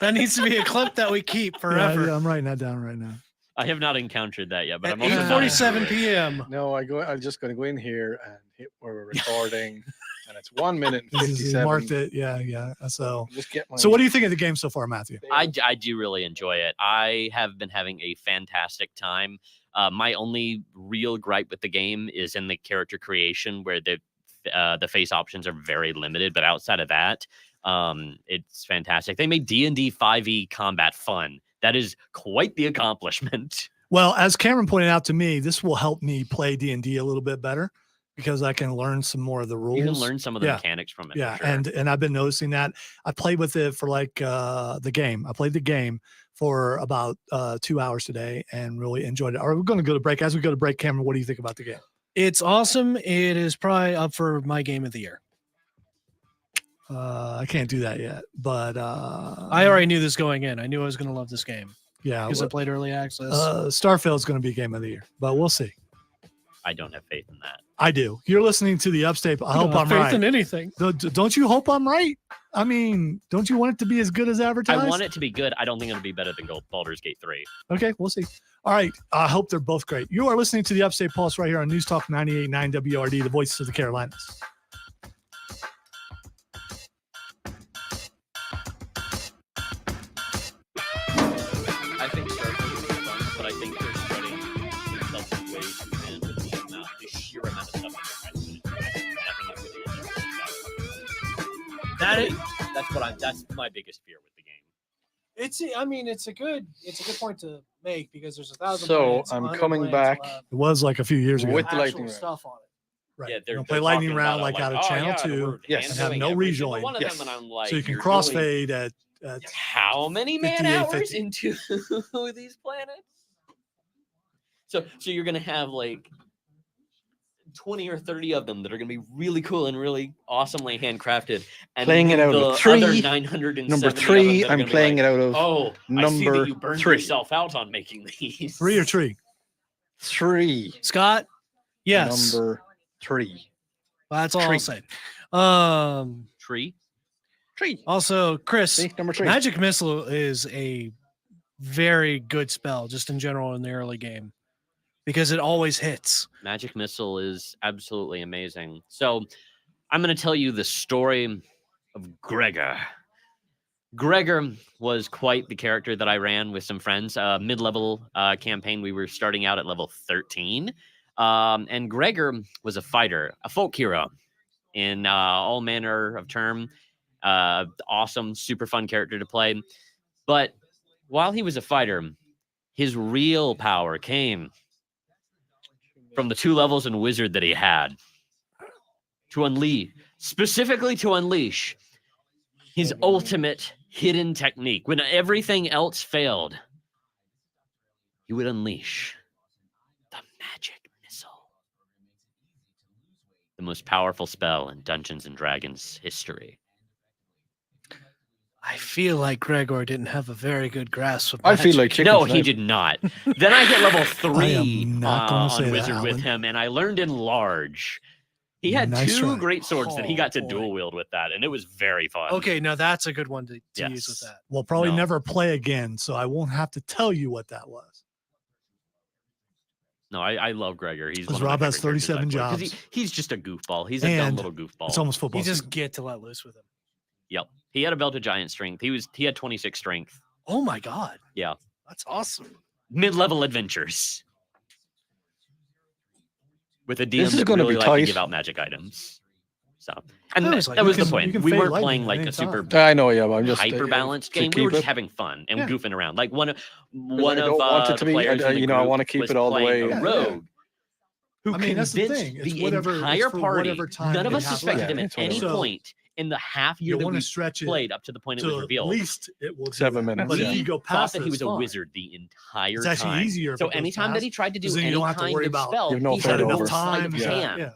That needs to be a clip that we keep forever. Yeah, I'm writing that down right now. I have not encountered that yet, but At I'm also not 8:47 into it. p.m. No, I'm just going to go in here and hit where we're recording, and it's 1 minute and He 57. marked it. Yeah. So Just get my. so what do you think of the game so far, Matthew? I do really enjoy it. I have been having a fantastic time. My only real gripe with the game is in the character creation, where the face options are very limited. But outside of that, it's fantastic. They made D&D 5e combat fun. That is quite the accomplishment. Well, as Cameron pointed out to me, this will help me play D&D a little bit better because I can learn some more of the rules. You can learn some of the Yeah. mechanics from it. Yeah, for sure. and I've been noticing that. I played with it for like the game. I played the game for about 2 hours today and really enjoyed it. All right, we're going to go to break. As we go to break, Cameron, what do you think about the game? It's awesome. It is probably up for my game of the year. I can't do that yet, but I already knew this going in. I knew I was going to love this game yeah, because I played early access. Starfield's going to be game of the year, but we'll see. I don't have faith in that. I do. You're listening to the Upstate. I hope I'm faith right. in anything. Don't you hope I'm right? I mean, don't you want it to be as good as advertised? I want it to be good. I don't think it'll be better than Baldur's Gate 3. Okay, we'll see. All right. I hope they're both great. You are listening to the Upstate Pulse right here on News Talk 98.9 WRD, the voices of the Carolinas. I think Starfield will be fun, but I think they're spreading themselves way too thin with the sheer amount of stuff that they're trying to put into it. And I think it's going to be that's my biggest fear with the game. It's a good point to make because there's 1,000. So, planets, I'm 100 coming planets back left, It was like a few years ago. with the actual lightning round. stuff on it. Right. Yeah, You'll play lightning round like out of channel 2, Yes. and have no rejoin. One of Yes. them, and I'm like, so you can you're crossfade at how many man 58, hours 50. into these planets? So you're gonna have like 20 or 30 of them that are gonna be really cool and really awesomely handcrafted. And Playing it out the of 3. other 970 Number of them 3, that are I'm gonna be playing like, it out of Oh, I see number that you burned 3. yourself out on making these. 3 or tree. 3. Scott, yes, Number 3. that's all Tree. I'll say. Tree. Also, Chris, See, number 3. Magic Missile is a very good spell just in general in the early game because it always hits. Magic Missile is absolutely amazing. So I'm going to tell you the story of Gregor. Gregor was quite the character that I ran with some friends. Mid-level campaign, we were starting out at level 13. And Gregor was a fighter, a folk hero in all manner of term. Awesome, super fun character to play. But while he was a fighter, his real power came from the 2 levels in Wizard that he had. Specifically to unleash his ultimate hidden technique. When everything else failed, he would unleash the Magic Missile. The most powerful spell in Dungeons and Dragons history. I feel like Gregor didn't have a very good grasp of I feel magic. like chicken. No, he did not. Then I hit level 3 am not gonna say on that, Wizard with Alan. him, and I learned Enlarge. He had Nice 2 try. great swords that he got to Oh, boy. dual wield with that, and it was very fun. Okay, now that's a good one to use with Yes. that. We'll probably No. never play again, so I won't have to tell you what that was. No, I love Gregor. He's Because one of my Rob has favorite characters 37 I play, 'cause jobs. he's just a goofball. He's a dumb And little goofball. It's almost football. You just season. get to let loose with him. Yep. He had a belt of giant strength. He had 26 strength. Oh my god. Yeah. That's awesome. Mid-level adventures. With a DM This is that gonna really be liked to tight. give out magic items. So, and I that, was like, that you was the can- point. you can We fade weren't lightning playing at like any a super time. I know, yeah, but I'm just hyper balanced to game. We were keep just it. having fun and Yeah. goofing around. Like one of I don't want it to the be, players in the you know, I group wanna keep was it all the playing way- a Yeah, rogue who I mean, that's the convinced thing. It's the whatever- it's entire for party. whatever time None of they us have suspected left. him at It's any whatever. point in the half year You that want we to stretch it played up to the point it was to at revealed. least it will do 7 that. minutes, But yeah. if you go Thought past that it, he was it's a fine. wizard the entire It's actually time. easier if So it goes anytime that past, he tried to do 'cause then you any don't have to kind worry of about- spell, You have no he He's had had fade enough over. one side time. of his Yeah. hand Yeah.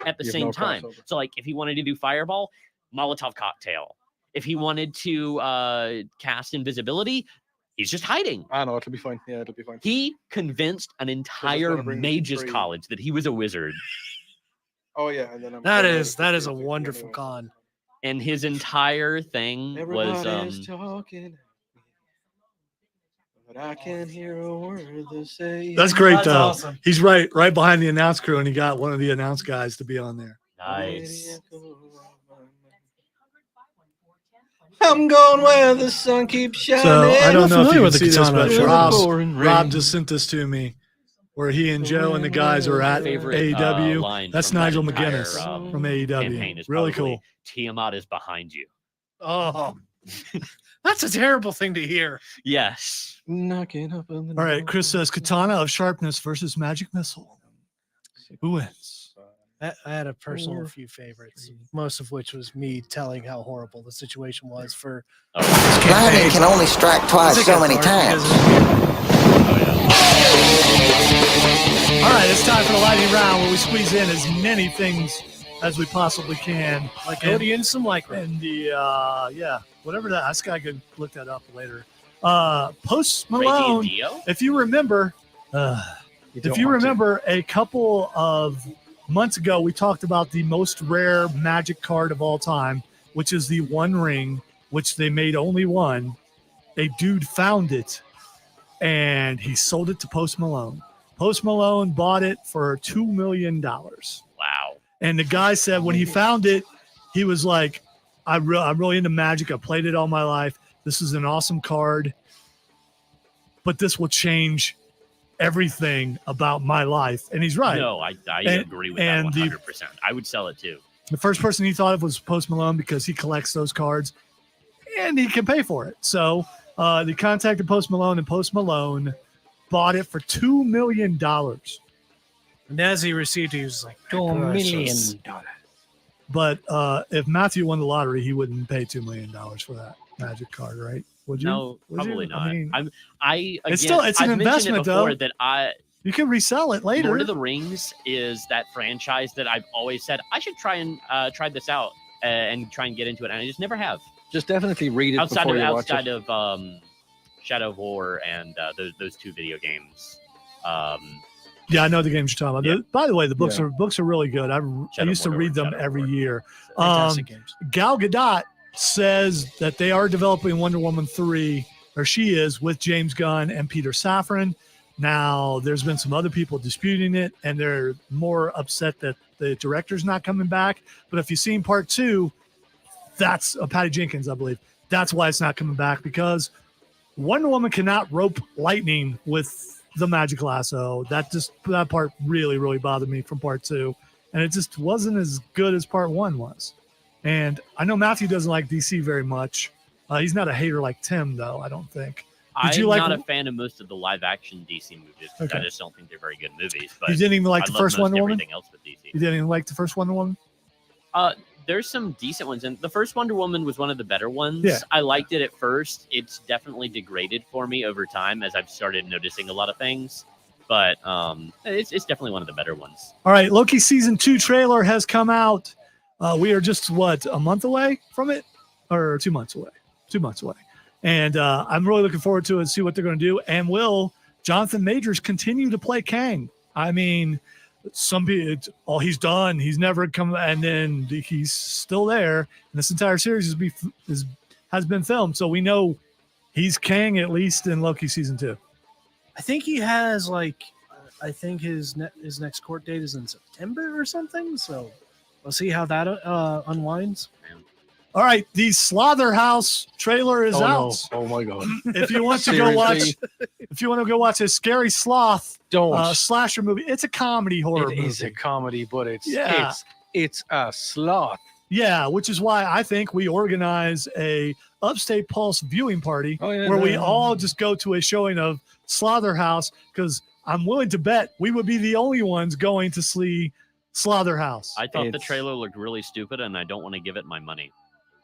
at the You have same no time. crossover. So like if he wanted to do fireball, Molotov cocktail. If he wanted to cast invisibility, he's just hiding. I know, it'll be fine. Yeah, it'll be fine. He convinced an entire gonna bring mages 3. college that he was a wizard, Oh yeah, and then That is a wonderful con. and his entire thing was Everybody's talking, but I can't hear a word they say. That's great, That's though. awesome. He's right behind the announce crew, and he got one of the announce guys to be on there. nice. I'm going where the sun keeps shining. So I don't know if you familiar can with the see this, katana, but actually. Rob just sent this to me, where he and Joe and the guys are at Favorite AEW. line That's from that Nigel entire, McGuinness um, from campaign AEW. is Really probably cool. Tiamat is behind you. Oh, that's a terrible thing to hear. Yes. Knocking up on the All right, door. Chris says Katana of Sharpness versus Magic Missile. Who wins? I had a personal few favorites, most of which was me telling how horrible the situation was for. Oh, Lightning can only strike twice so many times. All right, it's time for the lightning round where we squeeze in as many things as we possibly can. Like And- Odie and some lycra. And the whatever that, this guy could look that up later. Post Malone, Dio? if you remember, if you remember a couple of months ago, we talked about the most rare Magic card of all time, which is the One Ring, which they made only one. A dude found it, and he sold it to Post Malone. Post Malone bought it for $2 million. Wow. And the guy said when he found it, he was like, I'm really into Magic. I played it all my life. This is an awesome card, but this will change everything about my life. And he's right. No, I And- agree with and that the- 100%. I would sell it too. The first person he thought of was Post Malone because he collects those cards and he can pay for it. So they contacted Post Malone, and Post Malone bought it for $2 million. And as he received it, he was like, $2 million. But if Matthew won the lottery, he wouldn't pay $2 million for that Magic card, right? Would you? No, Would you? probably not. I mean, Again, It's still- it's an I've mentioned investment, it before though. that you can resell it later. Lord of the Rings is that franchise that I've always said I should try and try this out and try and get into it, and I just never have. Just definitely read it Outside before of you watch it. Shadow of War and those two video games. Yeah, I know the games you're talking about. Yeah. By the way, the books Yeah. are really good. I Shadow used to Mordor read and them Shadow every Mordor. year. Fantastic games. Gal Gadot says that they are developing Wonder Woman 3, or she is, with James Gunn and Peter Safran. Now, there's been some other people disputing it, and they're more upset that the director's not coming back. But if you've seen part 2, that's Patty Jenkins, I believe. That's why it's not coming back, because Wonder Woman cannot rope lightning with the magic lasso. That part really, really bothered me from part 2. And it just wasn't as good as part 1 was. And I know Matthew doesn't like DC very much. He's not a hater like Tim, though, I don't think. I'm you like- not a fan of most of the live-action DC movies. Because Okay. I just don't think they're very good movies. But You didn't even like I the love first most Wonder Woman? everything else with DC. You didn't even like the first Wonder Woman? There's some decent ones, and the first Wonder Woman was one of the better ones. Yeah. I liked it at first. It's definitely degraded for me over time as I've started noticing a lot of things. But it's definitely one of the better ones. All right, Loki season 2 trailer has come out. We are just a month away from it, or 2 months away. 2 months away, and I'm really looking forward to it and see what they're going to do. And will Jonathan Majors continue to play Kang? I mean, some people, he's done. He's never come, and then he's still there. And this entire series has been filmed, so we know he's Kang at least in Loki season 2. I think he has I think his next court date is in September or something. So we'll see how that unwinds. All right, the Slaughterhouse trailer is out. No. Oh my god! If you want to go watch a scary sloth Don't. slasher movie, it's a comedy horror It movie. is a comedy, but it's Yeah. it's a sloth. Yeah, which is why I think we organize a Upstate Pulse viewing party where we all just go to a showing of Slaughterhouse, because I'm willing to bet we would be the only ones going to see Slaughterhouse. I thought the It's- trailer looked really stupid, and I don't want to give it my money.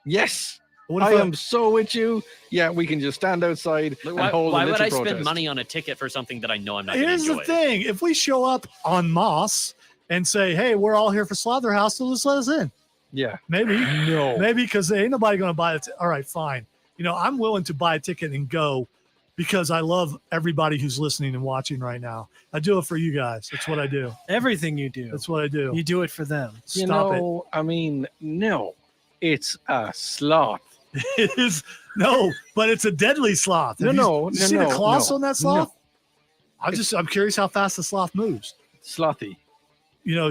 Yes, What I if am so with you. Yeah, we can just stand outside and Why, hold why a would little I protest. spend money on a ticket for something that I know I'm not going to Here's enjoy? the thing: if we show up on Moss and say, "Hey, we're all here for Slaughterhouse," so just let us in. Yeah, Maybe. no. Maybe because ain't nobody going to buy it. All right, fine. I'm willing to buy a ticket and go because I love everybody who's listening and watching right now. I do it for you guys. That's what I do. Everything you do, That's what I do. you do it for them. Stop it. I mean, no, it's a sloth. It is but it's a deadly sloth. Have you seen the claws on that sloth? I'm curious how fast the sloth moves. Slothy.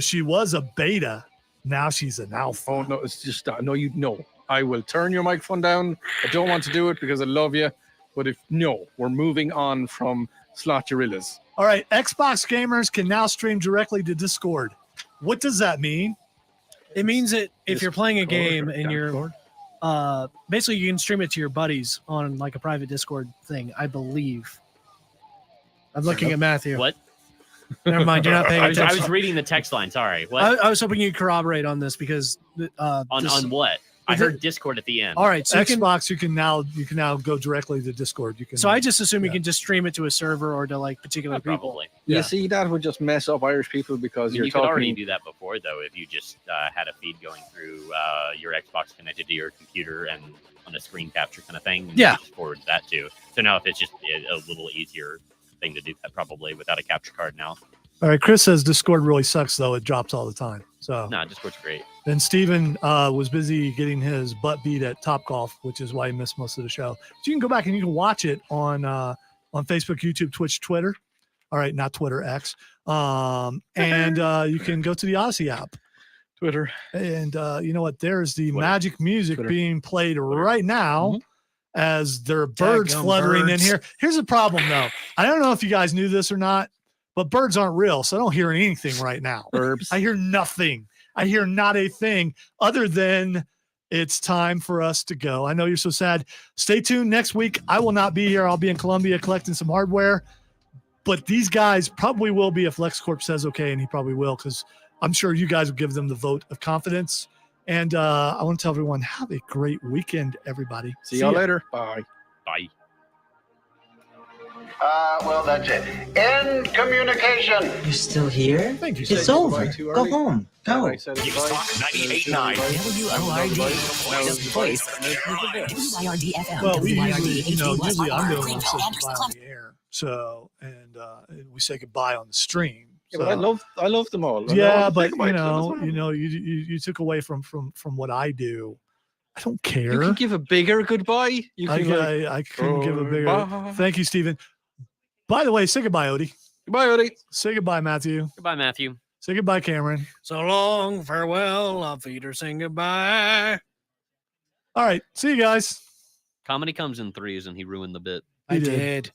She was a beta. Now she's an alpha. Oh no, it's just no. I will turn your microphone down. I don't want to do it because I love you, but we're moving on from sloth gorillas. All right, Xbox gamers can now stream directly to Discord. What does that mean? It means that if you're playing a game Discord, and you're Discord. basically you can stream it to your buddies on like a private Discord thing, I believe. I'm looking at Matthew. What? Never mind, you're not paying I was attention. reading the text line. Sorry. What? I was hoping you'd corroborate on this because on what? I Is it- heard Discord at the end. all right, so Xbox, you can now go directly to Discord. You can. so I just assume you Yeah. can just stream it to a server or to like particular people. Probably. Yeah. You see, that would just mess up Irish people because I mean, you're you could already talking. do that before, though, if you just had a feed going through your Xbox connected to your computer and on a screen capture kind of thing. And Yeah. you just forward that too. So now if it's just a little easier thing to do that probably without a capture card now. All right, Chris says Discord really sucks though. It drops all the time. So No, Discord's great. and Steven was busy getting his butt beat at Topgolf, which is why he missed most of the show. So you can go back and you can watch it on Facebook, YouTube, Twitch, Twitter. All right, not Twitter, X. And you can go to the Odyssey app. Twitter. And you know what? There's the Twitter. magic music Twitter. being played right now as there are birds Daggum fluttering in birds. here. Here's the problem, though. I don't know if you guys knew this or not, but birds aren't real, so I don't hear anything right now. Herbs. I hear nothing. I hear not a thing other than it's time for us to go. I know you're so sad. Stay tuned next week. I will not be here. I'll be in Columbia collecting some hardware. But these guys probably will be if LexCorp says okay, and he probably will, because I'm sure you guys will give them the vote of confidence. And I want to tell everyone, have a great weekend, everybody. See y'all ya. later. Bye. Bye. Well, that's it. End communication. You're still here? Thank you. It's sir. over. too Go early. home. Go. News Talk 98.9. WORD. The voice of WYRD FM. Well, we WYRD usually I'm the HD1 one who says goodbye on the air. So, and we say goodbye on the stream. Yeah, but I love them all. I Yeah, don't but take away you from know, them. you took away from what I do. I don't care. You can give a bigger goodbye. You I, can like, I couldn't give a bigger. goodbye. Thank you, Stephen. By the way, say goodbye, Odie. Goodbye, Odie. Say goodbye, Matthew. Goodbye, Matthew. Say goodbye, Cameron. So long, farewell. Auf Wiedersehen, goodbye. All right, see you guys. Comedy comes in threes, and he ruined the bit. I did. did.